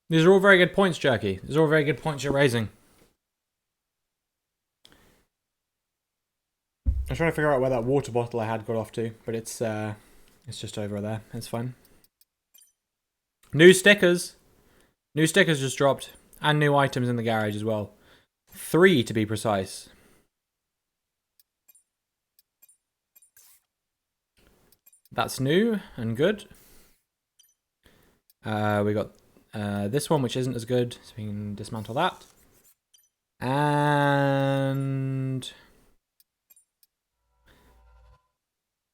These are all very good points, Jerky. These are all very good points you're raising. I'm trying to figure out where that water bottle I had got off to, but it's just over there. It's fine. New stickers. New stickers just dropped. And new items in the garage as well. 3 to be precise. That's new and good. We got this one, which isn't as good, so we can dismantle that. And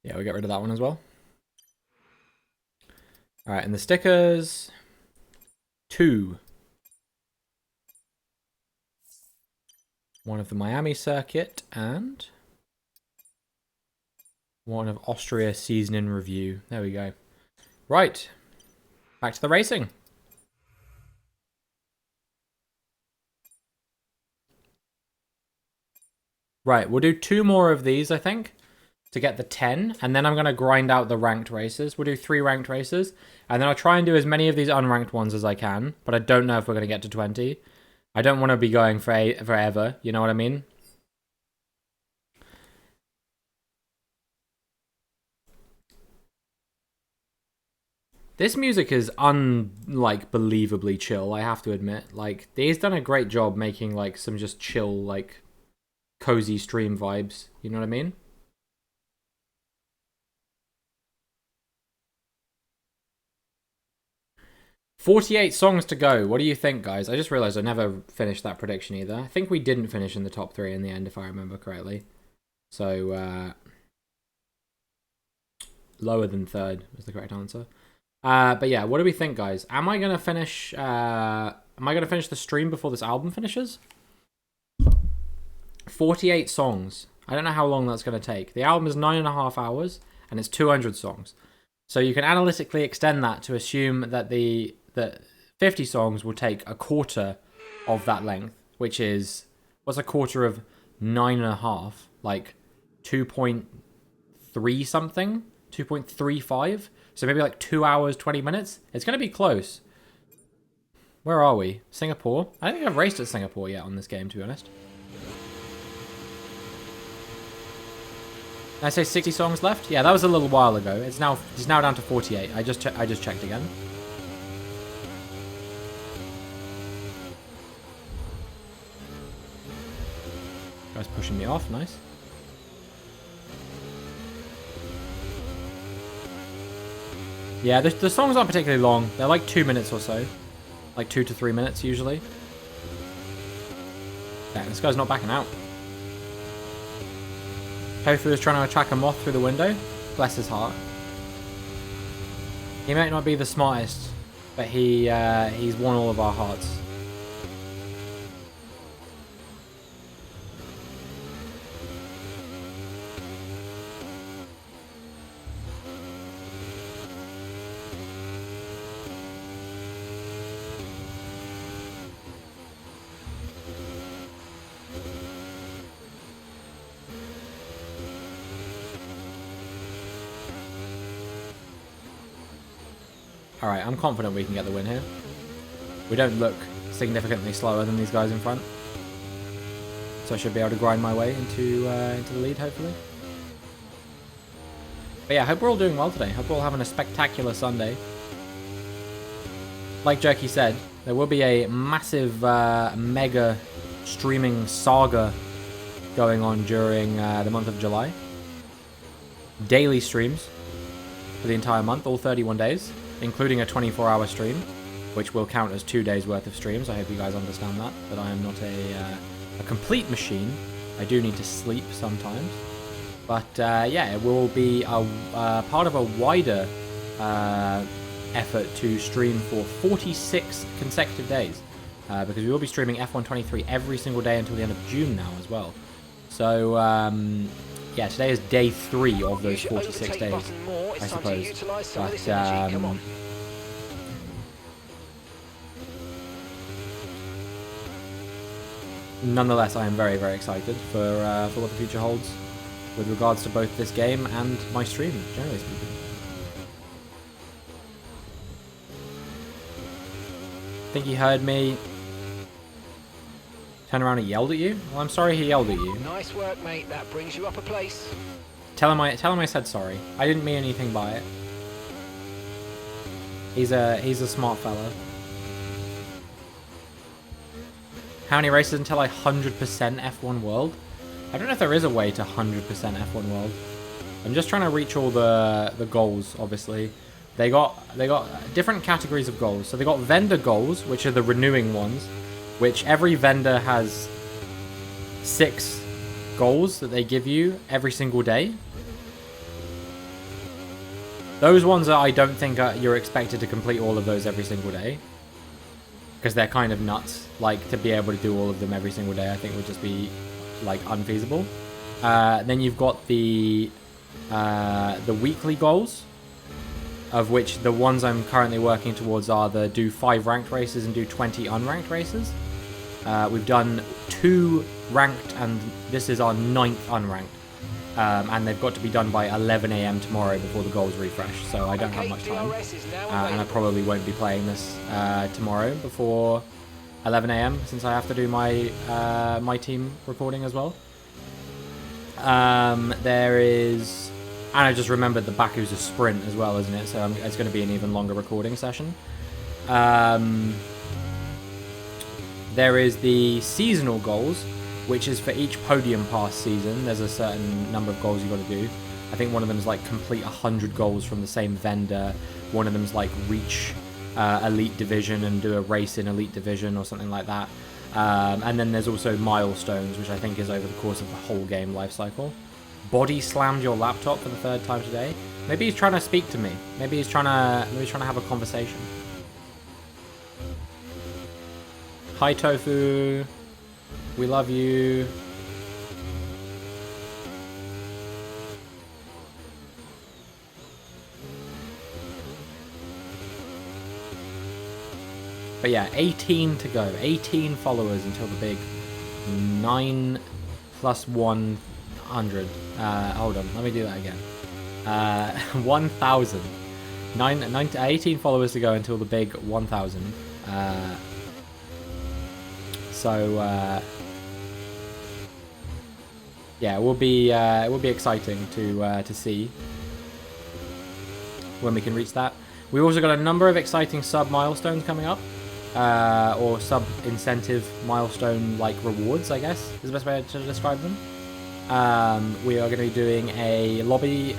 yeah, we get rid of that one as well. All right, and the stickers, 2. One of the Miami circuit and one of Austria season in review. There we go. Right, back to the racing. Right, we'll do 2 more of these, I think, to get the 10, and then I'm going to grind out the ranked races. We'll do 3 ranked races, and then I'll try and do as many of these unranked ones as I can, but I don't know if we're going to get to 20. I don't want to be going forever, you know what I mean? This music is believably chill, I have to admit. Like, he's done a great job making, like, some just chill, like, cozy stream vibes, you know what I mean? $48 songs to go. What do you think, guys? I just realized I never finished that prediction either. I think we didn't finish in the top 3 in the end, if I remember correctly. So, lower than 3rd was the correct answer. But yeah, what do we think, guys? Am I gonna finish the stream before this album finishes? 48 songs. I don't know how long that's gonna take. The album is 9.5 hours and it's 200 songs. So you can analytically extend that to assume that the 50 songs will take a quarter of that length, which is, what's a quarter of 9.5? Like 2.3 something? 2.35? So maybe like 2 hours, 20 minutes? It's going to be close. Where are we? Singapore? I don't think I've raced at Singapore yet on this game, to be honest. Did I say 60 songs left? Yeah, that was a little while ago. It's now down to 48. I just checked again. Guy's pushing me off. Nice. Yeah, the songs aren't particularly long. They're like 2 minutes or so. Like 2 to 3 minutes usually. Damn, this guy's not backing out. Tofu is trying to attract a moth through the window. Bless his heart. He might not be the smartest, but he's won all of our hearts. Alright, I'm confident we can get the win here. We don't look significantly slower than these guys in front. So I should be able to grind my way into the lead, hopefully. But yeah, I hope we're all doing well today. Hope we're all having a spectacular Sunday. Like Jerky said, there will be a massive, mega streaming saga going on during the month of July. Daily streams for the entire month, all 31 days. Including a 24-hour stream, which will count as 2 days worth of streams. I hope you guys understand that I am not a complete machine. I do need to sleep sometimes. But yeah, it will be a part of a wider effort to stream for 46 consecutive days. Because we will be streaming F1 23 every single day until the end of June now as well. So yeah, today is day 3 of those 46 days, I suppose. But nonetheless, I am very, very excited for what the future holds with regards to both this game and my stream, generally speaking. Think he heard me. Turned around and yelled at you? Well, I'm sorry he yelled at you. Nice work, mate. That brings you up a place. Tell him I said sorry. I didn't mean anything by it. He's a smart fella. How many races until I 100% F1 World? I don't know if there is a way to 100% F1 World. I'm just trying to reach all the goals, obviously. They got different categories of goals. So they got vendor goals, which are the renewing ones, which every vendor has 6 goals that they give you every single day. Those ones I don't think you're expected to complete all of those every single day, because they're kind of nuts. Like, to be able to do all of them every single day, I think would just be like unfeasible. Then you've got the weekly goals, of which the ones I'm currently working towards are the do 5 ranked races and do 20 unranked races. We've done 2 ranked, and this is our 9th unranked. And they've got to be done by 11 AM tomorrow before the goals refresh, so I don't have much time. And I probably won't be playing this tomorrow before 11 AM, since I have to do my my team recording as well. There is... And I just remembered the Baku's a sprint as well, isn't it? So it's going to be an even longer recording session. There is the seasonal goals, which is for each podium pass season. There's a certain number of goals you've got to do. I think one of them is like complete 100 goals from the same vendor. One of them is like reach Elite Division and do a race in Elite Division or something like that. And then there's also milestones, which I think is over the course of the whole game life cycle. Body slammed your laptop for the 3rd time today. Maybe he's trying to speak to me. Maybe he's trying to have a conversation. Hi Tofu. We love you. But yeah, 18 to go. 18 followers until the big 9 plus 100. Hold on, let me do that again. 1,000. 18 followers to go until the big 1,000. Yeah, it will be exciting to see when we can reach that. We've also got a number of exciting sub milestones coming up, or sub incentive milestone like rewards, I guess is the best way to describe them. We are going to be doing a lobby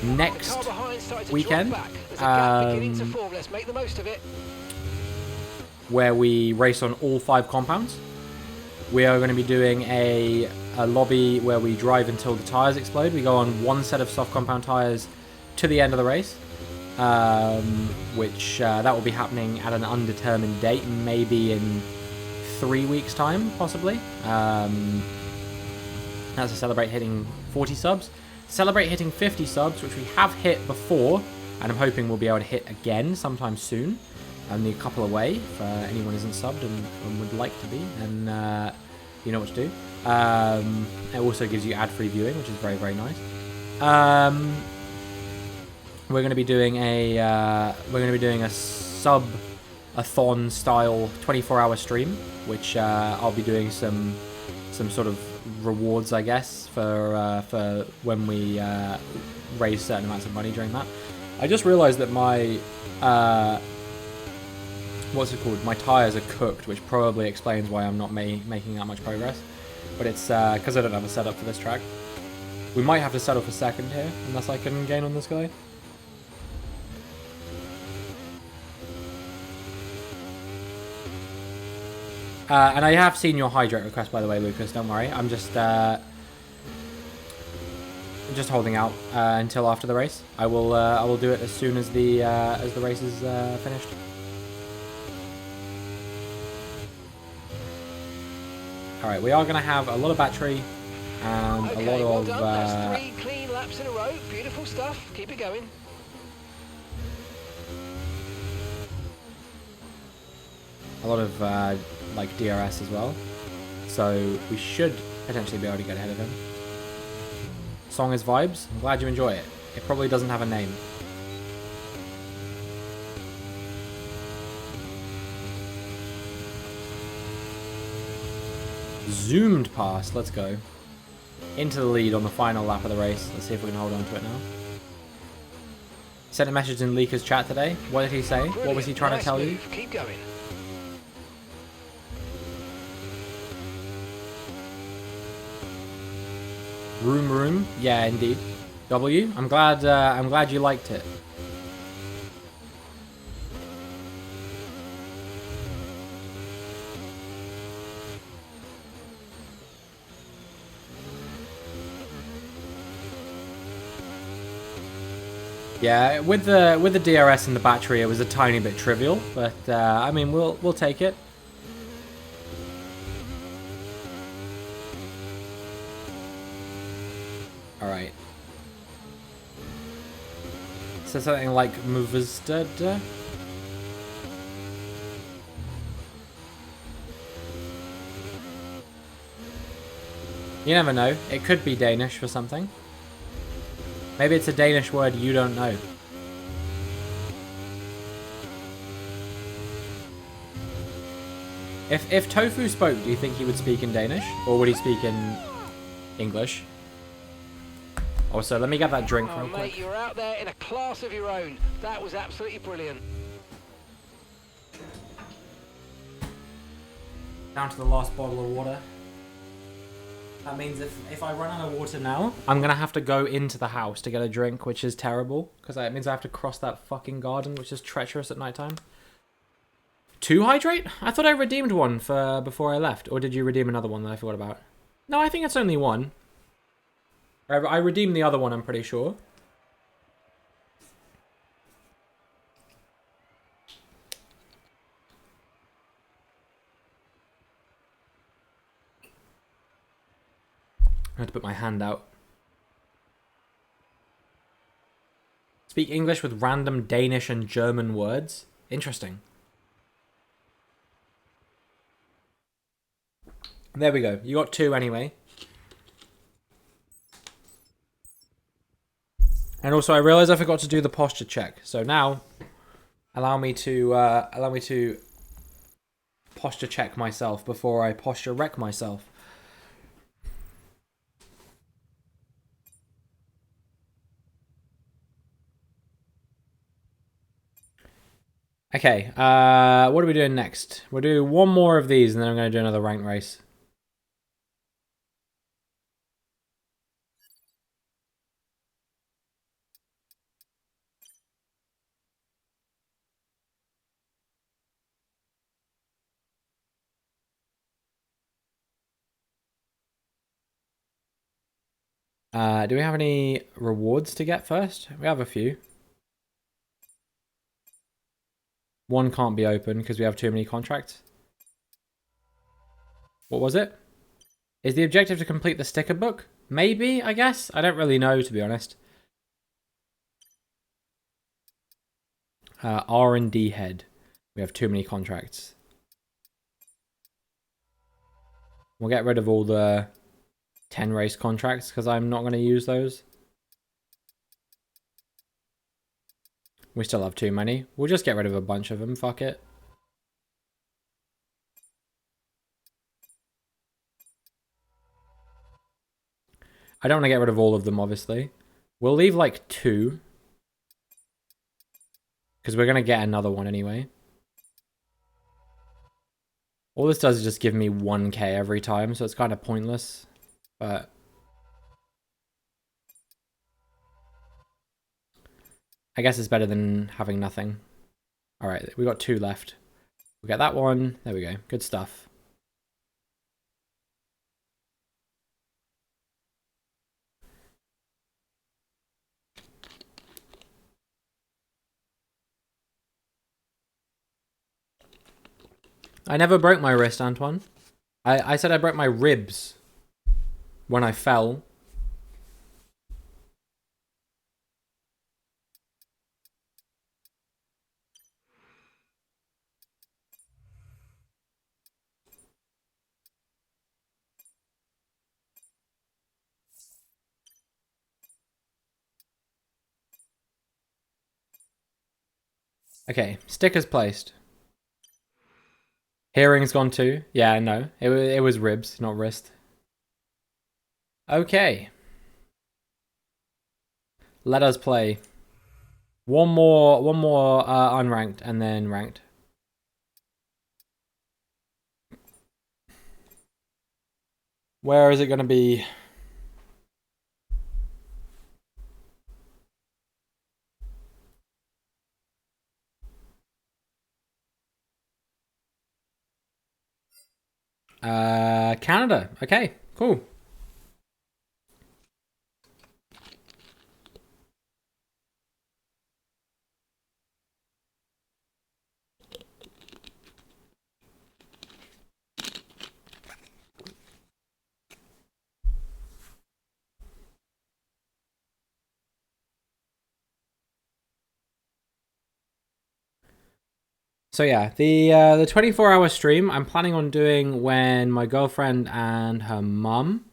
next weekend, where we race on all 5 compounds. We are going to be doing a lobby where we drive until the tires explode. We go on 1 set of soft compound tires to the end of the race, which that will be happening at an undetermined date, maybe in 3 weeks' time, possibly. That's to celebrate hitting 40 subs. Celebrate hitting 50 subs, which we have hit before, and I'm hoping we'll be able to hit again sometime soon. Only a couple away if anyone isn't subbed and would like to be, and you know what to do. It also gives you ad-free viewing, which is very, very nice. We're going to be doing a sub-a-thon style 24-hour stream, which I'll be doing some sort of rewards, I guess, for when we raise certain amounts of money during that. I just realised that my what's it called? My tires are cooked, which probably explains why I'm not making that much progress. But it's because I don't have a setup for this track. We might have to settle for 2nd here, unless I can gain on this guy. And I have seen your hydrate request, by the way, Lucas. Don't worry. I'm just holding out until after the race. I will do it as soon as the race is finished. All right, we are going to have a lot of battery and a lot of. That's 3 clean laps in a row. Beautiful stuff. Keep it going. A lot of like DRS as well, so we should potentially be able to get ahead of him. Song is vibes. I'm glad you enjoy it. It probably doesn't have a name. Zoomed past. Let's go. Into the lead on the final lap of the race. Let's see if we can hold on to it now. Sent a message in Leaker's chat today. What did he say? Brilliant. What was he trying to tell you? Keep going. Room. Yeah, indeed. W. I'm glad you liked it. Yeah, with the DRS and the battery, it was a tiny bit trivial, but I mean, we'll take it. All right. So something like Movistad. You never know. It could be Danish for something. Maybe it's a Danish word you don't know. If Tofu spoke, do you think he would speak in Danish? Or would he speak in English? Also, let me get that drink real quick. Mate, you're out there in a class of your own. That was absolutely brilliant. Down to the last bottle of water. That means if I run out of water now, I'm going to have to go into the house to get a drink, which is terrible. Because that means I have to cross that fucking garden, which is treacherous at nighttime. 2 hydrate? I thought I redeemed one for before I left. Or did you redeem another one that I forgot about? No, I think it's only one. I redeemed the other one, I'm pretty sure. I had to put my hand out. Speak English with random Danish and German words. Interesting. There we go. You got 2 anyway. And also, I realized I forgot to do the posture check. So now, allow me to posture check myself before I posture wreck myself. Okay, what are we doing next? We'll do one more of these, and then I'm going to do another ranked race. Do we have any rewards to get first? We have a few. One can't be open because we have too many contracts. What was it? Is the objective to complete the sticker book? Maybe, I guess. I don't really know, to be honest. R&D head. We have too many contracts. We'll get rid of all the 10 race contracts because I'm not going to use those. We still have too many. We'll just get rid of a bunch of them. Fuck it. I don't want to get rid of all of them, obviously. We'll leave like 2. Because we're going to get another one anyway. All this does is just give me 1k every time, so it's kind of pointless. But I guess it's better than having nothing. Alright, we got 2 left. We'll get that one. There we go. Good stuff. I never broke my wrist, Antoine. I said I broke my ribs when I fell. Okay, stickers placed. Hearing's gone too. Yeah, no. It was ribs, not wrist. Okay. Let us play. One more unranked and then ranked. Where is it going to be? Canada. Okay, cool. So yeah, the 24-hour stream I'm planning on doing when my girlfriend and her mum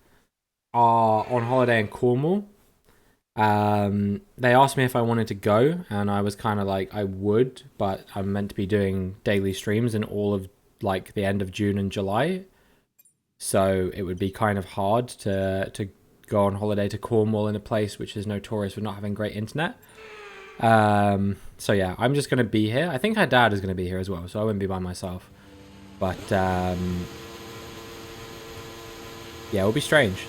are on holiday in Cornwall. They asked me if I wanted to go, and I was kind of like, I would, but I'm meant to be doing daily streams in all of like the end of June and July, so it would be kind of hard to go on holiday to Cornwall in a place which is notorious for not having great internet. So yeah, I'm just gonna be here. I think her dad is gonna be here as well, so I wouldn't be by myself. But yeah, it'll be strange.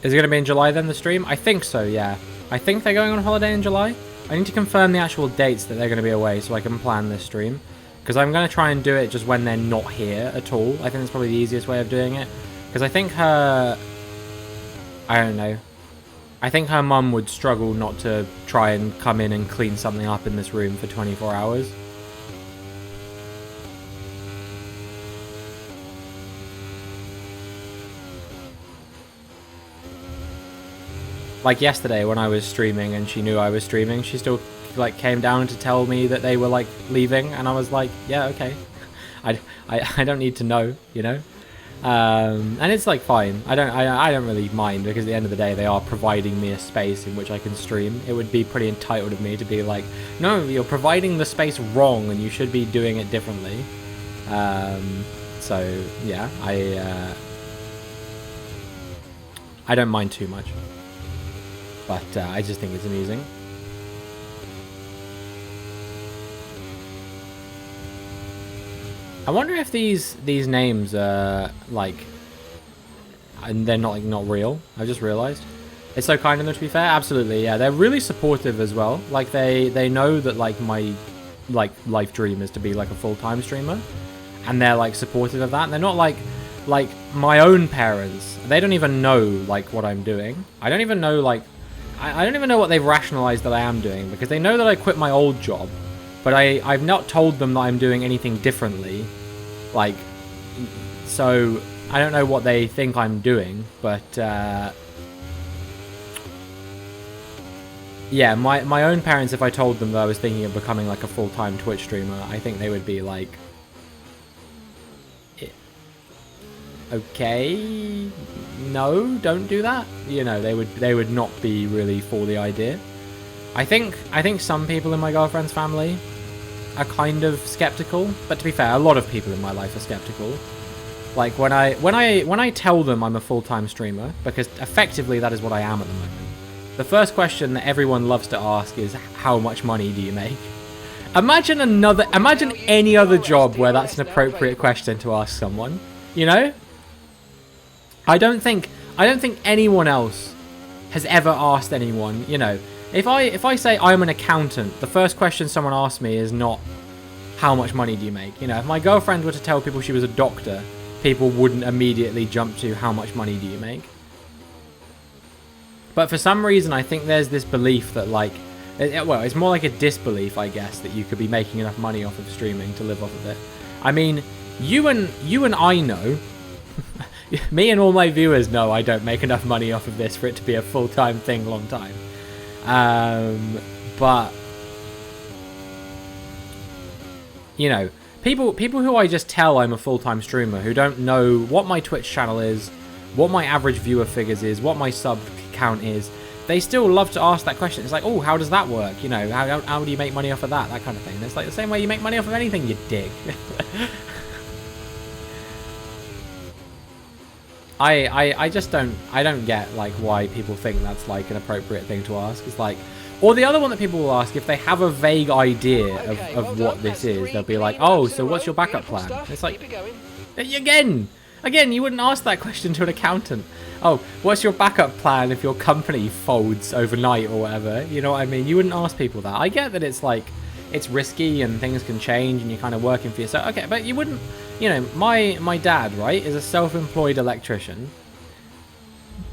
Is it gonna be in July then, the stream? I think so, yeah. I think they're going on holiday in July. I need to confirm the actual dates that they're going to be away so I can plan this stream. Because I'm going to try and do it just when they're not here at all. I think that's probably the easiest way of doing it. Because I think her... I don't know. I think her mum would struggle not to try and come in and clean something up in this room for 24 hours. Like yesterday when I was streaming and she knew I was streaming, she still like came down to tell me that they were like leaving, and I was like, yeah, okay. I don't need to know, you know? And it's like fine. I don't really mind, because at the end of the day they are providing me a space in which I can stream. It would be pretty entitled of me to be like, no, you're providing the space wrong and you should be doing it differently. So yeah, I don't mind too much. But I just think it's amusing. I wonder if these names are like, and they're not real. I just realized. It's so kind of them, to be fair. Absolutely, yeah. They're really supportive as well. Like they know that like my life dream is to be like a full-time streamer, and they're like supportive of that. And they're not like my own parents. They don't even know like what I'm doing. I don't even know like. I don't even know what they've rationalized that I am doing, because they know that I quit my old job, but I've not told them that I'm doing anything differently. Like, so I don't know what they think I'm doing, but yeah, my own parents, if I told them that I was thinking of becoming like a full-time Twitch streamer, I think they would be like, okay, no, don't do that. You know, they would not be really for the idea. I think some people in my girlfriend's family are kind of skeptical, but to be fair, a lot of people in my life are skeptical. Like when I tell them I'm a full-time streamer, because effectively that is what I am at the moment. The first question that everyone loves to ask is, how much money do you make? Imagine any other job where that's an appropriate question to ask someone, you know? I don't think anyone else has ever asked anyone, you know, if I say I'm an accountant, the first question someone asks me is not how much money do you make? You know, if my girlfriend were to tell people she was a doctor, people wouldn't immediately jump to how much money do you make? But for some reason, I think there's this belief that like, well, it's more like a disbelief, I guess, that you could be making enough money off of streaming to live off of it. I mean, you and I know. Me and all my viewers know I don't make enough money off of this for it to be a full-time thing long time. But, you know, people who I just tell I'm a full-time streamer, who don't know what my Twitch channel is, what my average viewer figures is, what my sub count is, they still love to ask that question. It's like, oh, how does that work? You know, how do you make money off of that? That kind of thing. It's like the same way you make money off of anything, you dick. I just don't get like why people think that's like an appropriate thing to ask. It's like, or the other one that people will ask, if they have a vague idea of what this is, they'll be like, oh, so what's your backup plan? It's like, again, you wouldn't ask that question to an accountant. Oh, what's your backup plan if your company folds overnight or whatever? You know what I mean? You wouldn't ask people that. I get that it's like, it's risky and things can change and you're kind of working for yourself. Okay, but you wouldn't, you know, my dad, right, is a self-employed electrician.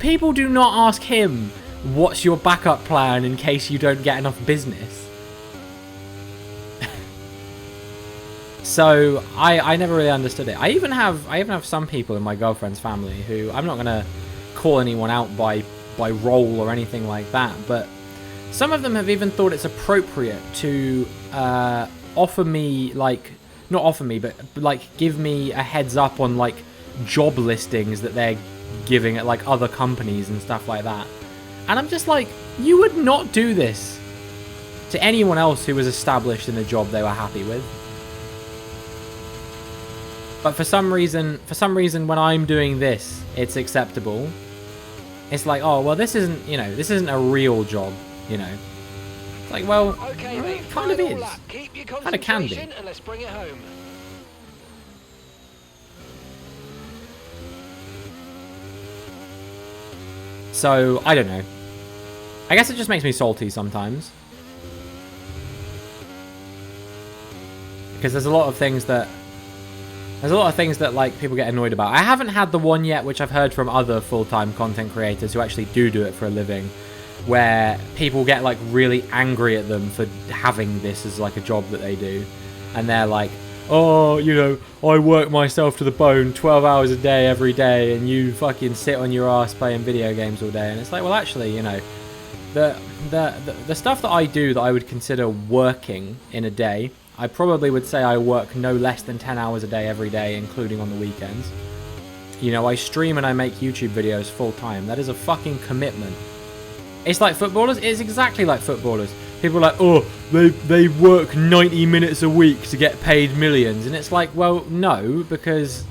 People do not ask him, what's your backup plan in case you don't get enough business? So I never really understood it. I even have some people in my girlfriend's family who, I'm not gonna call anyone out by role or anything like that, but some of them have even thought it's appropriate to offer me, like, not offer me, but like give me a heads up on like job listings that they're giving at like other companies and stuff like that. And I'm just like, you would not do this to anyone else who was established in a job they were happy with. But for some reason when I'm doing this, it's acceptable. It's like, oh, well, this isn't, you know, this isn't a real job, you know. It's like, well, Okay, mate, it kind of is. Keep your Kind of can be. and let's bring it home. So, I don't know. I guess it just makes me salty sometimes. Because there's a lot of things that like people get annoyed about. I haven't had the one yet, which I've heard from other full-time content creators who actually do it for a living, where people get like really angry at them for having this as like a job that they do, and they're like, oh, you know, I work myself to the bone 12 hours a day every day, and you fucking sit on your ass playing video games all day. And it's like, well, actually, you know, the stuff that I do that I would consider working in a day, I probably would say I work no less than 10 hours a day every day, including on the weekends. You know, I stream and I make YouTube videos full time. That is a fucking commitment. It's like footballers. It's exactly like footballers. People are like, oh, they work 90 minutes a week to get paid millions. And it's like, well, no, because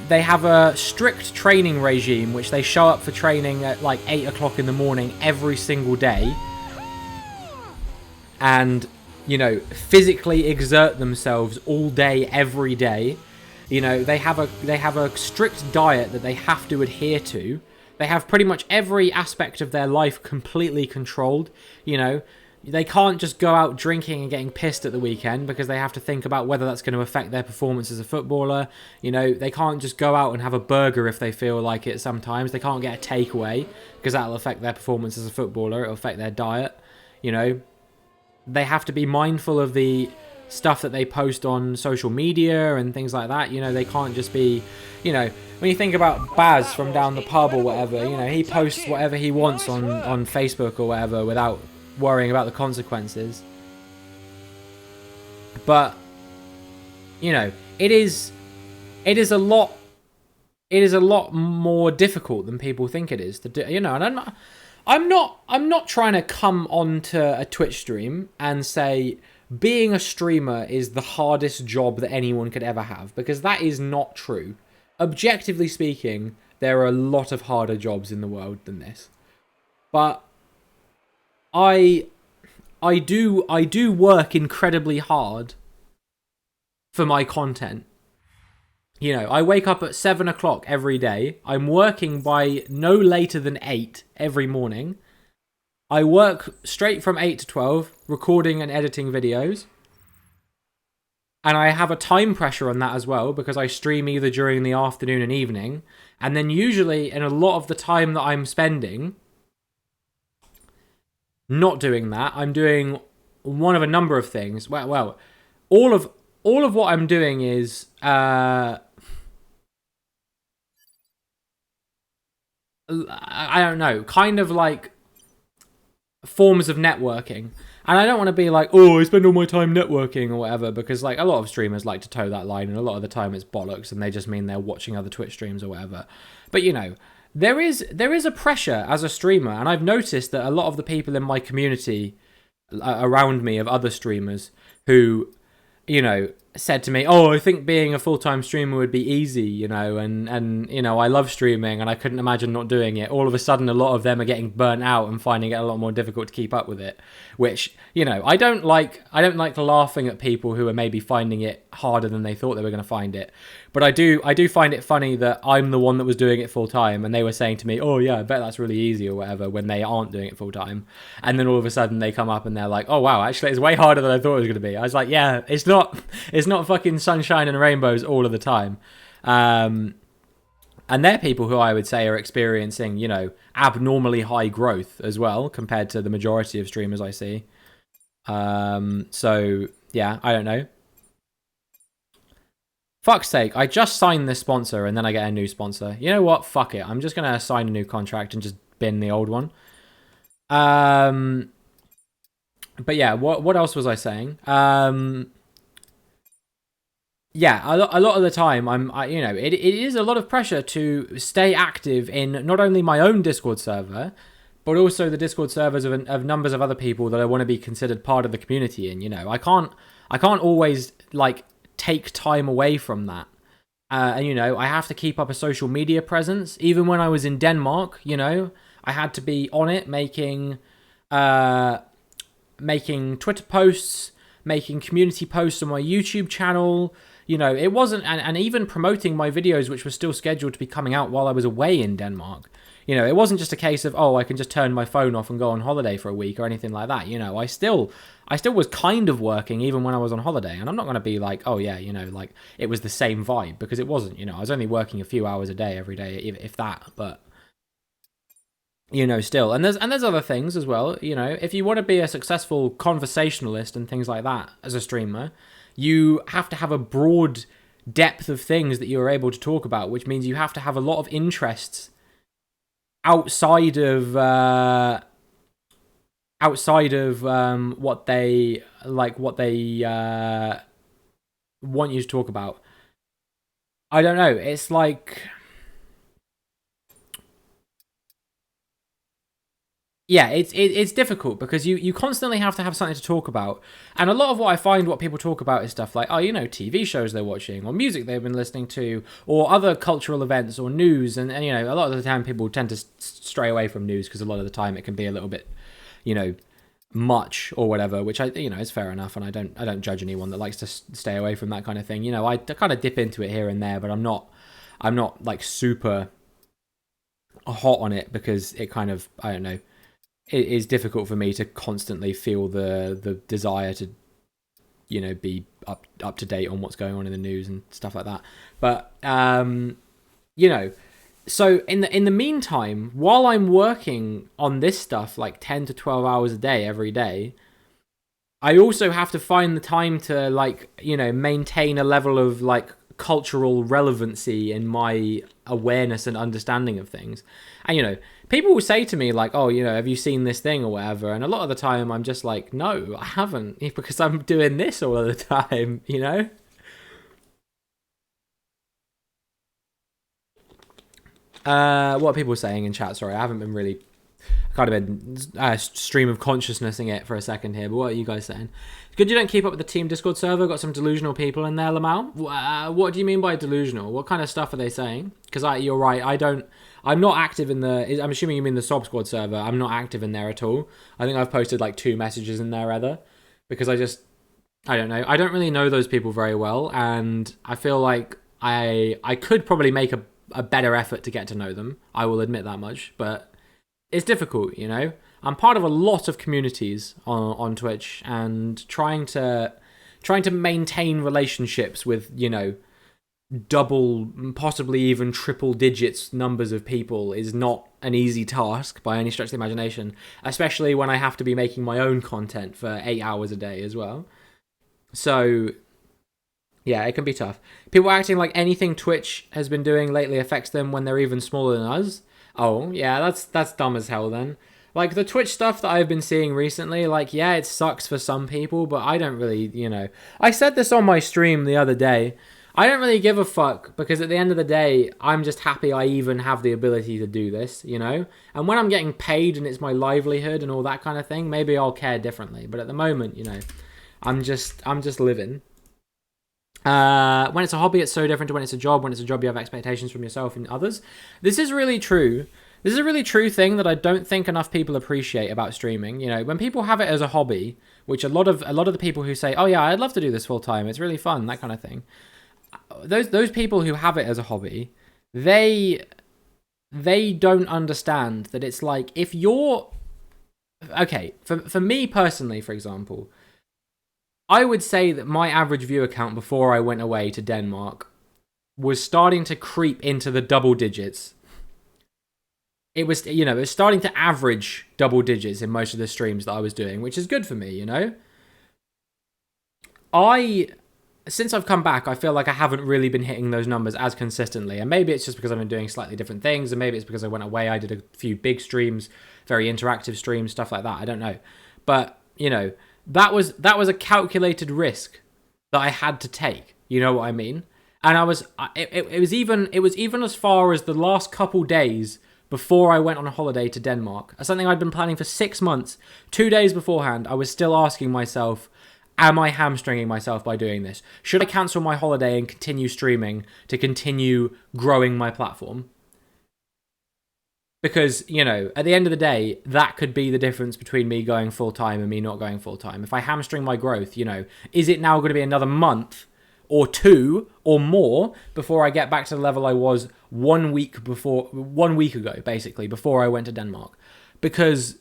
they have a strict training regime, which they show up for training at like 8 o'clock in the morning every single day. And, you know, physically exert themselves all day, every day. You know, they have a strict diet that they have to adhere to. They have pretty much every aspect of their life completely controlled. You know, they can't just go out drinking and getting pissed at the weekend because they have to think about whether that's going to affect their performance as a footballer. You know, they can't just go out and have a burger if they feel like it sometimes. They can't get a takeaway because that'll affect their performance as a footballer. It'll affect their diet. You know, they have to be mindful of the stuff that they post on social media and things like that. You know, they can't just be, you know, when you think about Baz from down the pub or whatever, you know, he posts whatever he wants on Facebook or whatever without worrying about the consequences. But, you know, it is a lot more difficult than people think it is to do, you know. And I'm not trying to come onto a Twitch stream and say being a streamer is the hardest job that anyone could ever have, because that is not true. Objectively speaking, there are a lot of harder jobs in the world than this. But I do work incredibly hard for my content. You know, I wake up at 7 o'clock every day. I'm working by no later than 8 every morning. I work straight from 8 to 12, recording and editing videos. And I have a time pressure on that as well, because I stream either during the afternoon and evening. And then usually, in a lot of the time that I'm spending not doing that, I'm doing one of a number of things. Well, all of what I'm doing is I don't know, kind of like forms of networking. And I don't want to be like, oh, I spend all my time networking or whatever, because like a lot of streamers like to toe that line, and a lot of the time it's bollocks, and they just mean they're watching other Twitch streams or whatever. But you know, there is a pressure as a streamer, and I've noticed that a lot of the people in my community around me of other streamers who, you know, said to me, oh, I think being a full-time streamer would be easy, you know, and you know, I love streaming and I couldn't imagine not doing it. All of a sudden, a lot of them are getting burnt out and finding it a lot more difficult to keep up with it, which, you know, I don't like laughing at people who are maybe finding it harder than they thought they were going to find it. But I do find it funny that I'm the one that was doing it full time, and they were saying to me, oh yeah, I bet that's really easy or whatever, when they aren't doing it full time. And then all of a sudden they come up and they're like, oh wow, actually it's way harder than I thought it was going to be. I was like, yeah, it's not fucking sunshine and rainbows all of the time. And they're people who I would say are experiencing, you know, abnormally high growth as well compared to the majority of streamers I see. So yeah, I don't know. Fuck's sake, I just signed this sponsor and then I get a new sponsor. You know what? Fuck it. I'm just going to sign a new contract and just bin the old one. But yeah, what else was I saying? Yeah, a lot of the time, you know, it is a lot of pressure to stay active in not only my own Discord server, but also the Discord servers of numbers of other people that I want to be considered part of the community in. You know, I can't always like take time away from that. And you know, I have to keep up a social media presence. Even when I was in Denmark, you know, I had to be on it, making Twitter posts, making community posts on my YouTube channel. You know, it wasn't, and even promoting my videos, which were still scheduled to be coming out while I was away in Denmark. You know, it wasn't just a case of, oh, I can just turn my phone off and go on holiday for a week or anything like that. You know, I still was kind of working even when I was on holiday. And I'm not going to be like, oh yeah, you know, like it was the same vibe, because it wasn't. You know, I was only working a few hours a day every day, if that. But you know, still, and there's other things as well. You know, if you want to be a successful conversationalist and things like that as a streamer, you have to have a broad depth of things that you are able to talk about, which means you have to have a lot of interests outside of what they want you to talk about. I don't know. It's like, yeah, it's difficult because you constantly have to have something to talk about. And a lot of what I find what people talk about is stuff like, oh, you know, TV shows they're watching, or music they've been listening to, or other cultural events, or news. And you know, a lot of the time people tend to stray away from news because a lot of the time it can be a little bit, you know, much or whatever, which you know, is fair enough. And I don't judge anyone that likes to stay away from that kind of thing. You know, I kind of dip into it here and there, but I'm not like super hot on it, because it kind of, I don't know, it is difficult for me to constantly feel the desire to, you know, be up to date on what's going on in the news and stuff like that. But you know, so in the meantime, while I'm working on this stuff like 10 to 12 hours a day every day, I also have to find the time to, like, you know, maintain a level of like cultural relevancy in my awareness and understanding of things. And you know, people will say to me like, oh, you know, have you seen this thing or whatever? And a lot of the time I'm just like, no, I haven't, because I'm doing this all of the time, you know? What are people saying in chat? Sorry, I haven't been really, kind of been stream of consciousnessing it for a second here, but what are you guys saying? It's good you don't keep up with the team Discord server. Got some delusional people in there, Lamal. What do you mean by delusional? What kind of stuff are they saying? Because you're right, I'm not active in the, I'm assuming you mean the Sob Squad server. I'm not active in there at all. I think I've posted like 2 messages in there rather, because I don't know. I don't really know those people very well, and I feel like I could probably make a better effort to get to know them. I will admit that much, but it's difficult, you know? I'm part of a lot of communities on Twitch, and trying to maintain relationships with, you know, double, possibly even triple digits numbers of people is not an easy task by any stretch of the imagination, especially when I have to be making my own content for 8 hours a day as well. So yeah, it can be tough. People acting like anything Twitch has been doing lately affects them when they're even smaller than us. Oh yeah, that's dumb as hell then. Like, the Twitch stuff that I've been seeing recently, like, yeah, it sucks for some people, but I don't really, I said this on my stream the other day. I don't really give a fuck, because at the end of the day, I'm just happy I even have the ability to do this, And when I'm getting paid and it's my livelihood and all that kind of thing, maybe I'll care differently. But at the moment, I'm just living. When it's a hobby, it's so different to when it's a job. When it's a job, you have expectations from yourself and others. This is really true. This is a really true thing that I don't think enough people appreciate about streaming. When people have it as a hobby, which a lot of the people who say, "Oh yeah, I'd love to do this full time. It's really fun," that kind of thing. Those people who have it as a hobby, they don't understand that it's like, if you're okay, for me personally, for example, I would say that my average view count before I went away to Denmark was starting to creep into the double digits. It was, it was starting to average double digits in most of the streams that I was doing, which is good for me, Since I've come back, I feel like I haven't really been hitting those numbers as consistently. And maybe it's just because I've been doing slightly different things. And maybe it's because I went away. I did a few big streams, very interactive streams, stuff like that. I don't know. But, that was a calculated risk that I had to take. You know what I mean? And it was even as far as the last couple days before I went on a holiday to Denmark. Something I'd been planning for 6 months. 2 days beforehand, I was still asking myself, am I hamstringing myself by doing this? Should I cancel my holiday and continue streaming to continue growing my platform? Because, at the end of the day, that could be the difference between me going full-time and me not going full-time. If I hamstring my growth, is it now going to be another month or 2 or more before I get back to the level I was 1 week ago, basically, before I went to Denmark? Because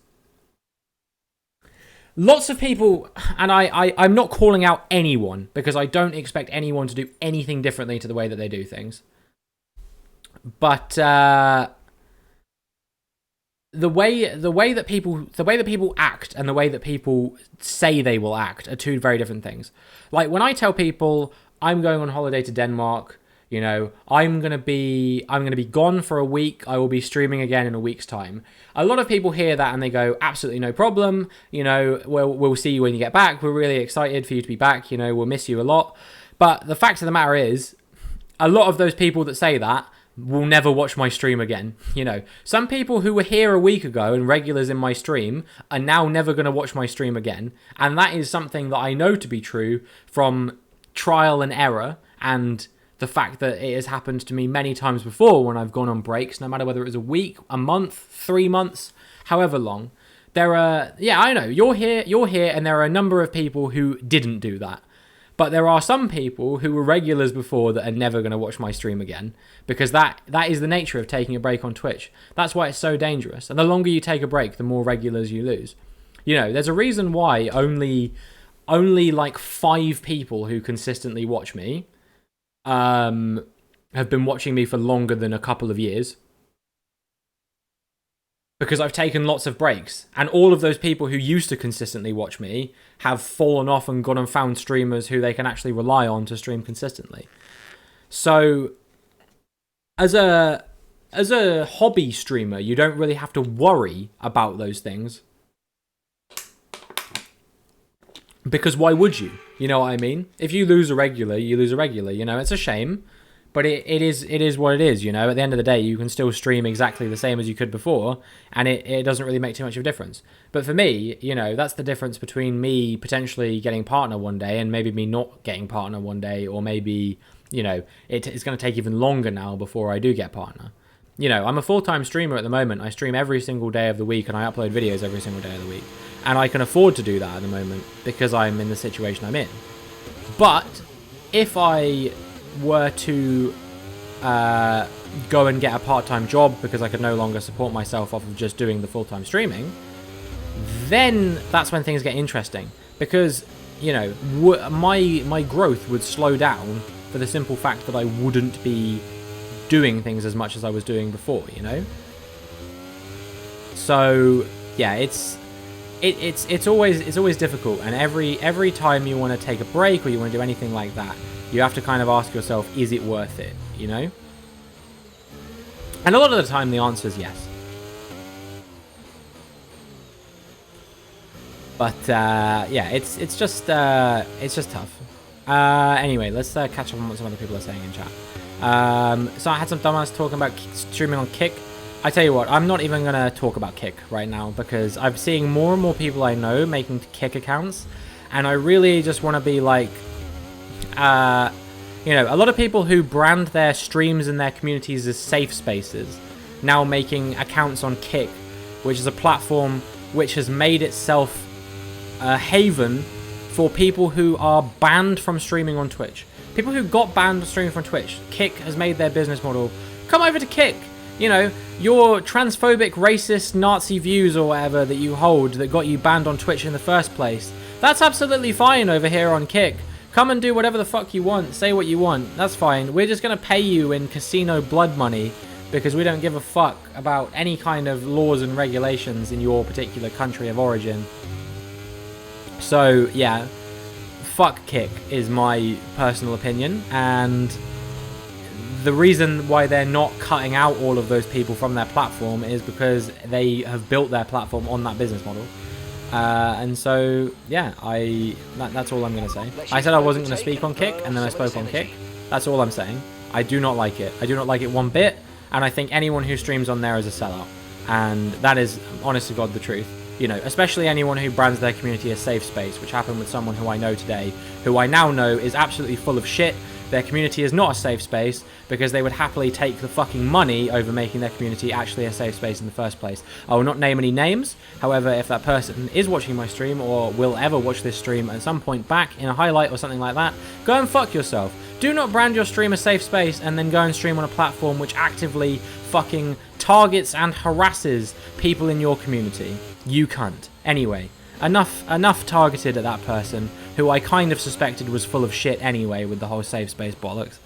lots of people, and I'm not calling out anyone, because I don't expect anyone to do anything differently to the way that they do things. But the way that people act and the way that people say they will act are two very different things. Like, when I tell people I'm going on holiday to Denmark, I'm gonna be gone for a week. I will be streaming again in a week's time. A lot of people hear that and they go, absolutely no problem. We'll see you when you get back. We're really excited for you to be back. We'll miss you a lot. But the fact of the matter is, a lot of those people that say that will never watch my stream again. Some people who were here a week ago and regulars in my stream are now never going to watch my stream again. And that is something that I know to be true from trial and error, and the fact that it has happened to me many times before when I've gone on breaks, no matter whether it was a week, a month, 3 months, however long. I know, you're here, and there are a number of people who didn't do that. But there are some people who were regulars before that are never going to watch my stream again, because that is the nature of taking a break on Twitch. That's why it's so dangerous. And the longer you take a break, the more regulars you lose. There's a reason why only like 5 people who consistently watch me have been watching me for longer than a couple of years. Because I've taken lots of breaks. And all of those people who used to consistently watch me have fallen off and gone and found streamers who they can actually rely on to stream consistently. So, as a hobby streamer, you don't really have to worry about those things. Because why would you? You know what I mean? If you lose a regular, you lose a regular. It's a shame. But it is what it is, At the end of the day, you can still stream exactly the same as you could before, and it doesn't really make too much of a difference. But for me, that's the difference between me potentially getting partner one day and maybe me not getting partner one day, or maybe, it's going to take even longer now before I do get partner. I'm a full-time streamer at the moment. I stream every single day of the week, and I upload videos every single day of the week. And I can afford to do that at the moment because I'm in the situation I'm in. But if I were to go and get a part-time job because I could no longer support myself off of just doing the full-time streaming, then that's when things get interesting. Because, my growth would slow down for the simple fact that I wouldn't be doing things as much as I was doing before, So, yeah, it's always difficult, and every time you want to take a break or you want to do anything like that, you have to kind of ask yourself, is it worth it, And a lot of the time the answer is yes. But yeah, it's just tough. Anyway, let's catch up on what some other people are saying in chat. So I had some dumbass talking about streaming on Kick. I tell you what, I'm not even gonna talk about Kick right now because I'm seeing more and more people I know making Kick accounts, and I really just want to be like, you know, a lot of people who brand their streams and their communities as safe spaces now making accounts on Kick, which is a platform which has made itself a haven for people who are banned from streaming on Twitch. People who got banned from streaming from Twitch. Kick has made their business model. Come over to Kick. You know, your transphobic, racist, Nazi views or whatever that you hold that got you banned on Twitch in the first place. That's absolutely fine over here on Kick. Come and do whatever the fuck you want. Say what you want. That's fine. We're just going to pay you in casino blood money because we don't give a fuck about any kind of laws and regulations in your particular country of origin. So, yeah. Fuck Kick is my personal opinion, and the reason why they're not cutting out all of those people from their platform is because they have built their platform on that business model. And so, yeah, that's all I'm going to say. I said I wasn't going to speak on Kick, and then I spoke on Kick. That's all I'm saying. I do not like it. I do not like it one bit, and I think anyone who streams on there is a sellout. And that is, honest to God, the truth. You know, especially anyone who brands their community a safe space, which happened with someone who I know today, who I now know is absolutely full of shit. Their community is not a safe space because they would happily take the fucking money over making their community actually a safe space in the first place. I will not name any names. However, if that person is watching my stream or will ever watch this stream at some point back in a highlight or something like that, go and fuck yourself. Do not brand your stream a safe space and then go and stream on a platform which actively fucking targets and harasses people in your community. You cunt. Anyway, enough targeted at that person, who I kind of suspected was full of shit anyway with the whole safe space bollocks.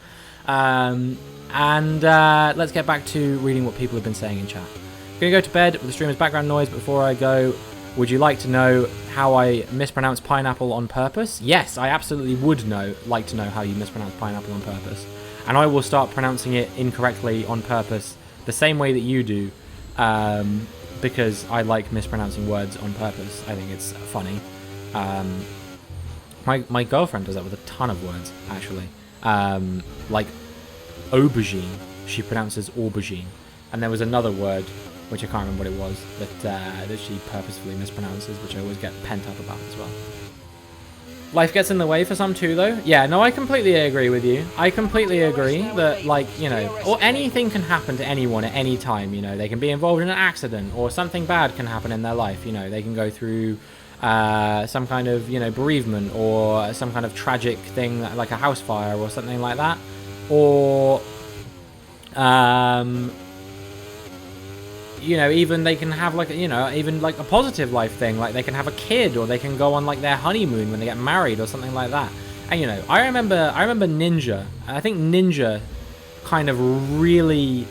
Let's get back to reading what people have been saying in chat. I'm going to go to bed with the streamer's background noise, but before I go, would you like to know how I mispronounce pineapple on purpose? Yes, I absolutely would like to know how you mispronounce pineapple on purpose. And I will start pronouncing it incorrectly on purpose, the same way that you do, because I like mispronouncing words on purpose. I think it's funny. My girlfriend does that with a ton of words, actually. Like aubergine, she pronounces aubergine. And there was another word, which I can't remember what it was, that she purposefully mispronounces, which I always get pent up about as well. Life gets in the way for some too, though. Yeah, no, I completely agree with you. I completely agree that, like, you know, or anything can happen to anyone at any time, you know. They can be involved in an accident, or something bad can happen in their life, you know. They can go through some kind of, you know, bereavement, or some kind of tragic thing, like a house fire or something like that. Or, you know, even they can have, like, you know, even like a positive life thing, like they can have a kid, or they can go on like their honeymoon when they get married or something like that. And, you know, I remember Ninja. I think Ninja kind of really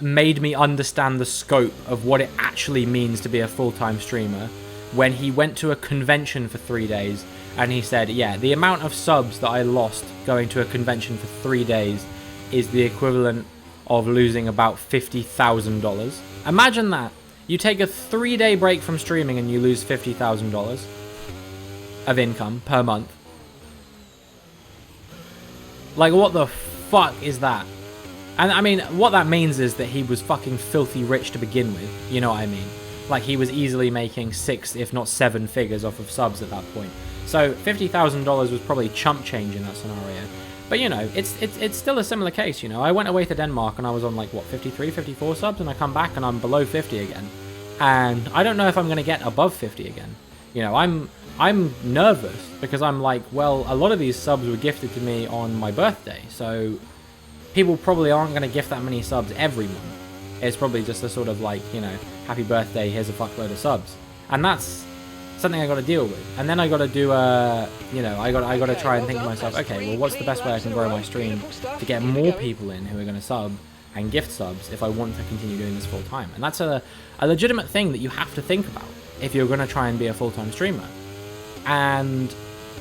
made me understand the scope of what it actually means to be a full-time streamer when he went to a convention for 3 days and he said, yeah, the amount of subs that I lost going to a convention for 3 days is the equivalent of losing about $50,000. Imagine that. You take a 3-day break from streaming and you lose $50,000 of income per month. Like, what the fuck is that? And I mean, what that means is that he was fucking filthy rich to begin with. You know what I mean? Like, he was easily making 6, if not 7 figures off of subs at that point. So $50,000 was probably chump change in that scenario. But, you know, it's still a similar case, you know. I went away to Denmark and I was on, like, what, 53, 54 subs, and I come back and I'm below 50 again. And I don't know if I'm going to get above 50 again. You know, I'm nervous because I'm like, well, a lot of these subs were gifted to me on my birthday, so people probably aren't going to gift that many subs every month. It's probably just a sort of like, you know, happy birthday, here's a fuckload of subs. And that's something I got to deal with. And then I got to do you know, I got to try and think to myself, okay, well, what's the best way I can grow my stream to get more people in who are going to sub and gift subs if I want to continue doing this full time? And that's a legitimate thing that you have to think about if you're going to try and be a full-time streamer. And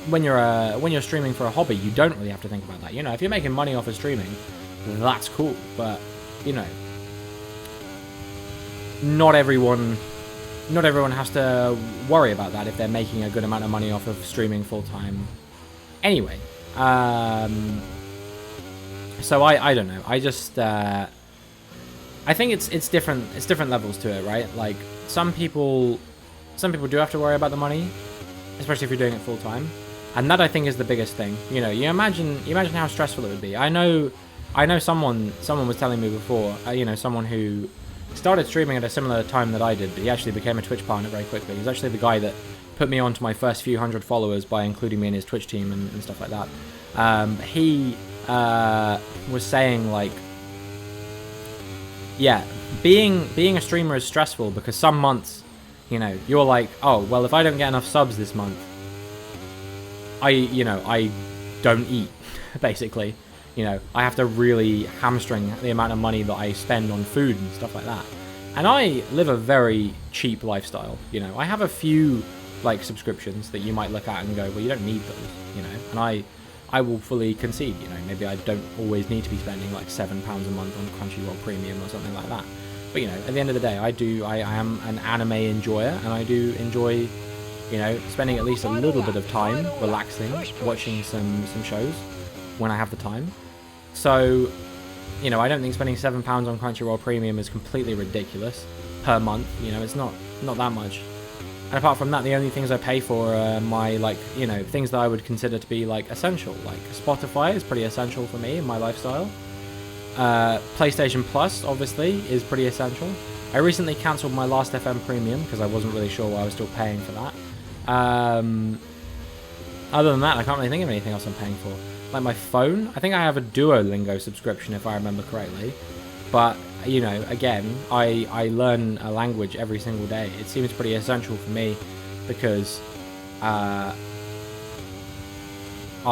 when you're streaming for a hobby, you don't really have to think about that. You know, if you're making money off of streaming, that's cool. But, you know, not everyone not everyone has to worry about that if they're making a good amount of money off of streaming full time. Anyway, so I don't know. I just I think it's different. It's different levels to it, right? Like some people do have to worry about the money, especially if you're doing it full time, and that I think is the biggest thing. You know, you imagine how stressful it would be. I know someone was telling me before. You know, someone who started streaming at a similar time that I did, but he actually became a Twitch partner very quickly. He's actually the guy that put me onto my first few hundred followers by including me in his Twitch team and stuff like that. He was saying like, yeah, being a streamer is stressful because some months, you know, you're like, oh well, if I don't get enough subs this month, I don't eat, basically. You know, I have to really hamstring the amount of money that I spend on food and stuff like that. And I live a very cheap lifestyle, you know. I have a few, like, subscriptions that you might look at and go, well, you don't need those, you know. And I will fully concede, you know, maybe I don't always need to be spending, like, £7 a month on Crunchyroll Premium or something like that. But, you know, at the end of the day, I am an anime enjoyer, and I do enjoy, you know, spending at least a little bit of time relaxing, watching some shows when I have the time. So, you know, I don't think spending £7 on Crunchyroll Premium is completely ridiculous per month. You know, it's not that much. And apart from that, the only things I pay for are my, like, you know, things that I would consider to be, like, essential. Like, Spotify is pretty essential for me in my lifestyle. PlayStation Plus, obviously, is pretty essential. I recently cancelled my Last.fm Premium because I wasn't really sure why I was still paying for that. Other than that, I can't really think of anything else I'm paying for. Like my phone, I think I have a Duolingo subscription if I remember correctly. But, you know, again, I learn a language every single day. It seems pretty essential for me because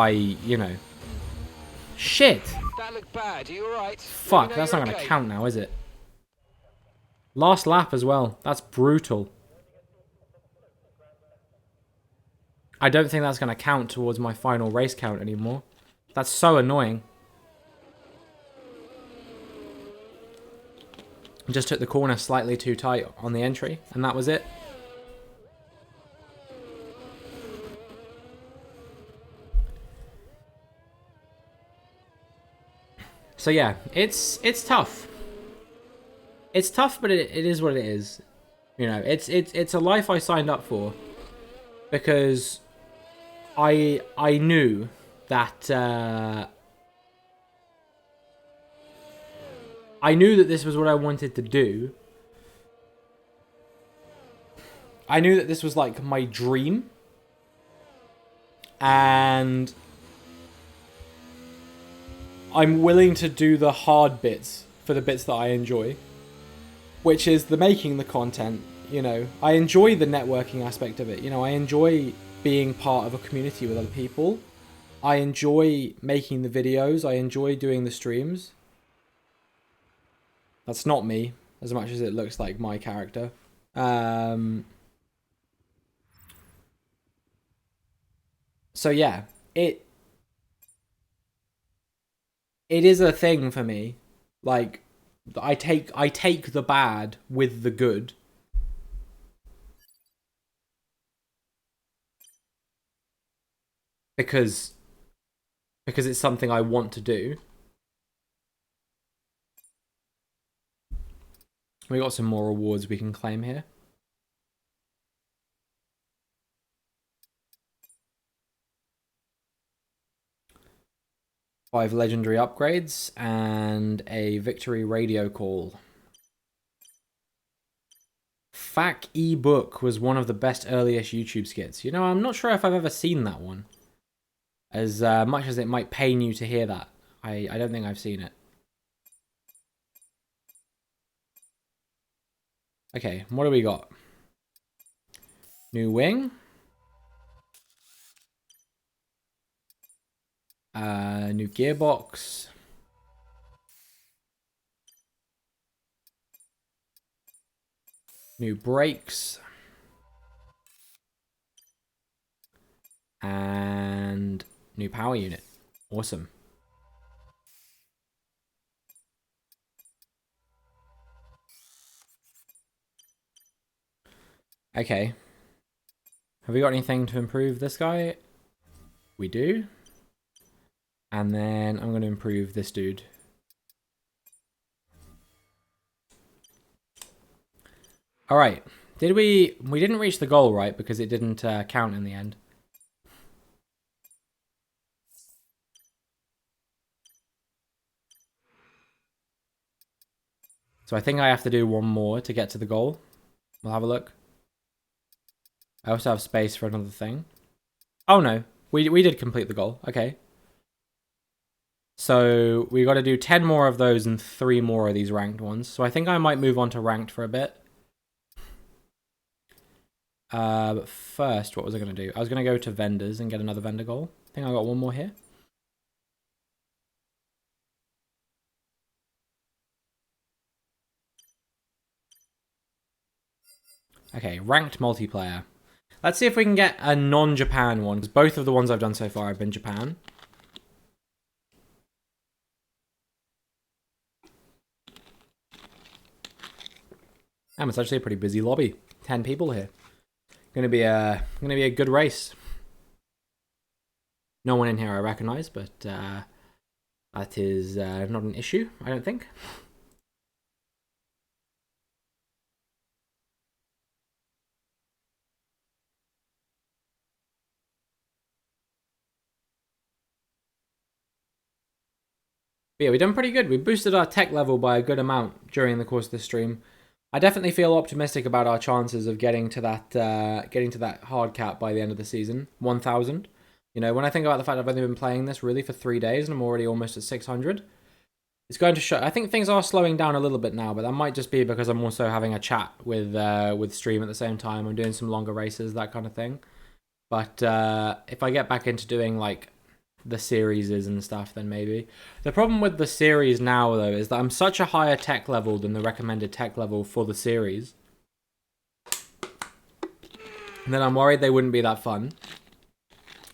you know... Shit! That looked bad. Are you alright? Fuck, that's not going to count now, is it? Last lap as well. That's brutal. I don't think that's going to count towards my final race count anymore. That's so annoying. Just took the corner slightly too tight on the entry, and that was it. So yeah, it's tough. It's tough, but it is what it is. You know, it's a life I signed up for because I knew that I knew that this was what I wanted to do. I knew that this was like my dream. And I'm willing to do the hard bits for the bits that I enjoy. Which is the making the content, you know. I enjoy the networking aspect of it. You know, I enjoy being part of a community with other people. I enjoy making the videos. I enjoy doing the streams. That's not me, as much as it looks like my character. So yeah, it is a thing for me. Like, I take the bad with the good. Because it's something I want to do. We got some more rewards we can claim here. Five legendary upgrades and a victory radio call. Fac ebook was one of the best earliest YouTube skits. You know, I'm not sure if I've ever seen that one. As much as it might pain you to hear that, I don't think I've seen it. Okay, what do we got? New wing. New gearbox. New brakes. And new power unit. Awesome. Okay. Have we got anything to improve this guy? We do. And then I'm going to improve this dude. All right. We didn't reach the goal, right? Because it didn't count in the end. So I think I have to do one more to get to the goal. We'll have a look. I also have space for another thing. Oh no, we did complete the goal. Okay. So we got to do 10 more of those and 3 more of these ranked ones. So I think I might move on to ranked for a bit. But first, what was I going to do? I was going to go to vendors and get another vendor goal. I think I got one more here. Okay, ranked multiplayer. Let's see if we can get a non-Japan one, because both of the ones I've done so far have been Japan. Damn, it's actually a pretty busy lobby. 10 people here. Gonna be a good race. No one in here I recognize, but that is not an issue, I don't think. But yeah, we've done pretty good. We boosted our tech level by a good amount during the course of the stream. I definitely feel optimistic about our chances of getting to that hard cap by the end of the season, 1,000. You know, when I think about the fact I've only been playing this really for 3 days and I'm already almost at 600, it's going to show. I think things are slowing down a little bit now, but that might just be because I'm also having a chat with stream at the same time. I'm doing some longer races, that kind of thing. But if I get back into doing like the series and stuff, then maybe. The problem with the series now, though, is that I'm such a higher tech level than the recommended tech level for the series. And then I'm worried they wouldn't be that fun.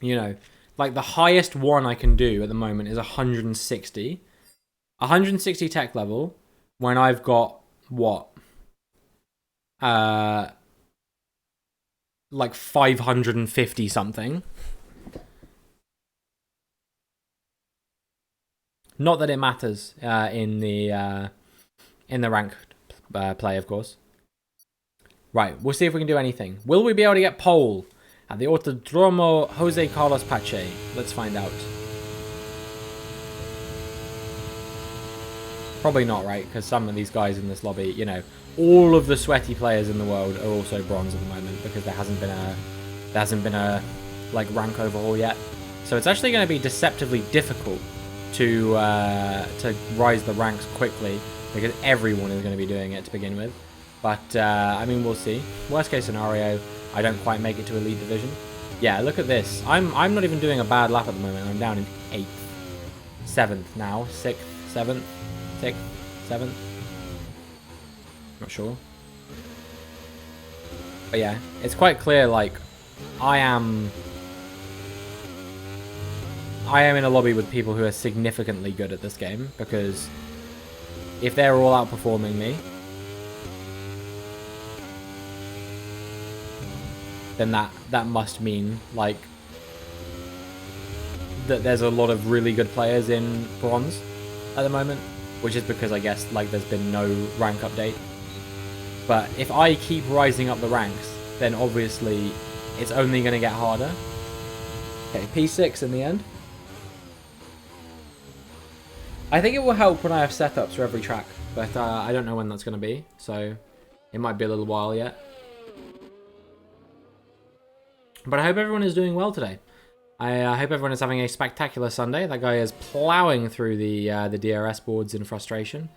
You know, like the highest one I can do at the moment is 160. 160 tech level when I've got, what? Like 550 something. Not that it matters in the ranked play, of course. Right, we'll see if we can do anything. Will we be able to get pole at the Autodromo Jose Carlos Pache? Let's find out. Probably not, right? Because some of these guys in this lobby, you know, all of the sweaty players in the world are also bronze at the moment because there hasn't been a like rank overhaul yet. So it's actually going to be deceptively difficult to rise the ranks quickly because everyone is going to be doing it to begin with. But I mean, we'll see. Worst case scenario, I don't quite make it to Elite Division. Yeah, look at this. I'm not even doing a bad lap at the moment. I'm down in 8th, 7th now, 6th, 7th, 6th, 7th. Not sure. But yeah, it's quite clear. Like, I am in a lobby with people who are significantly good at this game, because if they're all outperforming me, then that must mean like that there's a lot of really good players in bronze at the moment, which is because I guess like there's been no rank update. But if I keep rising up the ranks, then obviously it's only going to get harder. Okay, P6 in the end. I think it will help when I have setups for every track, but I don't know when that's going to be, so it might be a little while yet. But I hope everyone is doing well today. I hope everyone is having a spectacular Sunday. That guy is plowing through the DRS boards in frustration.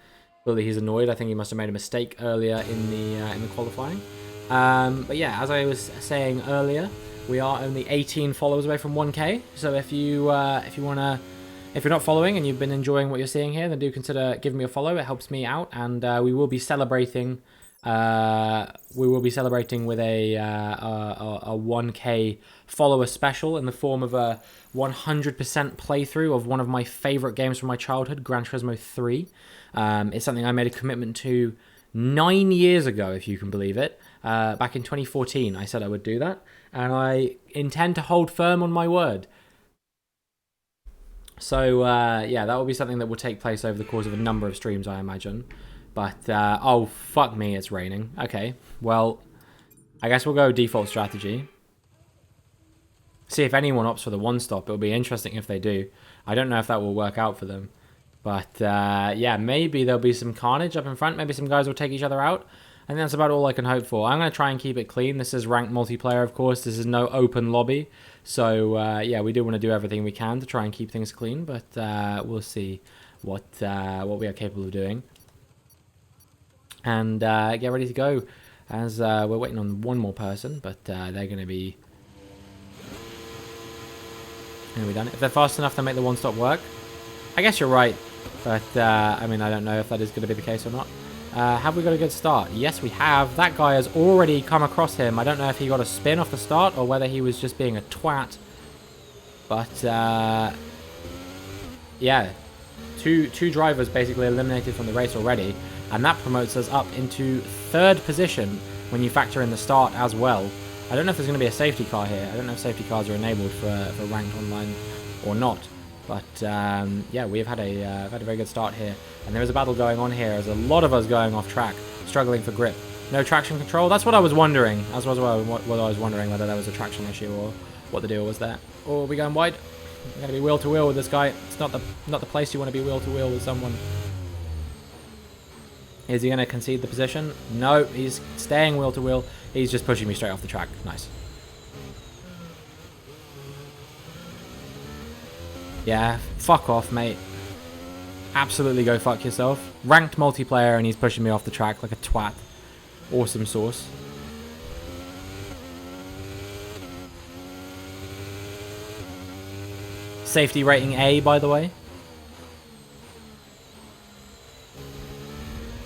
Clearly he's annoyed. I think he must have made a mistake earlier in the qualifying. But yeah, as I was saying earlier, we are only 18 followers away from 1K. So if you're not following and you've been enjoying what you're seeing here, then do consider giving me a follow. It helps me out, and we will be celebrating. We will be celebrating with a 1K follower special in the form of a 100% playthrough of one of my favorite games from my childhood, Gran Turismo 3. It's something I made a commitment to 9 years ago, if you can believe it. back in 2014. I said I would do that, and I intend to hold firm on my word. So, yeah, that will be something that will take place over the course of a number of streams, I imagine. But, oh, fuck me, it's raining. Okay, well, I guess we'll go default strategy. See if anyone opts for the one-stop. It'll be interesting if they do. I don't know if that will work out for them. But, yeah, maybe there'll be some carnage up in front. Maybe some guys will take each other out. I think that's about all I can hope for. I'm going to try and keep it clean. This is ranked multiplayer, of course. This is no open lobby. So, yeah, we do want to do everything we can to try and keep things clean. But we'll see what we are capable of doing. And get ready to go. As we're waiting on one more person. But they're going to be... done. If they're fast enough to make the one-stop work. I guess you're right. But, I mean, I don't know if that is going to be the case or not. Have we got a good start? Yes, we have. That guy has already come across him. I don't know if he got a spin off the start or whether he was just being a twat. But, yeah. Two drivers basically eliminated from the race already. And that promotes us up into 3rd position when you factor in the start as well. I don't know if there's going to be a safety car here. I don't know if safety cars are enabled for ranked online or not. But, yeah, we've had a very good start here. And there is a battle going on here. There's a lot of us going off track, struggling for grip. No traction control. That's what I was wondering. That's what I was wondering, whether there was a traction issue or what the deal was there. Oh, are we going wide? We're going to be wheel to wheel with this guy. It's not the place you want to be wheel to wheel with someone. Is he going to concede the position? No, he's staying wheel to wheel. He's just pushing me straight off the track. Nice. Yeah, fuck off, mate. Absolutely go fuck yourself. Ranked multiplayer and he's pushing me off the track like a twat. Awesome sauce. Safety rating A, by the way.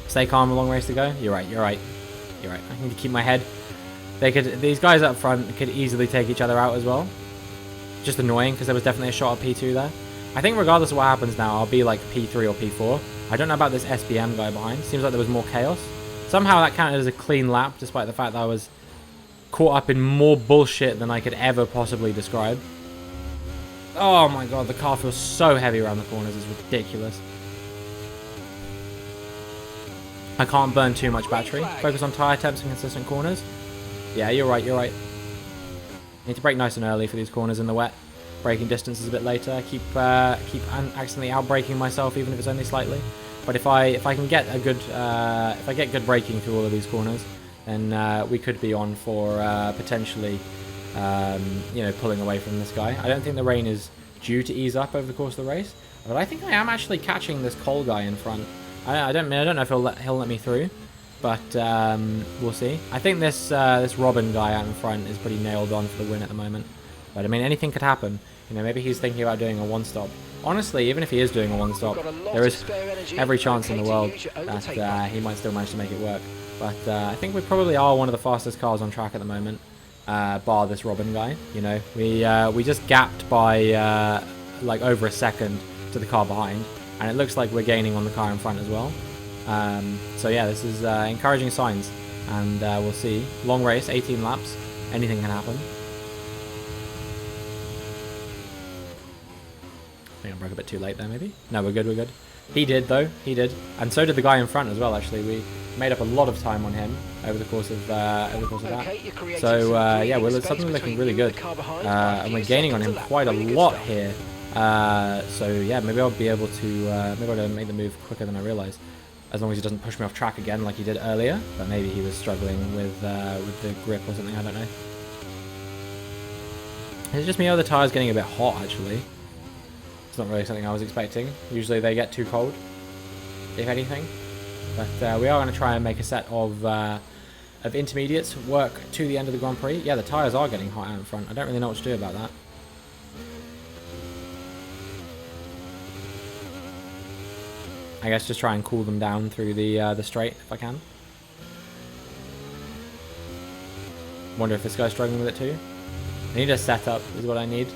Stay calm, a long race to go. You're right, you're right. You're right. I need to keep my head. These guys up front could easily take each other out as well. Just annoying because there was definitely a shot at P2 there. I think regardless of what happens now, I'll be like P3 or P4. I don't know about this SBM guy behind. Seems like there was more chaos. Somehow that counted as a clean lap, despite the fact that I was caught up in more bullshit than I could ever possibly describe. Oh my god, the car feels so heavy around the corners. It's ridiculous. I can't burn too much battery. Focus on tyre temps and consistent corners. Yeah, you're right, you're right. Need to brake nice and early for these corners in the wet. Braking distances a bit later. Keep accidentally out braking myself, even if it's only slightly. But if I can get a good if I get good braking through all of these corners, then we could be on for potentially you know, pulling away from this guy. I don't think the rain is due to ease up over the course of the race, but I think I am actually catching this Cole guy in front. I don't know if he'll let me through, but we'll see. I think this Robin guy out in front is pretty nailed on for the win at the moment. But I mean, anything could happen. You know, maybe he's thinking about doing a one-stop. Honestly, even if he is doing a one-stop, there is every chance in the world that he might still manage to make it work. But I think we probably are one of the fastest cars on track at the moment, bar this Robin guy. You know, we just gapped by like over a second to the car behind, and it looks like we're gaining on the car in front as well. So yeah, this is encouraging signs, and we'll see. Long race, 18 laps, anything can happen. I think I broke a bit too late there, maybe? No, we're good, we're good. He did, though. He did. And so did the guy in front as well, actually. We made up a lot of time on him over the course of that. So, yeah, we're suddenly looking really good. And we're gaining on him quite a lot here. So, yeah, maybe I'll be able to maybe I'll make the move quicker than I realized. As long as he doesn't push me off track again like he did earlier. But maybe he was struggling with the grip or something, I don't know. It's just me, the tyres getting a bit hot, actually. It's not really something I was expecting. Usually they get too cold, if anything. But we are going to try and make a set of intermediates work to the end of the Grand Prix. Yeah, the tyres are getting hot out in front. I don't really know what to do about that. I guess just try and cool them down through the straight if I can. Wonder if this guy's struggling with it too. I need a setup is what I need.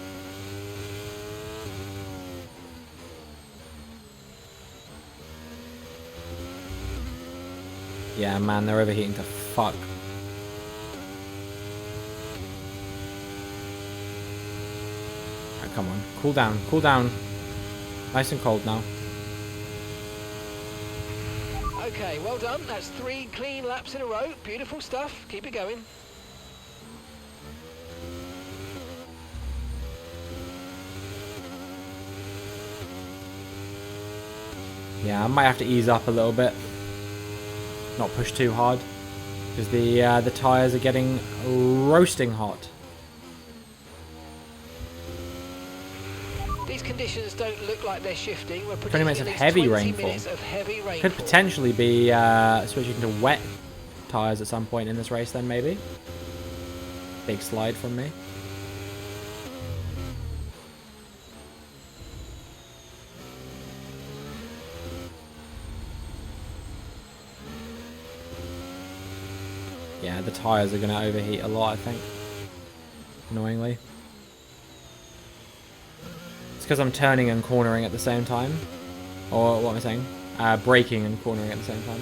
Yeah, man, they're overheating to fuck. Right, come on. Cool down. Cool down. Nice and cold now. Okay, well done. That's 3 clean laps in a row. Beautiful stuff. Keep it going. Yeah, I might have to ease up a little bit. Not push too hard. Because the tyres are getting roasting hot. These conditions don't look like they're shifting. We're 20 minutes predicting of at least heavy 20 rainfall. minutes of heavy rainfall. Could potentially be switching to wet tyres at some point in this race then, maybe. Big slide from me. Yeah, the tyres are going to overheat a lot, I think. Annoyingly. It's because I'm turning and cornering at the same time. Or what am I saying? Braking and cornering at the same time.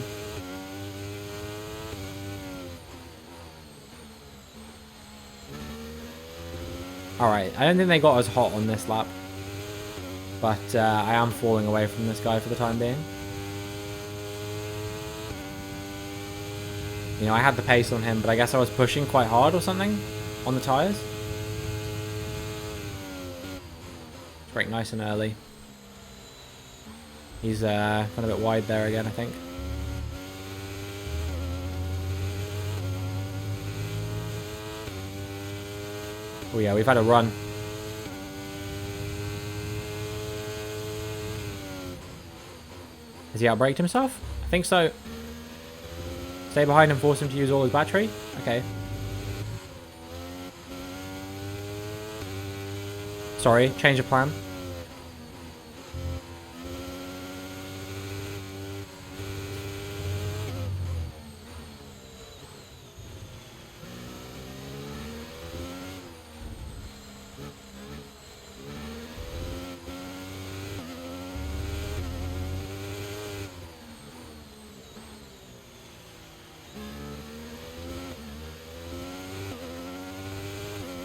Alright, I don't think they got as hot on this lap. But I am falling away from this guy for the time being. You know, I had the pace on him, but I guess I was pushing quite hard or something on the tyres. Brake nice and early. He's gone a bit wide there again, I think. Oh yeah, we've had a run. Has he outbraked himself? I think so. Stay behind and force him to use all his battery? Okay. Sorry, change of plan.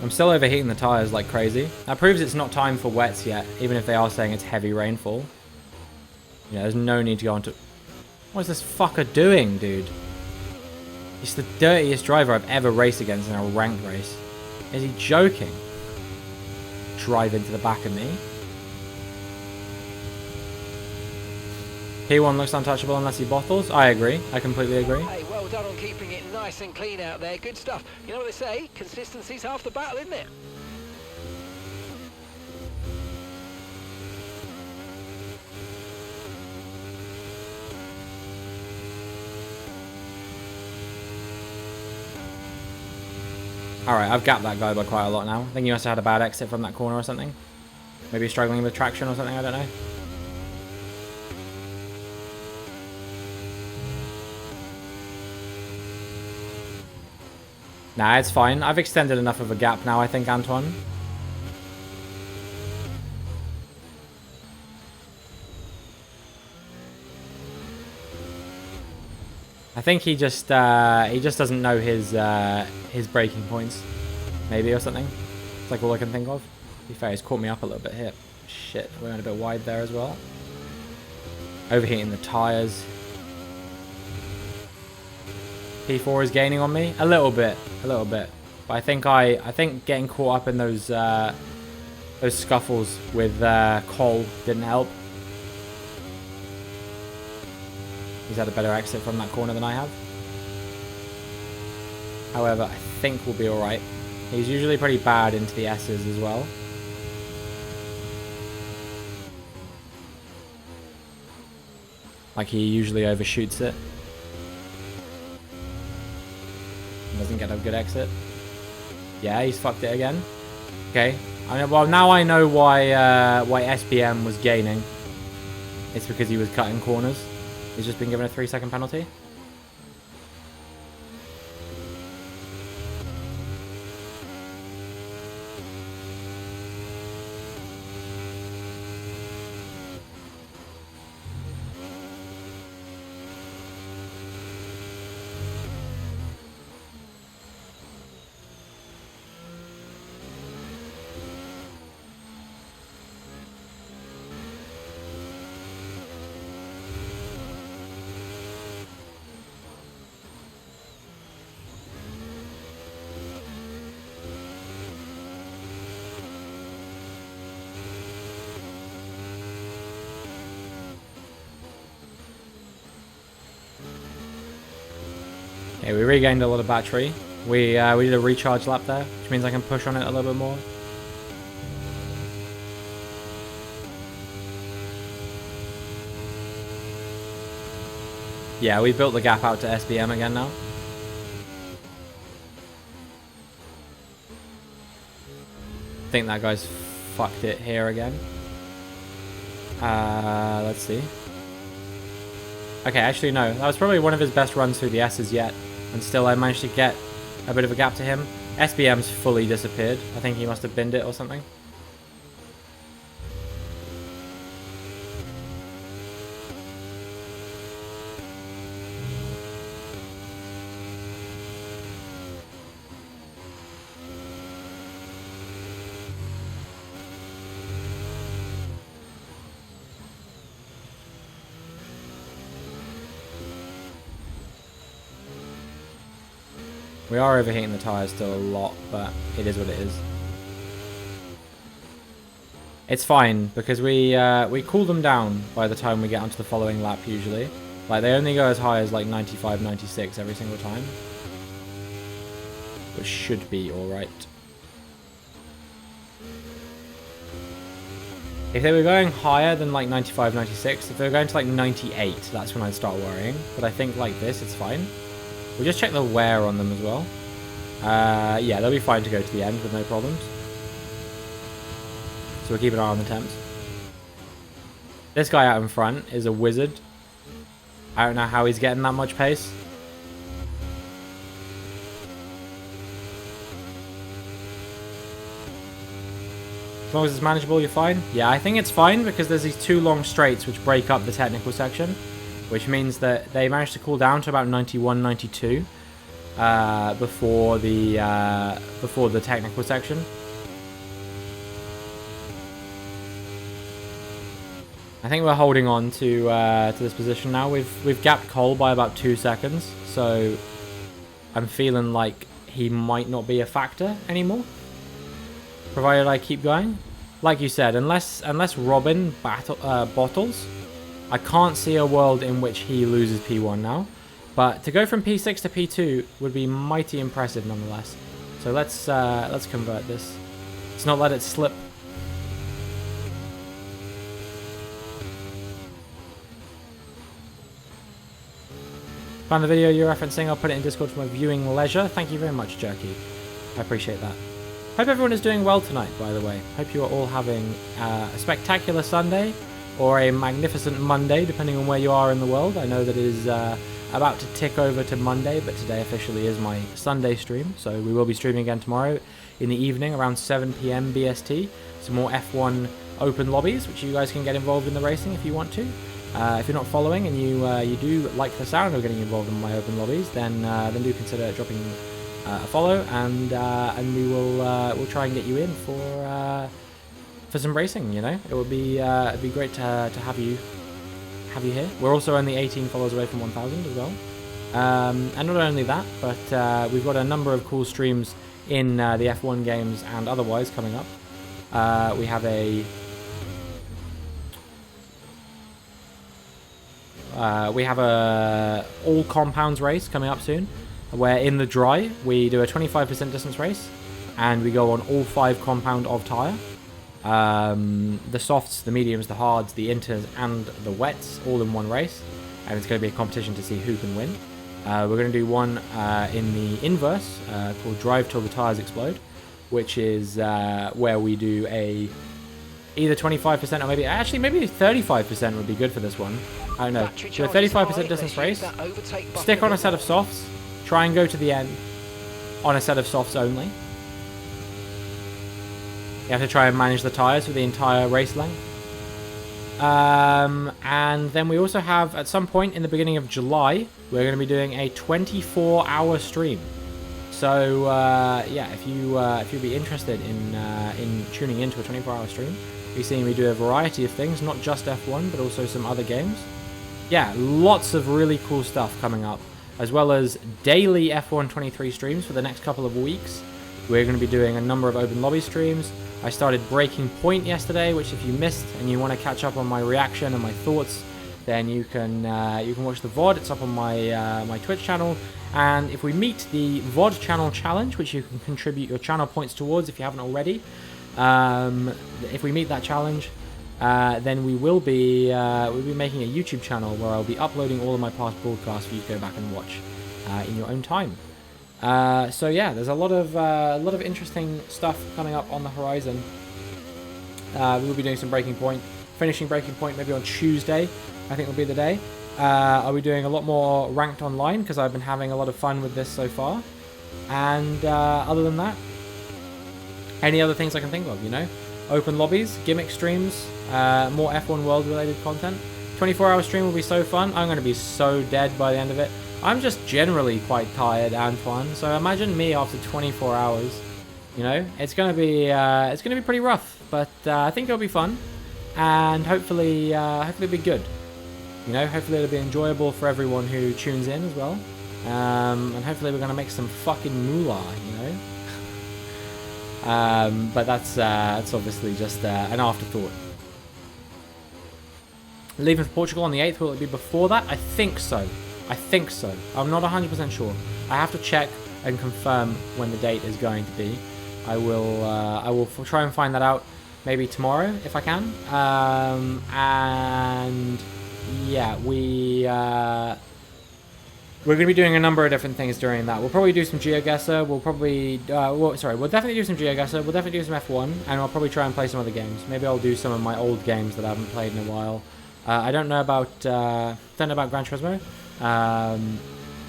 I'm still overheating the tyres like crazy. That proves it's not time for wets yet, even if they are saying it's heavy rainfall. You know, there's no need to go on to... What is this fucker doing, dude? He's the dirtiest driver I've ever raced against in a ranked race. Is he joking? Drive into the back of me. P1 looks untouchable unless he bottles. I agree. I completely agree. Hey, well done on keeping it nice and clean out there. Good stuff. You know what they say? Consistency's half the battle, isn't it? Alright, I've gapped that guy by quite a lot now. I think he must have had a bad exit from that corner or something. Maybe struggling with traction or something, I don't know. Nah, it's fine. I've extended enough of a gap now, I think, Antoine. I think he just doesn't know his braking points, maybe, or something. It's like all I can think of. To be fair, he's caught me up a little bit here. Shit, we went a bit wide there as well. Overheating the tires. P4 is gaining on me a little bit, But I think getting caught up in those scuffles with Cole didn't help. He's had a better exit from that corner than I have. However, I think we'll be alright. He's usually pretty bad into the S's as well. Like, he usually overshoots it. Doesn't get a good exit. Yeah, he's fucked it again. Okay. Well, now I know why SBM was gaining. It's because he was cutting corners. He's just been given a 3-second penalty. Okay, we regained a lot of battery. We did a recharge lap there, which means I can push on it a little bit more. Yeah, we've built the gap out to SBM again now. I think that guy's fucked it here again. Let's see. Okay, actually no. That was probably one of his best runs through the S's yet. And still I managed to get a bit of a gap to him. SBM's fully disappeared. I think he must have binned it or something. We are overheating the tyres still a lot, but it is what it is. It's fine, because we cool them down by the time we get onto the following lap usually. Like, they only go as high as like 95, 96 every single time. Which should be alright. If they were going higher than like 95, 96, if they were going to like 98, that's when I'd start worrying. But I think like this, it's fine. We'll just check the wear on them as well. Yeah, they'll be fine to go to the end with no problems. So we'll keep an eye on the temps. This guy out in front is a wizard. I don't know how he's getting that much pace. As long as it's manageable, you're fine. Yeah, I think it's fine because there's these two long straights which break up the technical section. Which means that they managed to cool down to about 91, 92 before the technical section. I think we're holding on to this position now. We've gapped Cole by about 2 seconds, so I'm feeling like he might not be a factor anymore, provided I keep going. Like you said, unless Robin bottles. I can't see a world in which he loses P1 now, but to go from P6 to P2 would be mighty impressive nonetheless. So let's convert this. Let's not let it slip. Found the video you're referencing, I'll put it in Discord for my viewing leisure. Thank you very much, Jerky. I appreciate that. Hope everyone is doing well tonight, by the way. Hope you are all having a spectacular Sunday. Or a magnificent Monday, depending on where you are in the world. I know that it is about to tick over to Monday, but today officially is my Sunday stream. So we will be streaming again tomorrow in the evening around 7 PM BST. Some more F1 open lobbies, which you guys can get involved in the racing if you want to. If you're not following and you do like the sound of getting involved in my open lobbies, then do consider dropping a follow, and we'll try and get you in for some racing. You know, it would be it'd be great to have you here. We're also only 18 followers away from 1,000 as well, and not only that, but we've got a number of cool streams in the F1 games and otherwise coming up. We have a all compounds race coming up soon, where in the dry we do a 25% distance race, and we go on all 5 compound of tyre. The softs, the mediums, the hards, the inters, and the wets, all in one race, and it's going to be a competition to see who can win. We're going to do one in the inverse called Drive Till the Tires Explode, which is where we do either 25% or maybe 35% would be good for this one. I don't know. So a 35% distance race, stick on a set of softs, try and go to the end on a set of softs only. You have to try and manage the tyres for the entire race length. And then we also have, at some point in the beginning of July, we're going to be doing a 24-hour stream. So yeah, if you'd be interested in tuning into a 24-hour stream, you're seeing me do a variety of things, not just F1, but also some other games. Yeah, lots of really cool stuff coming up, as well as daily F1 23 streams for the next couple of weeks. We're going to be doing a number of open lobby streams. I started Breaking Point yesterday, which if you missed and you want to catch up on my reaction and my thoughts, then you can watch the VOD. It's up on my my Twitch channel, And if we meet the VOD channel challenge, which you can contribute your channel points towards if you haven't already, if we meet that challenge, then we'll be making a YouTube channel where I'll be uploading all of my past broadcasts for you to go back and watch in your own time. So yeah, there's a lot of interesting stuff coming up on the horizon. We will be doing some Breaking Point, finishing Breaking Point maybe on Tuesday, I think will be the day. I'll be doing a lot more ranked online because I've been having a lot of fun with this so far. And other than that, any other things I can think of, you know? Open lobbies, gimmick streams, more F1 World related content. 24-hour stream will be so fun. I'm going to be so dead by the end of it. I'm just generally quite tired and fun. So imagine me after 24 hours. You know, it's going to be pretty rough, but I think it'll be fun, and hopefully it'll be good. You know, hopefully it'll be enjoyable for everyone who tunes in as well. And hopefully we're going to make some fucking moolah, you know? But that's obviously just an afterthought. Leaving for Portugal on the 8th, will it be before that? I think so. I'm not 100% sure. I have to check and confirm when the date is going to be. I will try and find that out maybe tomorrow if I can. And yeah, we're going to be doing a number of different things during that. We'll probably do some GeoGuessr. We'll definitely do some GeoGuessr. We'll definitely do some F1, and I'll probably try and play some other games. Maybe I'll do some of my old games that I haven't played in a while. I don't know about Gran Turismo,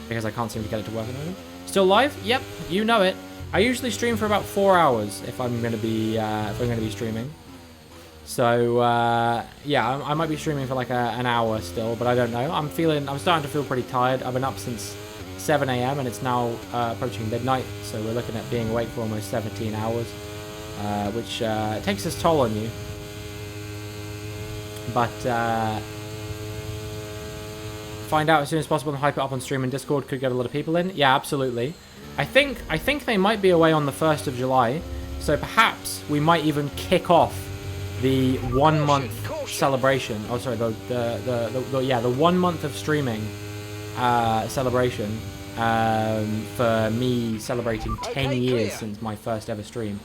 because I can't seem to get it to work at the moment. Still live? Yep, you know it. I usually stream for about 4 hours if I'm going to be streaming. So yeah, I might be streaming for like an hour still, but I don't know. I'm starting to feel pretty tired. I've been up since 7 a.m. and it's now approaching midnight, so we're looking at being awake for almost 17 hours, which takes its toll on you. But find out as soon as possible and hype it up on stream and Discord. Could get a lot of people in. Yeah, absolutely. I think they might be away on the 1st of July, so perhaps we might even kick off the 1 month celebration. Oh, sorry, the 1 month of streaming celebration for me celebrating 10 years since my first ever stream.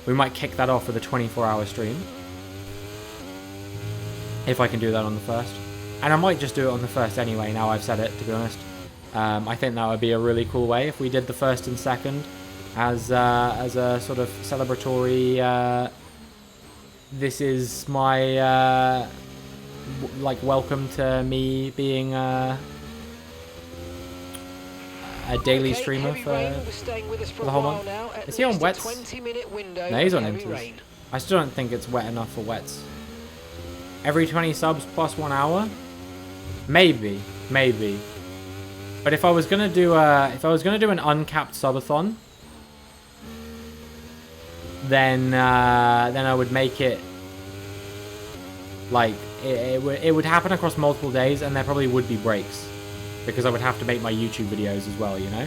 We might kick that off with a 24-hour stream, if I can do that on the 1st. And I might just do it on the 1st anyway, now I've said it, to be honest. I think that would be a really cool way if we did the 1st and 2nd as a sort of celebratory, this is my, like, welcome to me being a daily streamer for the whole month. Is he on wets? No, he's on inters. I still don't think it's wet enough for wets. Every 20 subs plus 1 hour? Maybe. But if I was gonna do an uncapped subathon, then I would make it like it would happen across multiple days, and there probably would be breaks because I would have to make my YouTube videos as well, you know.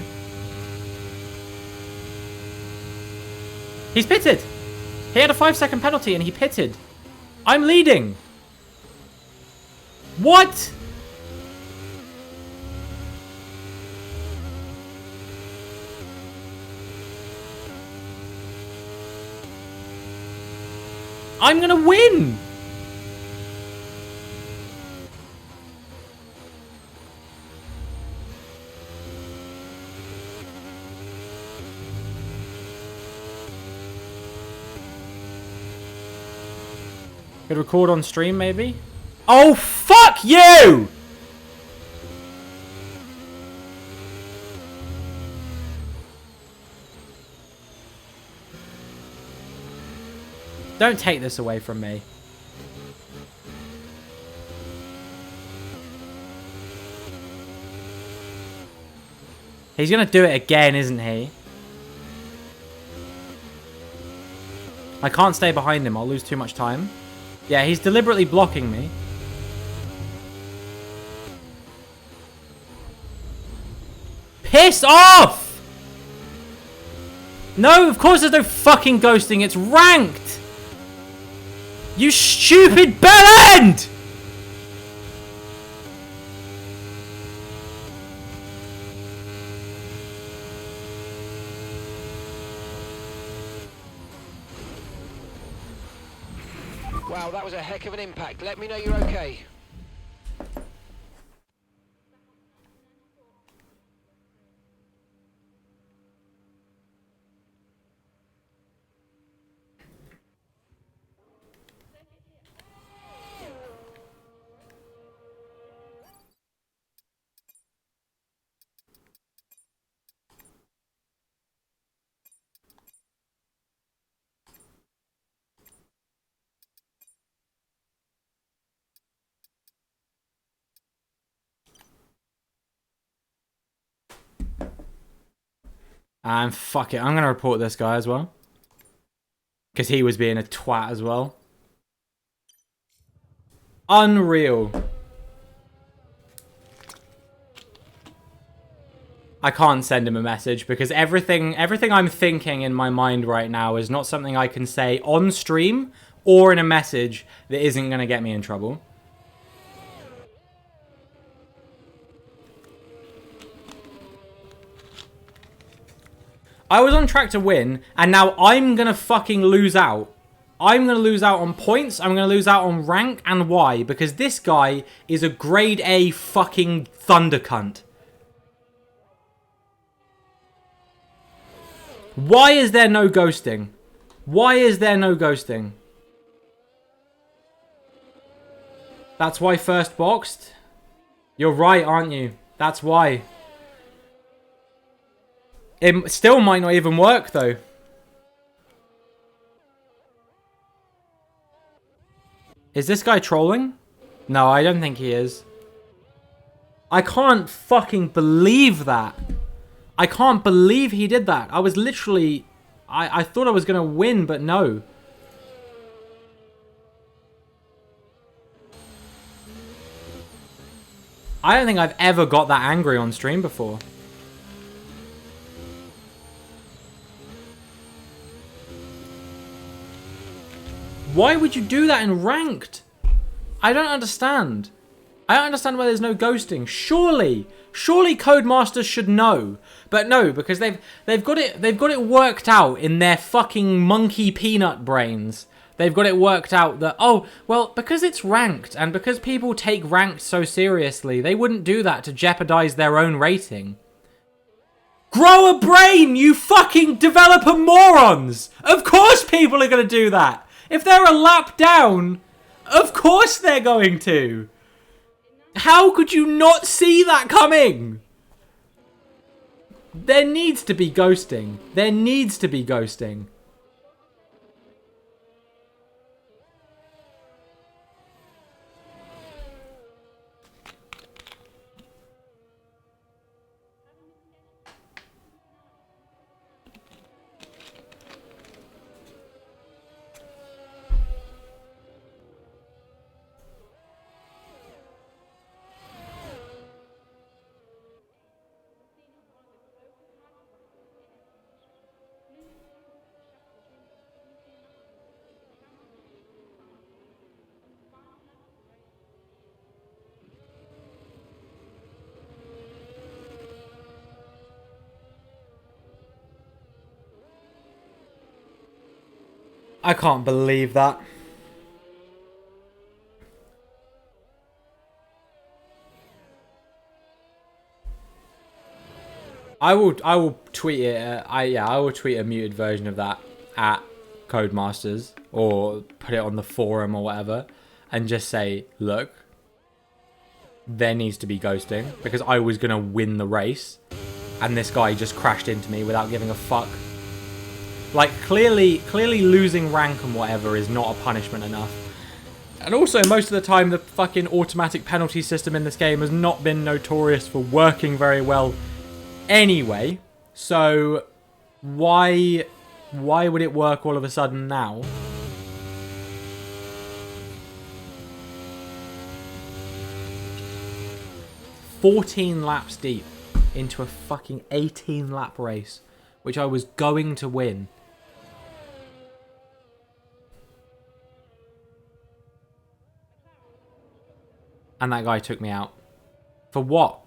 He's pitted. He had a 5-second penalty and he pitted. I'm leading. What? I'm gonna win! Could record on stream, maybe? Oh, fuck you! Don't take this away from me. He's gonna do it again, isn't he? I can't stay behind him. I'll lose too much time. Yeah, he's deliberately blocking me. Piss off! No, of course there's no fucking ghosting. It's ranked. You stupid bellend! Wow, that was a heck of an impact. Let me know you're okay. And fuck it, I'm gonna report this guy as well. Because he was being a twat as well. Unreal. I can't send him a message because everything I'm thinking in my mind right now is not something I can say on stream or in a message that isn't going to get me in trouble. I was on track to win, and now I'm going to fucking lose out. I'm going to lose out on points, I'm going to lose out on rank, and why? Because this guy is a grade A fucking thunder cunt. Why is there no ghosting? Why is there no ghosting? That's why first boxed? You're right, aren't you? That's why. It still might not even work, though. Is this guy trolling? No, I don't think he is. I can't fucking believe that. I can't believe he did that. I was literally... I thought I was going to win, but no. I don't think I've ever got that angry on stream before. Why would you do that in ranked? I don't understand. I don't understand why there's no ghosting. Surely Codemasters should know. But no, because they've got it worked out in their fucking monkey peanut brains. They've got it worked out that, oh, well, because it's ranked and because people take ranked so seriously, they wouldn't do that to jeopardize their own rating. Grow a brain, you fucking developer morons! Of course people are going to do that! If they're a lap down, of course they're going to! How could you not see that coming? There needs to be ghosting. There needs to be ghosting. I can't believe that. I will tweet it. I will tweet a muted version of that at Codemasters or put it on the forum or whatever, and just say, look, there needs to be ghosting because I was gonna win the race, and this guy just crashed into me without giving a fuck. Like clearly losing rank and whatever is not a punishment enough. And also, most of the time, the fucking automatic penalty system in this game has not been notorious for working very well anyway. So, why would it work all of a sudden now? "14 laps deep into a fucking 18-lap race, which I was going to win." And that guy took me out. For what?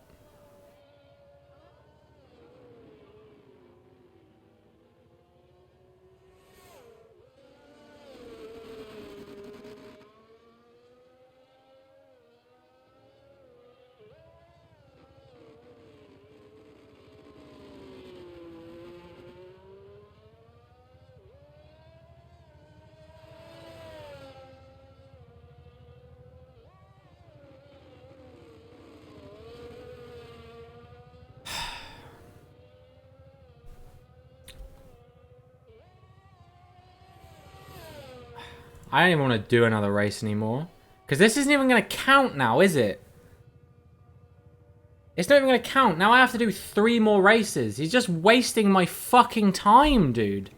I don't even want to do another race anymore. Because this isn't even going to count now, is it? It's not even going to count. Now I have to do 3 more races. He's just wasting my fucking time, dude.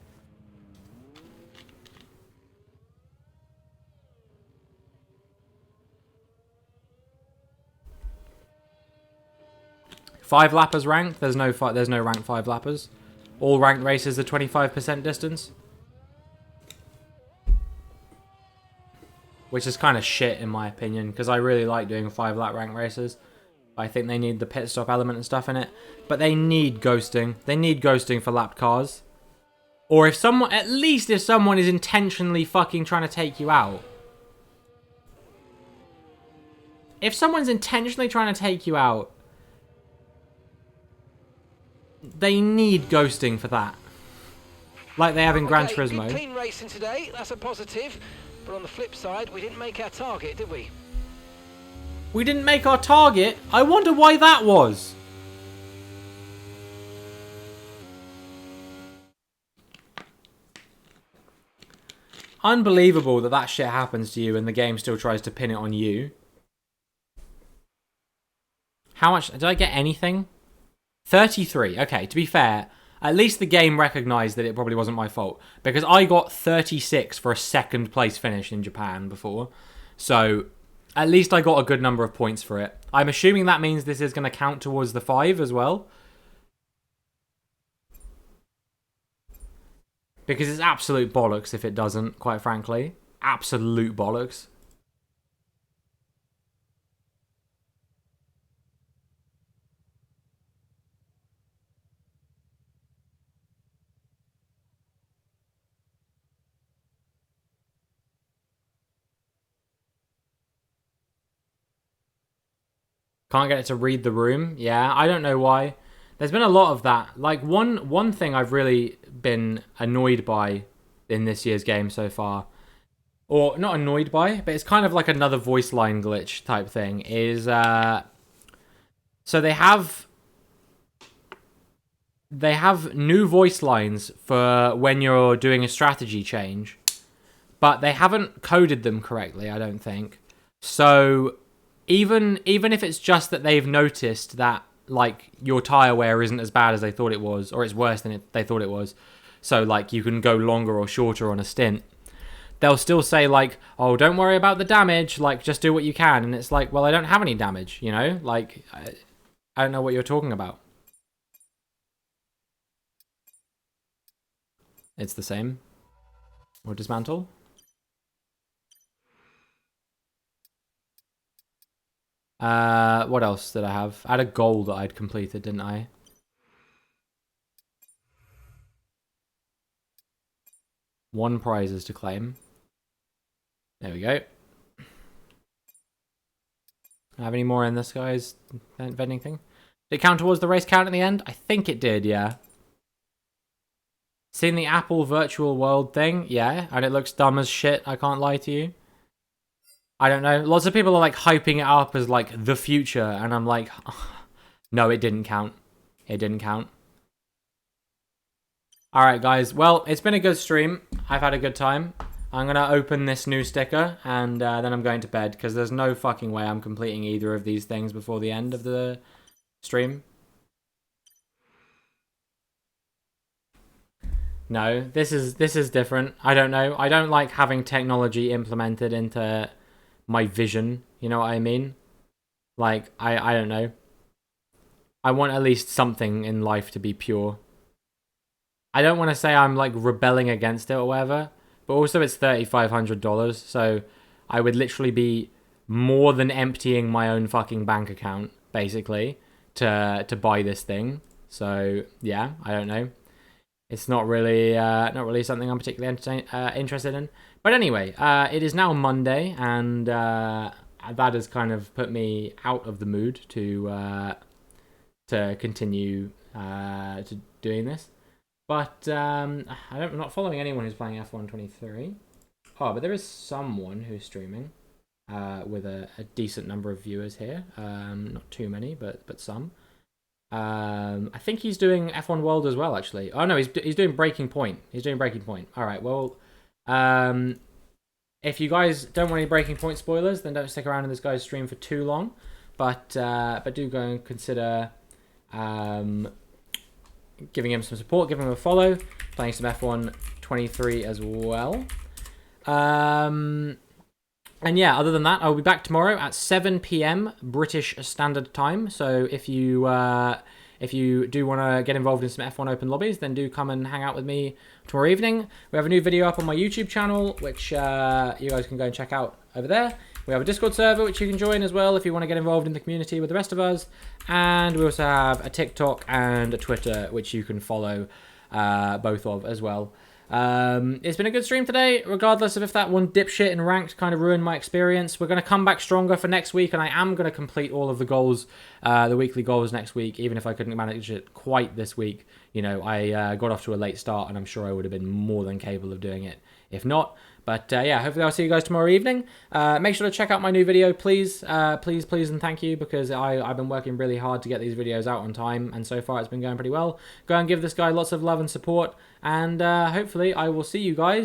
Five lappers ranked. There's no ranked 5 lappers. All ranked races are 25% distance. Which is kind of shit in my opinion, because I really like doing 5 lap ranked races. I think they need the pit stop element and stuff in it. But they need ghosting. They need ghosting for lapped cars. Or if someone, at least if someone is intentionally fucking trying to take you out. If someone's intentionally trying to take you out, they need ghosting for that. Like they have in Gran Turismo. Good clean racing today, that's a positive. But on the flip side, we didn't make our target, did we? We didn't make our target? I wonder why that was. Unbelievable that that shit happens to you and the game still tries to pin it on you. How much? Did I get anything? 33. Okay, to be fair, at least the game recognised that it probably wasn't my fault. Because I got 36 for a 2nd place finish in Japan before. So, at least I got a good number of points for it. I'm assuming that means this is going to count towards the 5 as well. Because it's absolute bollocks if it doesn't, quite frankly. Absolute bollocks. Can't get it to read the room. Yeah, I don't know why. There's been a lot of that. Like, one thing I've really been annoyed by in this year's game so far, or not annoyed by, but it's kind of like another voice line glitch type thing, is, so they have new voice lines for when you're doing a strategy change, but they haven't coded them correctly, I don't think. So even if it's just that they've noticed that, like, your tire wear isn't as bad as they thought it was, or it's worse than they thought it was, so, like, you can go longer or shorter on a stint, they'll still say, like, oh, don't worry about the damage, like, just do what you can. And it's like, well, I don't have any damage, you know? Like, I don't know what you're talking about. It's the same. Or dismantle. What else did I have? I had a goal that I'd completed, didn't I? One prizes to claim. There we go. Have any more in this guy's vending thing? Did it count towards the race count at the end? I think it did, yeah. Seen the Apple virtual world thing? Yeah, and it looks dumb as shit, I can't lie to you. I don't know. Lots of people are like hyping it up as like the future, and I'm like, no, it didn't count. It didn't count. Alright, guys. Well, it's been a good stream. I've had a good time. I'm going to open this new sticker, and then I'm going to bed, because there's no fucking way I'm completing either of these things before the end of the stream. No, this is different. I don't know. I don't like having technology implemented into my vision, you know what I mean? Like, I don't know. I want at least something in life to be pure. I don't want to say I'm, like, rebelling against it or whatever, but also it's $3,500, so I would literally be more than emptying my own fucking bank account, basically, to buy this thing. So, yeah, I don't know. It's not really something I'm particularly interested in. But anyway, it is now Monday, and that has kind of put me out of the mood to continue to doing this. But I'm not following anyone who's playing F1 23. Oh, but there is someone who's streaming with a decent number of viewers here. Not too many, but some. I think he's doing F1 World as well, actually. Oh no, he's doing Breaking Point. He's doing Breaking Point. All right, well, if you guys don't want any Breaking Point spoilers, then don't stick around in this guy's stream for too long. But do go and consider giving him some support, giving him a follow, playing some F1 23 as well. And yeah, other than that, I'll be back tomorrow at 7 p.m. British Standard Time. So if you do want to get involved in some F1 Open lobbies, then do come and hang out with me tomorrow evening. We have a new video up on my YouTube channel, which you guys can go and check out over there. We have a Discord server, which you can join as well if you want to get involved in the community with the rest of us. And we also have a TikTok and a Twitter, which you can follow both of as well. It's been a good stream today, regardless of if that one dipshit in ranked kind of ruined my experience. We're going to come back stronger for next week, and I am going to complete all of the goals, the weekly goals next week, even if I couldn't manage it quite this week. You know, I got off to a late start, and I'm sure I would have been more than capable of doing it if not. But yeah, hopefully I'll see you guys tomorrow evening. Make sure to check out my new video, please, please, and thank you, because I've been working really hard to get these videos out on time, and so far it's been going pretty well. Go and give this guy lots of love and support, and hopefully I will see you guys